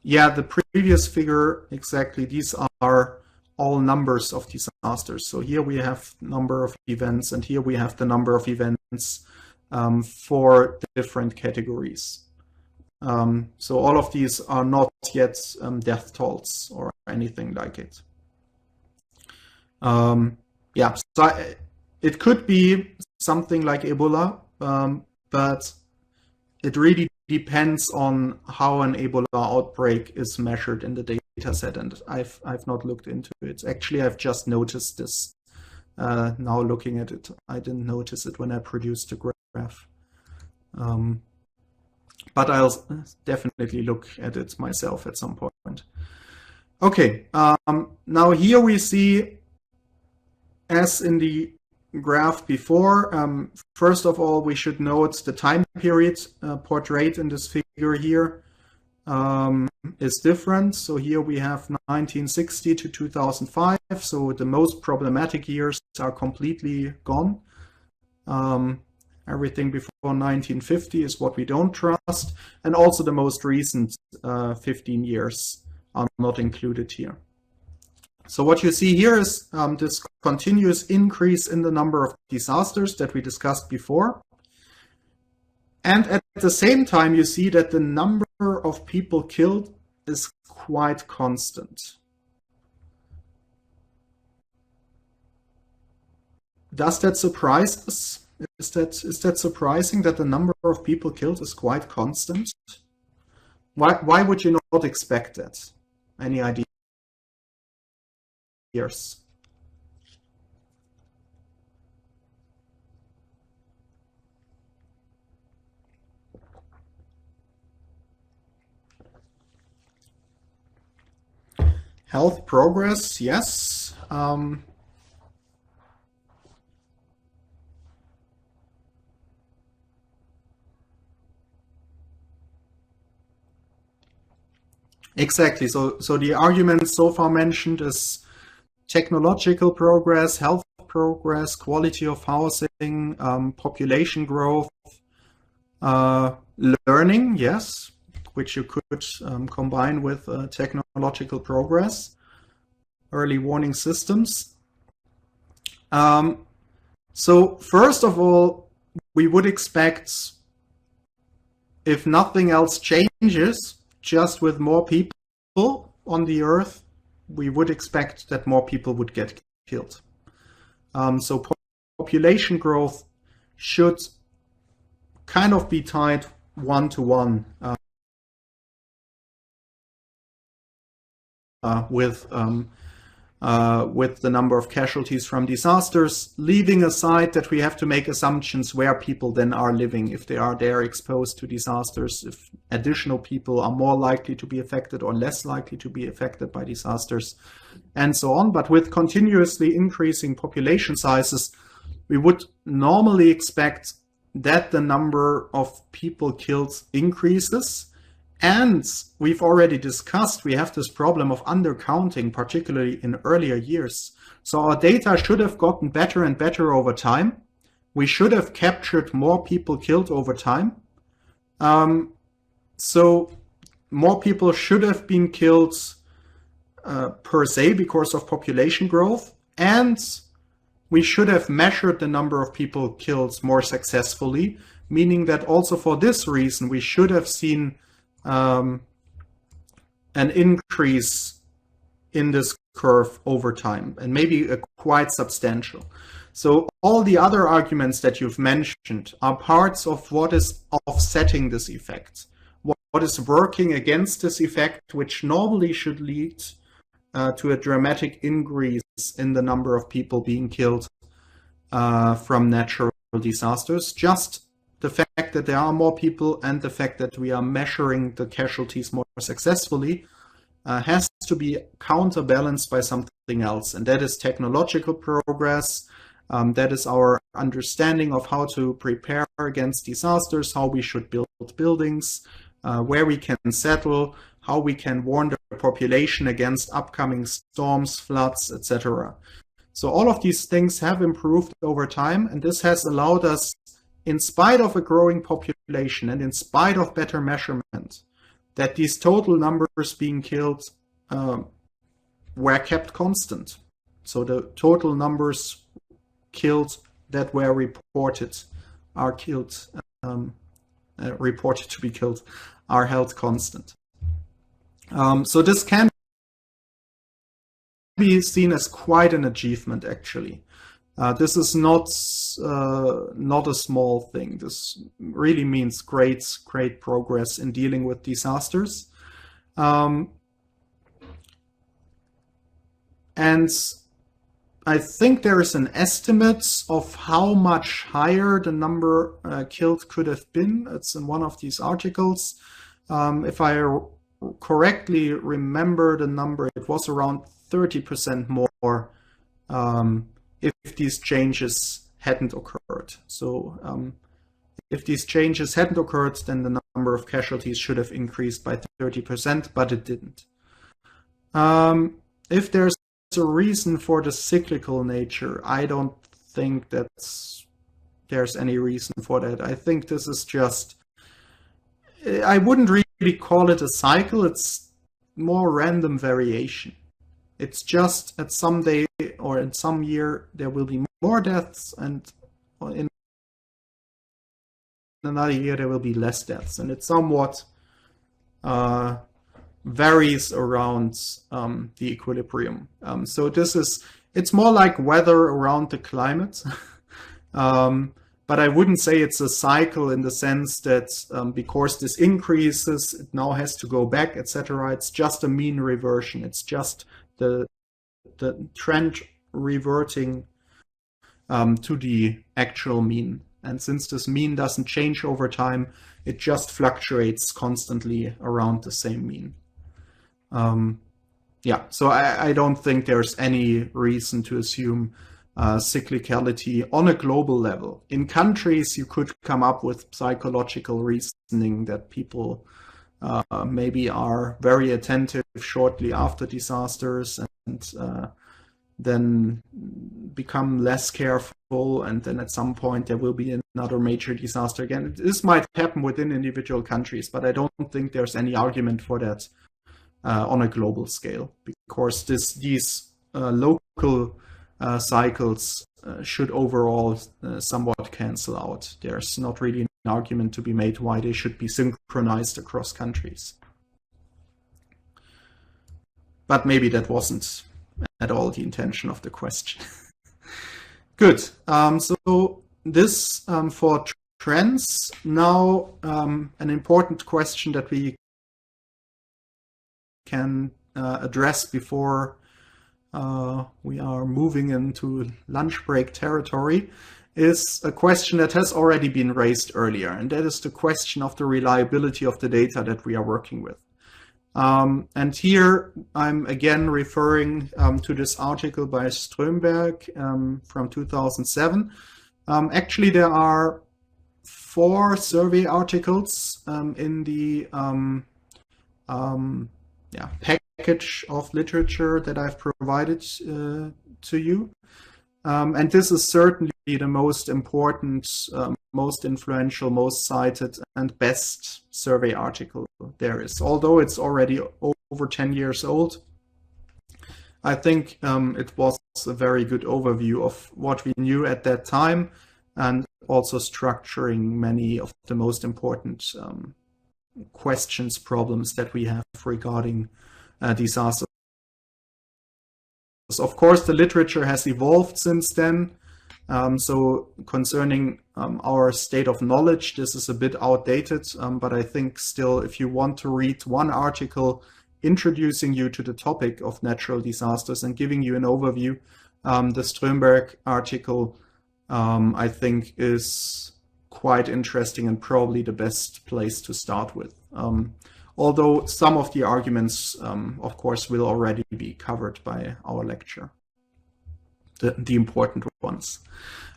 Yeah, the previous figure, exactly, these are all numbers of disasters. So here we have number of events, and here we have the number of events for different categories. So all of these are not yet death tolls or anything like it. Yeah, so it could be something like Ebola, but it really depends on how an Ebola outbreak is measured in the data set, and I've not looked into it. Actually, I've just noticed this now looking at it. I didn't notice it when I produced the graph. But I'll definitely look at it myself at some point. Okay, now here we see, as in the graph before, first of all, we should note the time period portrayed in this figure here is different. So here we have 1960 to 2005. So the most problematic years are completely gone. Everything before 1950 is what we don't trust. And also the most recent 15 years are not included here. So what you see here is this continuous increase in the number of disasters that we discussed before. And at the same time, you see that the number of people killed is quite constant. Does that surprise us? Is that surprising that the number of people killed is quite constant? Why would you not expect that? Any ideas? Health progress, yes. Exactly. So the argument so far mentioned is technological progress, health progress, quality of housing, population growth, learning, yes, which you could combine with technological progress, early warning systems. So first of all, we would expect, if nothing else changes, just with more people on the Earth, we would expect that more people would get killed. So population growth should kind of be tied one-to-one with the number of casualties from disasters, leaving aside that we have to make assumptions where people then are living, if they are there exposed to disasters, if additional people are more likely to be affected or less likely to be affected by disasters, and so on. But with continuously increasing population sizes, we would normally expect that the number of people killed increases. And we've already discussed, we have this problem of undercounting, particularly in earlier years. So our data should have gotten better and better over time. We should have captured more people killed over time. So more people should have been killed per se because of population growth. And we should have measured the number of people killed more successfully, meaning that also for this reason, we should have seen an increase in this curve over time, and maybe a quite substantial. So all the other arguments that you've mentioned are parts of what is offsetting this effect, what is working against this effect, which normally should lead to a dramatic increase in the number of people being killed from natural disasters. Just the fact that there are more people and the fact that we are measuring the casualties more successfully has to be counterbalanced by something else, and that is technological progress. That is our understanding of how to prepare against disasters, how we should build buildings, where we can settle, how we can warn the population against upcoming storms, floods, etc. So all of these things have improved over time, and this has allowed us, in spite of a growing population and in spite of better measurement, that these total numbers being killed were kept constant. So the total numbers killed that were reported reported to be killed are held constant. So this can be seen as quite an achievement, actually. This is not a small thing. This really means great progress in dealing with disasters. And I think there is an estimate of how much higher the number killed could have been. It's in one of these articles. If I correctly remember the number, it was around 30% more if these changes hadn't occurred. So if these changes hadn't occurred, then the number of casualties should have increased by 30%, but it didn't. If there's a reason for the cyclical nature, I don't think that there's any reason for that. I think this is just, I wouldn't really call it a cycle, it's more random variation. It's just at some day or in some year there will be more deaths, and in another year there will be less deaths, and it somewhat varies around the equilibrium. So it's more like weather around the climate. But I wouldn't say it's a cycle in the sense that because this increases, it now has to go back, etc. It's just a mean reversion. It's just the trend reverting to the actual mean. And since this mean doesn't change over time, it just fluctuates constantly around the same mean. Yeah, so I don't think there's any reason to assume cyclicality on a global level. In countries, you could come up with psychological reasoning that people maybe are very attentive shortly after disasters and then become less careful, and then at some point there will be another major disaster again. This might happen within individual countries, but I don't think there's any argument for that on a global scale, because these local cycles should overall somewhat cancel out. There's not really an argument to be made why they should be synchronized across countries. But maybe that wasn't at all the intention of the question. Good. So this for trends. Now an important question that we can address before we are moving into lunch break territory is a question that has already been raised earlier, and that is the question of the reliability of the data that we are working with. And here I'm again referring to this article by Strömberg from 2007. Actually, there are 4 survey articles in the package of literature that I've provided to you. And this is certainly the most important, most influential, most cited, and best survey article there is. Although it's already over 10 years old, I think it was a very good overview of what we knew at that time, and also structuring many of the most important questions, problems that we have regarding disasters. Of course, the literature has evolved since then. So concerning our state of knowledge, this is a bit outdated, but I think still, if you want to read one article introducing you to the topic of natural disasters and giving you an overview, the Strömberg article, I think, is quite interesting and probably the best place to start with. Although some of the arguments, of course, will already be covered by our lecture, the important ones.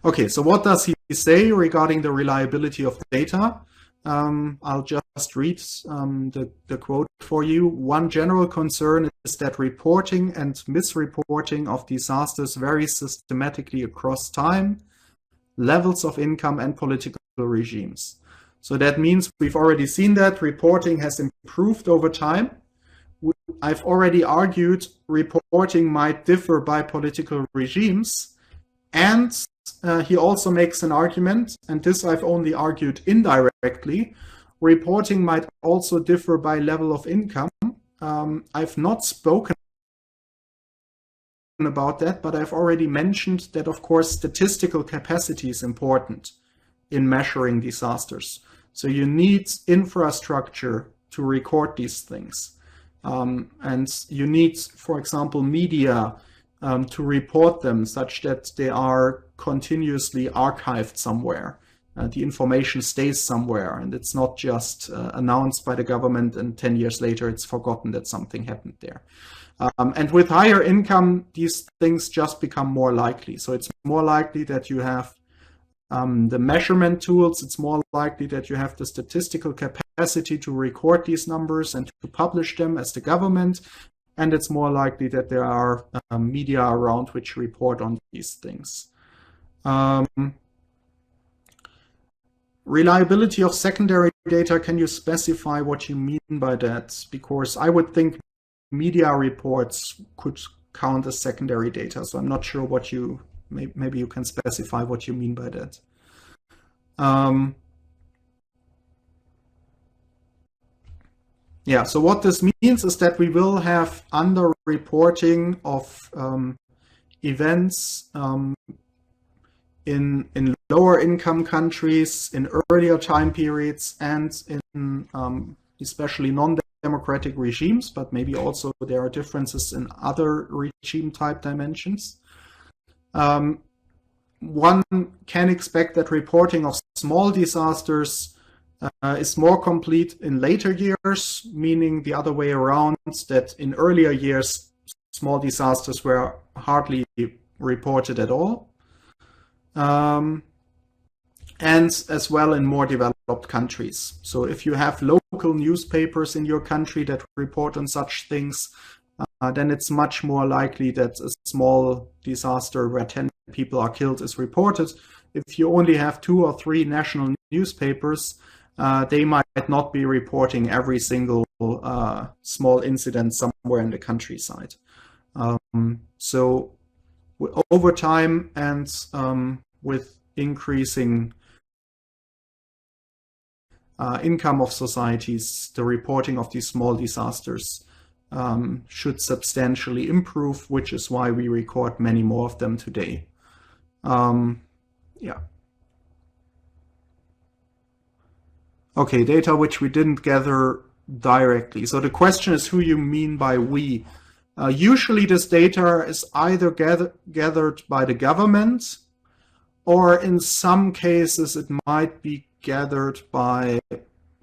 Okay, so what does he say regarding the reliability of data? I'll just read the quote for you. One general concern is that reporting and misreporting of disasters varies systematically across time, levels of income, and political regimes. So that means we've already seen that reporting has improved over time. I've already argued reporting might differ by political regimes. And he also makes an argument, and this I've only argued indirectly, reporting might also differ by level of income. I've not spoken about that, but I've already mentioned that, of course, statistical capacity is important in measuring disasters. So you need infrastructure to record these things. And you need, for example, media to report them such that they are continuously archived somewhere. The information stays somewhere, and it's not just announced by the government and 10 years later it's forgotten that something happened there. And with higher income, these things just become more likely. So it's more likely that you have the measurement tools, it's more likely that you have the statistical capacity to record these numbers and to publish them as the government, and it's more likely that there are media around which report on these things. Reliability of secondary data, can you specify what you mean by that? Because I would think media reports could count as secondary data, so I'm not sure what you, maybe you can specify what you mean by that. Yeah, so what this means is that we will have underreporting of events in lower income countries, in earlier time periods, and in especially non-democratic regimes, but maybe also there are differences in other regime type dimensions. One can expect that reporting of small disasters is more complete in later years, meaning the other way around, that in earlier years, small disasters were hardly reported at all. And as well in more developed countries. So if you have local newspapers in your country that report on such things, then it's much more likely that a small disaster where 10 people are killed is reported. If you only have 2 or 3 national newspapers, they might not be reporting every single small incident somewhere in the countryside. So over time and with increasing income of societies, the reporting of these small disasters should substantially improve, which is why we record many more of them today. Yeah. Okay, data which we didn't gather directly. So the question is who you mean by we. Usually this data is either gathered by the government, or in some cases it might be gathered by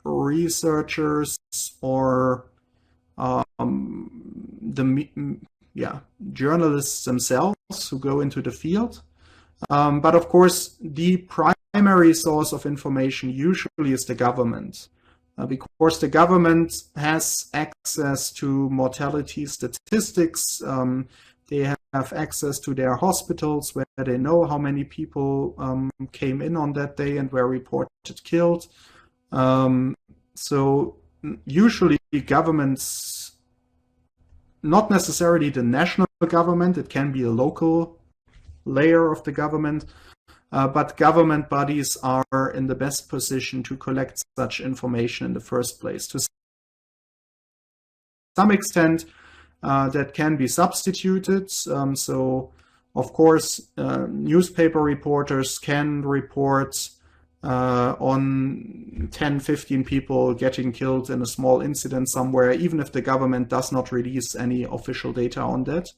researchers or journalists themselves who go into the field. But of course, the primary source of information usually is the government, because the government has access to mortality statistics. They have access to their hospitals where they know how many people came in on that day and were reported killed. So usually governments, not necessarily the national government, it can be a local layer of the government, but government bodies are in the best position to collect such information in the first place. To some extent, that can be substituted. So, of course, newspaper reporters can report on 10, 15 people getting killed in a small incident somewhere, even if the government does not release any official data on that.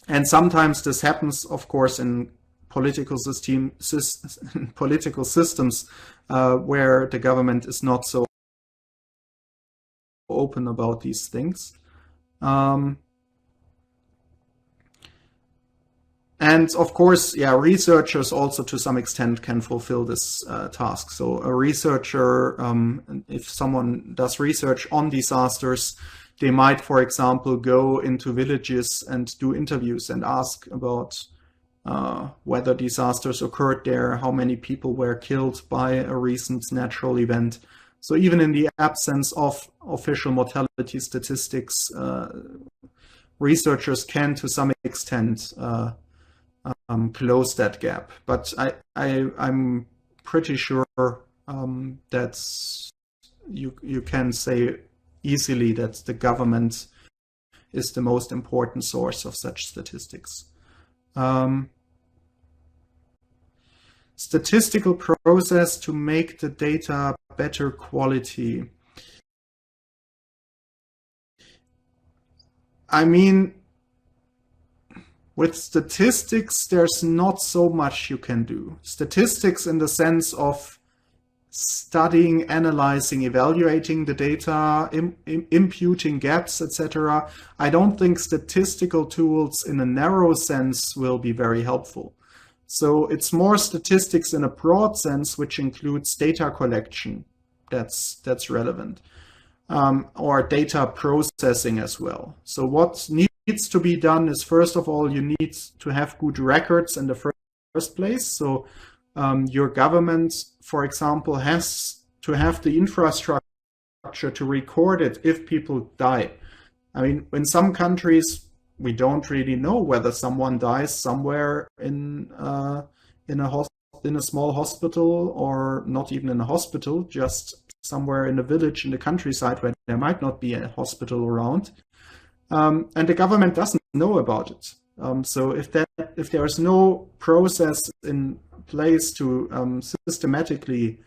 And sometimes this happens, of course, in political systems where the government is not so open about these things. And of course, yeah, researchers also to some extent can fulfill this task. So a researcher, if someone does research on disasters, they might, for example, go into villages and do interviews and ask about whether disasters occurred there, how many people were killed by a recent natural event. So even in the absence of official mortality statistics, researchers can to some extent close that gap. But I'm pretty sure that you can say easily that the government is the most important source of such statistics. Statistical process to make the data better quality. I mean, with statistics, there's not so much you can do. Statistics in the sense of studying, analyzing, evaluating the data, imputing gaps, etc. I don't think statistical tools in a narrow sense will be very helpful. So it's more statistics in a broad sense, which includes data collection that's relevant, or data processing as well. So what needs to be done is, first of all, you need to have good records in the first place. So your government, for example, has to have the infrastructure to record it if people die. I mean, in some countries, we don't really know whether someone dies somewhere in a small hospital, or not even in a hospital, just somewhere in a village in the countryside where there might not be a hospital around, and the government doesn't know about it. So if there is no process in place to systematically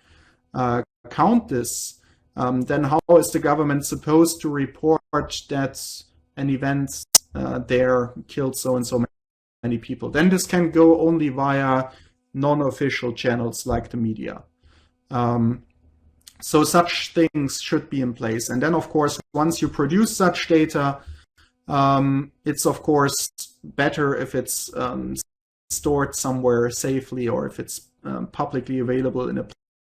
count this, then how is the government supposed to report that an event there killed so and so many people? Then this can go only via non-official channels like the media. So such things should be in place. And then, of course, once you produce such data, it's of course better if it's stored somewhere safely, or if it's publicly available in a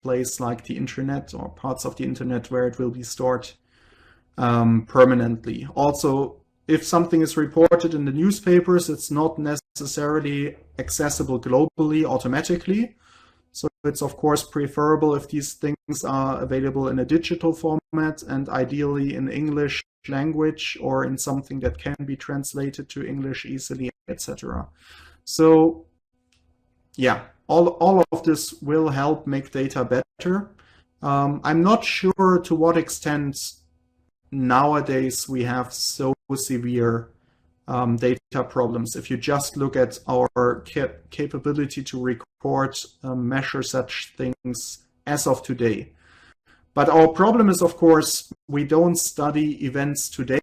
place like the internet or parts of the internet where it will be stored permanently. Also, if something is reported in the newspapers, it's not necessarily accessible globally automatically. So it's of course preferable if these things are available in a digital format, and ideally in English language or in something that can be translated to English easily, etc. So yeah, all of this will help make data better. I'm not sure to what extent nowadays we have so severe data problems. If you just look at our capability to record, measure such things as of today. But our problem is, of course, we don't study events today,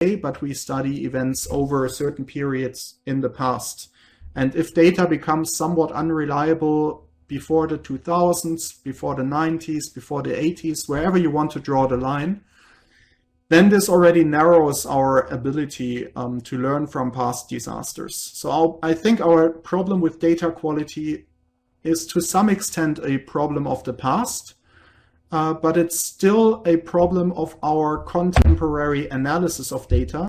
but we study events over certain periods in the past. And if data becomes somewhat unreliable before the 2000s, before the 90s, before the 80s, wherever you want to draw the line, then this already narrows our ability to learn from past disasters. So I think our problem with data quality is to some extent a problem of the past, but it's still a problem of our contemporary analysis of data,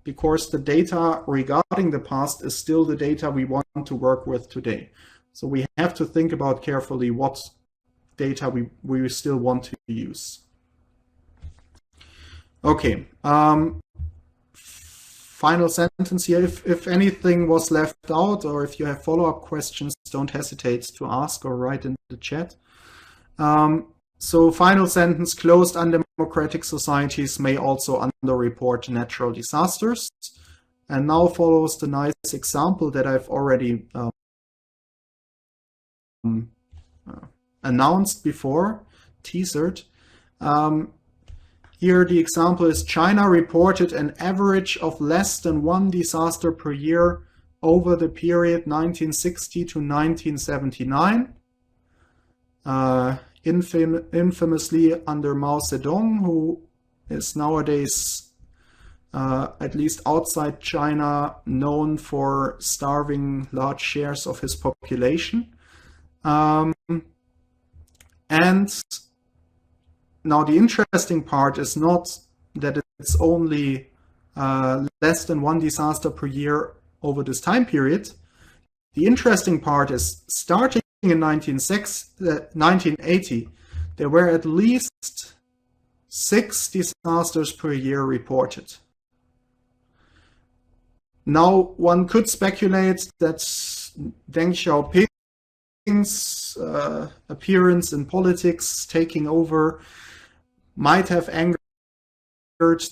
because the data regarding the past is still the data we want to work with today. So we have to think about carefully what data we still want to use. Okay, final sentence here. If anything was left out, or if you have follow-up questions, don't hesitate to ask or write in the chat. So final sentence: closed undemocratic societies may also underreport natural disasters. And now follows the nice example that I've already announced before, teasered. Here the example is: China reported an average of less than one disaster per year over the period 1960 to 1979. Infamously under Mao Zedong, who is nowadays, at least outside China, known for starving large shares of his population. And now the interesting part is not that it's only less than one disaster per year over this time period. The interesting part is, starting in 1980, there were at least 6 disasters per year reported. Now, one could speculate that Deng Xiaoping's appearance in politics, taking over, might have angered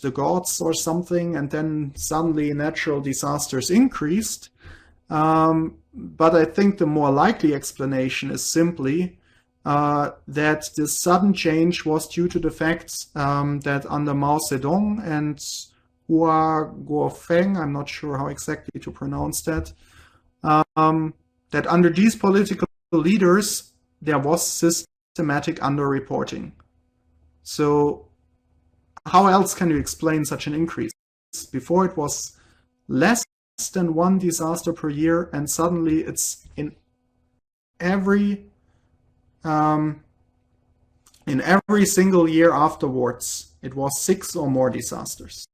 the gods or something, and then suddenly natural disasters increased. But I think the more likely explanation is simply that this sudden change was due to the fact that under Mao Zedong and Hua Guofeng, I'm not sure how exactly to pronounce that, that under these political leaders there was systematic underreporting. So how else can you explain such an increase? Before it was less than one disaster per year, and suddenly it's in every single year afterwards, it was 6 or more disasters.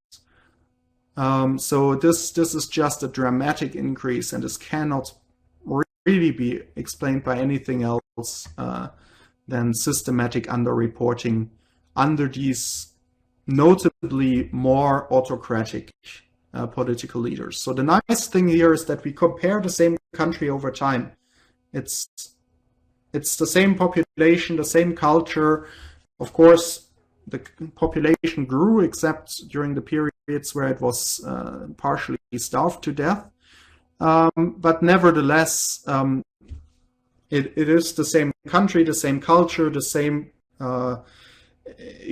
So this is just a dramatic increase, and this cannot really be explained by anything else than systematic underreporting under these notably more autocratic political leaders. So the nice thing here is that we compare the same country over time. It's It's the same population, the same culture. Of course, the population grew, except during the periods where it was partially starved to death. But nevertheless, it is the same country, the same culture, the same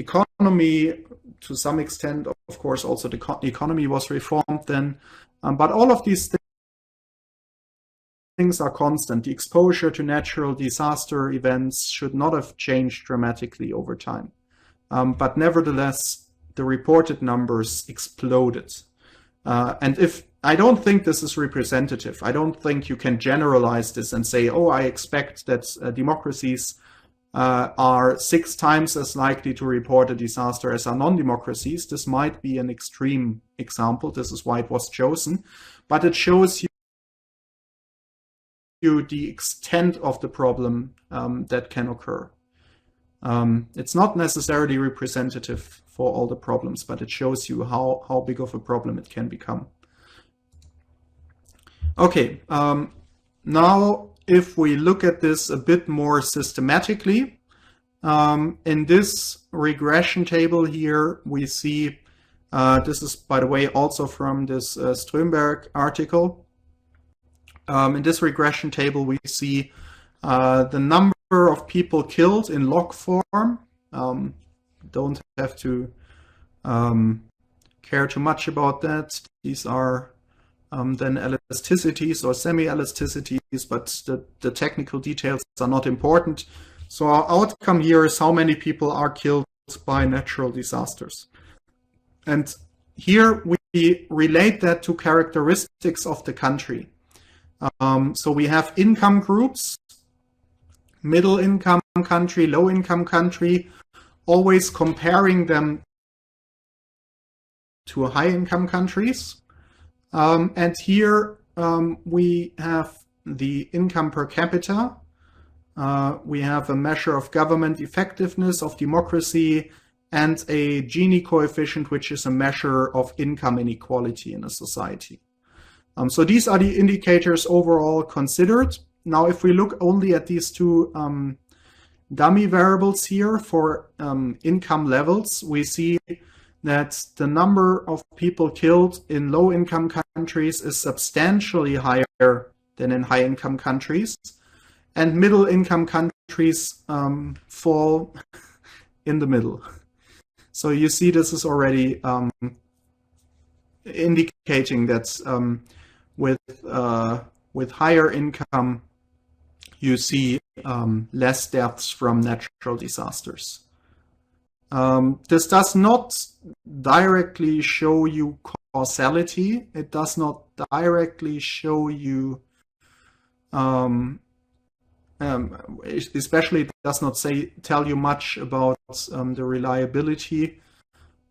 economy. To some extent, of course, also the economy was reformed then. But all of these things are constant. The exposure to natural disaster events should not have changed dramatically over time. But nevertheless, the reported numbers exploded. And if I don't think this is representative, I don't think you can generalize this and say, oh, I expect that democracies are 6 times as likely to report a disaster as are non-democracies. This might be an extreme example. This is why it was chosen. But it shows you the extent of the problem that can occur. It's not necessarily representative for all the problems, but it shows you how big of a problem it can become. Okay, now if we look at this a bit more systematically, in this regression table here, we see, this is, by the way, also from this Strömberg article. In this regression table, we see the number of people killed in log form. Don't have to care too much about that. These are then elasticities or semi-elasticities, but the technical details are not important. So our outcome here is how many people are killed by natural disasters. And here we relate that to characteristics of the country. So we have income groups, middle income country, low income country, always comparing them to high income countries. And here we have the income per capita. We have a measure of government effectiveness, of democracy, and a Gini coefficient, which is a measure of income inequality in a society. So these are the indicators overall considered. Now, if we look only at these two dummy variables here for income levels, we see that the number of people killed in low-income countries is substantially higher than in high-income countries, and middle-income countries fall in the middle. So you see this is already indicating that with higher income, you see less deaths from natural disasters. This does not directly show you causality. It does not directly show you, especially it does not tell you much about the reliability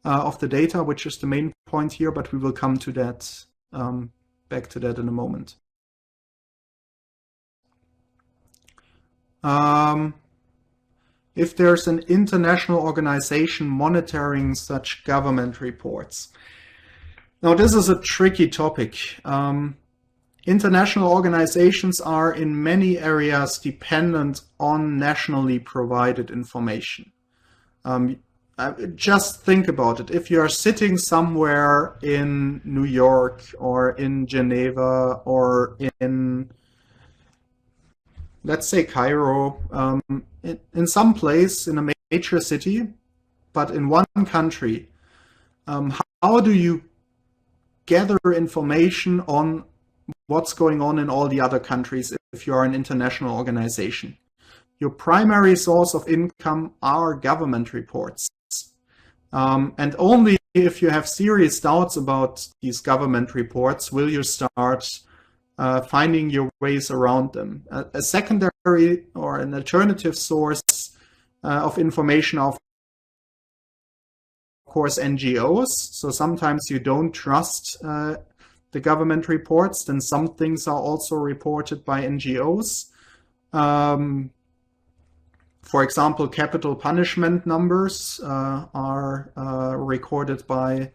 of the data, which is the main point here, but we will come to that, back to that in a moment. If there's an international organization monitoring such government reports. Now, this is a tricky topic. International organizations are in many areas dependent on nationally provided information. Just think about it. If you're sitting somewhere in New York or in Geneva or in, let's say, Cairo, in some place in a major city, but in one country, how do you gather information on what's going on in all the other countries if you are an international organization? Your primary source of income are government reports. And only if you have serious doubts about these government reports will you start finding your ways around them. A secondary or an alternative source of information are, of course, NGOs. So sometimes you don't trust the government reports, then some things are also reported by NGOs. For example, capital punishment numbers are recorded by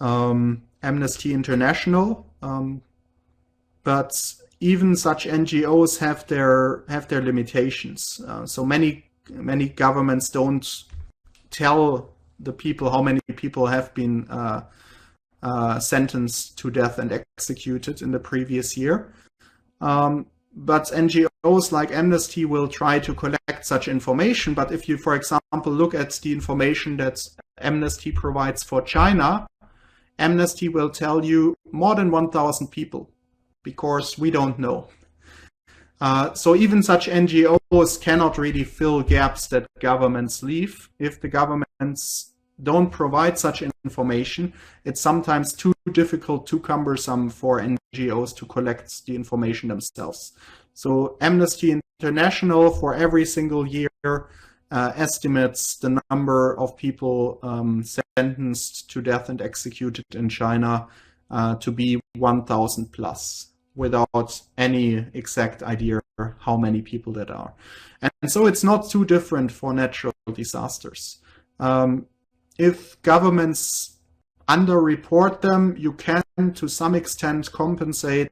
Amnesty International. But even such NGOs have their limitations. So many governments don't tell the people how many people have been sentenced to death and executed in the previous year. But NGOs like Amnesty will try to collect such information. But if you, for example, look at the information that Amnesty provides for China, Amnesty will tell you more than 1,000 people, because we don't know. So even such NGOs cannot really fill gaps that governments leave. If the governments don't provide such information, it's sometimes too difficult, too cumbersome for NGOs to collect the information themselves. So Amnesty International, for every single year, estimates the number of people sentenced to death and executed in China to be 1,000 plus, without any exact idea how many people that are. And so it's not too different for natural disasters. If governments underreport them, you can to some extent compensate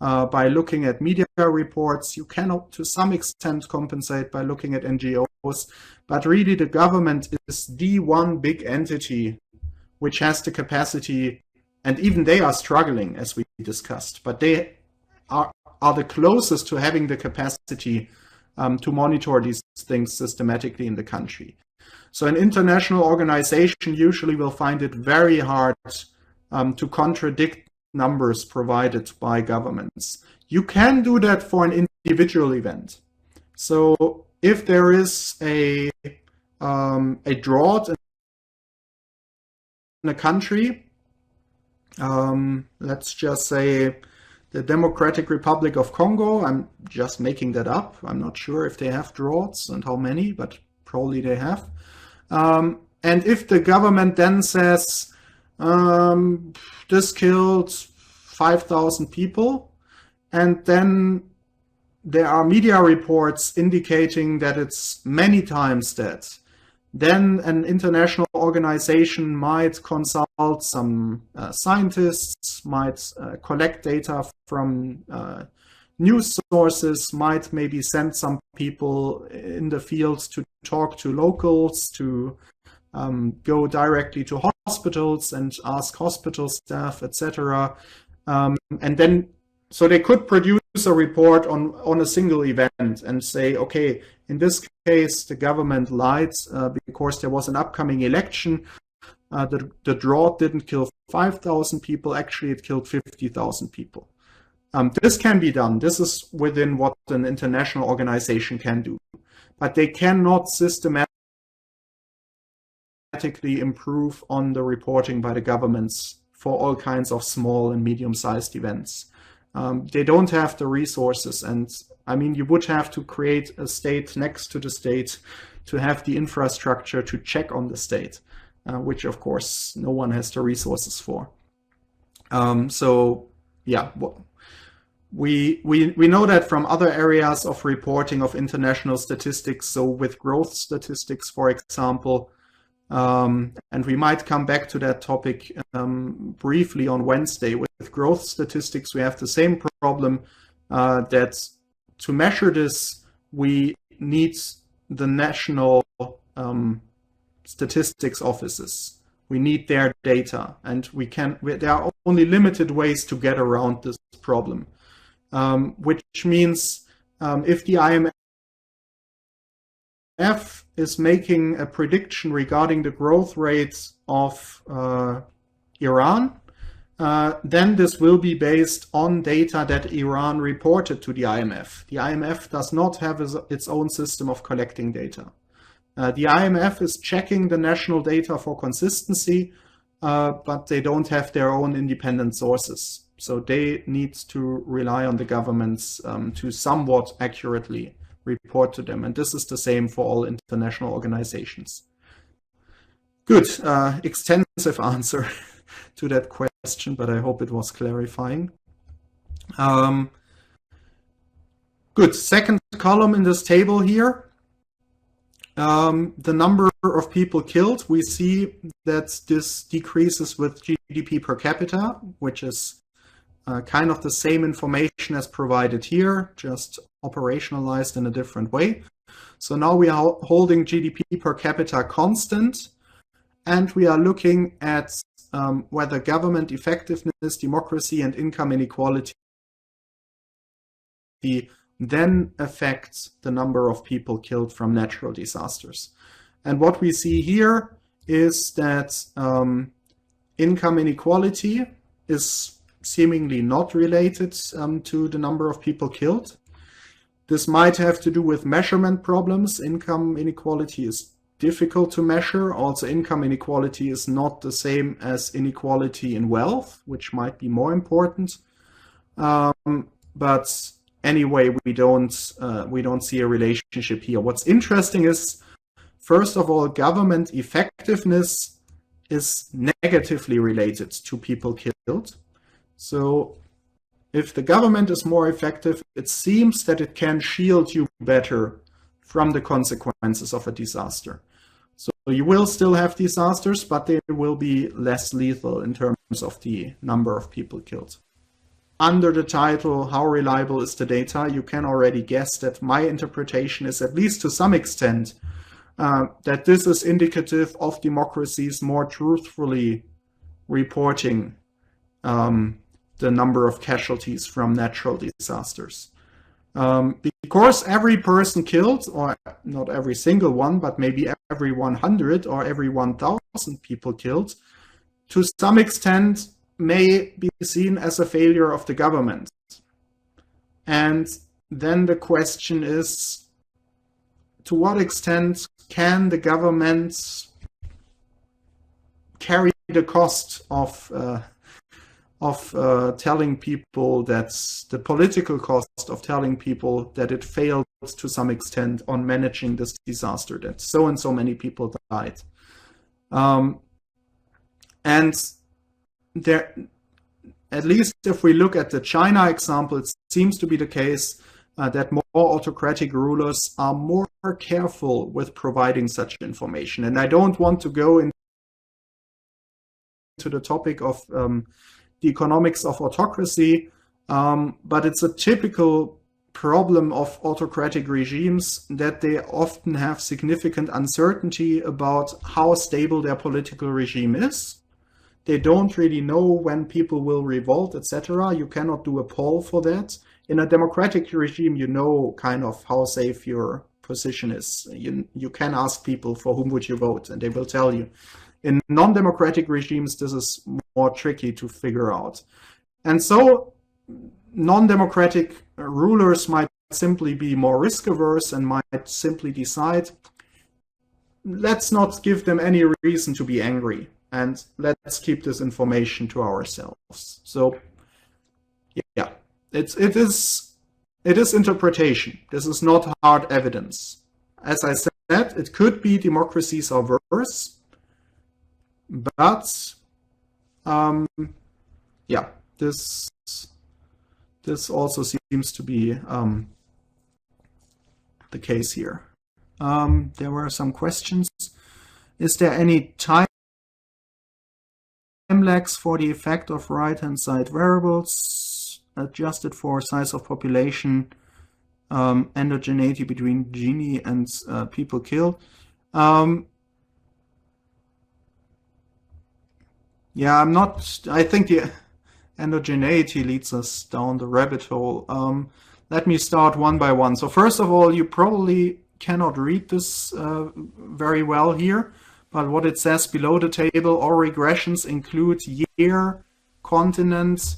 by looking at media reports. You can to some extent compensate by looking at NGOs, but really the government is the one big entity which has the capacity, and even they are struggling, as we discussed, but they are the closest to having the capacity to monitor these things systematically in the country. So an international organization usually will find it very hard to contradict numbers provided by governments. You can do that for an individual event. So if there is a drought in a country, let's just say the Democratic Republic of Congo, I'm just making that up. I'm not sure if they have droughts and how many, but probably they have. And if the government then says, this killed 5,000 people, and then there are media reports indicating that it's many times that, then an international organization might consult some scientists, might collect data from news sources, might maybe send some people in the field to talk to locals, to go directly to hospitals and ask hospital staff, etc. And then, so they could produce a report on a single event and say, okay, in this case, the government lied because there was an upcoming election. The drought didn't kill 5,000 people, actually it killed 50,000 people. This can be done. This is within what an international organization can do. But they cannot systematically improve on the reporting by the governments for all kinds of small and medium-sized events. They don't have the resources, and I mean, you would have to create a state next to the state to have the infrastructure to check on the state, which of course no one has the resources for. So yeah, we know that from other areas of reporting of international statistics. So with growth statistics, for example, and we might come back to that topic briefly on Wednesday. With growth statistics, we have the same problem that to measure this, we need the national statistics offices. We need their data, and there are only limited ways to get around this problem, which means if the IMF is making a prediction regarding the growth rates of Iran, then this will be based on data that Iran reported to the IMF. The IMF does not have its own system of collecting data. The IMF is checking the national data for consistency, but they don't have their own independent sources. So they need to rely on the governments to somewhat accurately report to them. And this is the same for all international organizations. Good, extensive answer to that question, but I hope it was clarifying. Good, second column in this table here. The number of people killed, we see that this decreases with GDP per capita, which is kind of the same information as provided here, just operationalized in a different way. So now we are holding GDP per capita constant, and we are looking at whether government effectiveness, democracy, and income inequality then affects the number of people killed from natural disasters. And what we see here is that income inequality is seemingly not related to the number of people killed. This might have to do with measurement problems. Income inequality is difficult to measure. Also, income inequality is not the same as inequality in wealth, which might be more important. But anyway, we don't see a relationship here. What's interesting is, first of all, government effectiveness is negatively related to people killed. So if the government is more effective, it seems that it can shield you better from the consequences of a disaster. So you will still have disasters, but they will be less lethal in terms of the number of people killed. Under the title, How Reliable is the Data? You can already guess that my interpretation is, at least to some extent, that this is indicative of democracies more truthfully reporting the number of casualties from natural disasters. Because every person killed, or not every single one, but maybe every 100 or every 1,000 people killed, to some extent may be seen as a failure of the government. And then the question is, to what extent can the government carry the cost of telling people that, the political cost of telling people that it failed to some extent on managing this disaster, that so and so many people died. And there, at least if we look at the China example, it seems to be the case that more autocratic rulers are more careful with providing such information. And I don't want to go into the topic of the economics of autocracy, but it's a typical problem of autocratic regimes that they often have significant uncertainty about how stable their political regime is. They don't really know when people will revolt, etc. You cannot do a poll for that. In a democratic regime, you know kind of how safe your position is. You can ask people for whom would you vote, and they will tell you. In non-democratic regimes, this is more tricky to figure out. And so non-democratic rulers might simply be more risk-averse and might simply decide, let's not give them any reason to be angry, and let's keep this information to ourselves. So yeah, it is interpretation. This is not hard evidence. As I said, it could be democracies are worse, but yeah, this also seems to be the case here. There were some questions. Is there any time lags for the effect of right-hand side variables adjusted for size of population, endogeneity between Gini and people killed? Yeah, I think the endogeneity leads us down the rabbit hole. Let me start one by one. So first of all, you probably cannot read this very well here, but what it says below the table, all regressions include year, continent,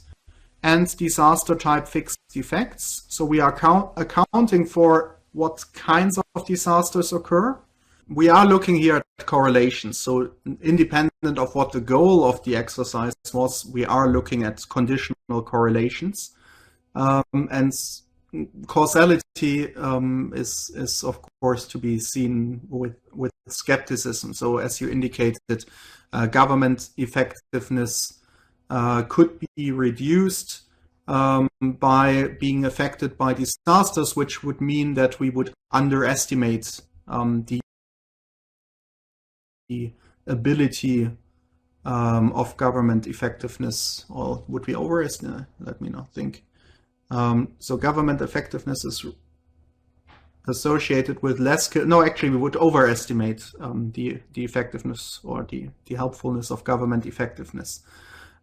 and disaster type fixed effects. So we are accounting for what kinds of disasters occur. We are looking here at correlations. So independent of what the goal of the exercise was, we are looking at conditional correlations. And causality is of course to be seen with skepticism. So as you indicated, government effectiveness could be reduced by being affected by disasters, which would mean that we would underestimate the ability of government effectiveness, or would we overestimate? Let me not think. So government effectiveness is associated with less, no, actually we would overestimate the effectiveness or the helpfulness of government effectiveness.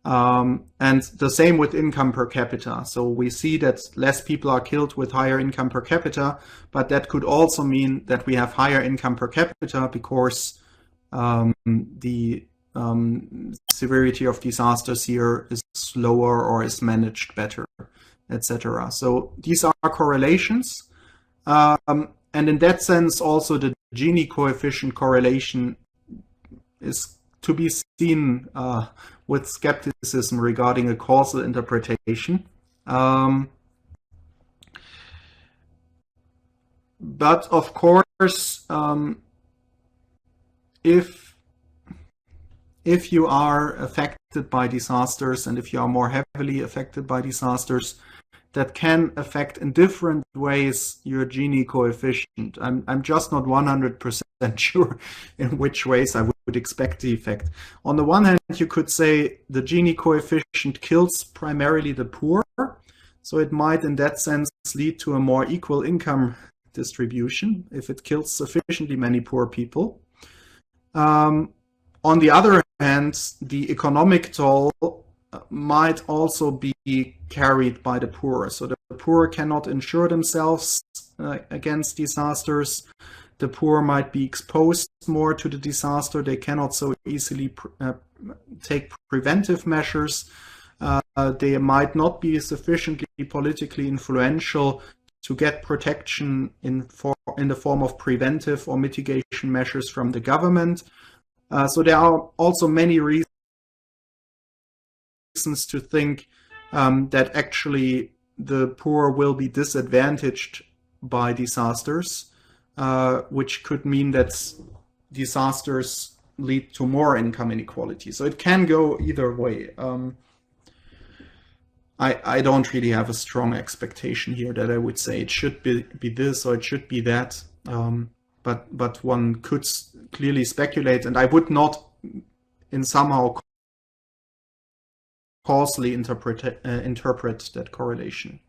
And the same with income per capita. So we see that less people are killed with higher income per capita, but that could also mean that we have higher income per capita because the severity of disasters here is lower or is managed better, etc. So these are correlations. And in that sense, also the Gini coefficient correlation is to be seen with skepticism regarding a causal interpretation. But of course, if you are affected by disasters and if you are more heavily affected by disasters, that can affect in different ways your Gini coefficient. I'm just not 100% sure in which ways I would expect the effect. On the one hand, you could say the Gini coefficient kills primarily the poor, so it might in that sense lead to a more equal income distribution if it kills sufficiently many poor people. On the other hand, the economic toll might also be carried by the poor. So the poor cannot insure themselves against disasters. The poor might be exposed more to the disaster. They cannot so easily take preventive measures. They might not be sufficiently politically influential to get protection in the form of preventive or mitigation measures from the government. So there are also many reasons to think that actually the poor will be disadvantaged by disasters, which could mean that disasters lead to more income inequality. So it can go either way. I don't really have a strong expectation here that I would say it should be this or it should be that. But one could clearly speculate, and I would not in somehow causally interpret that correlation.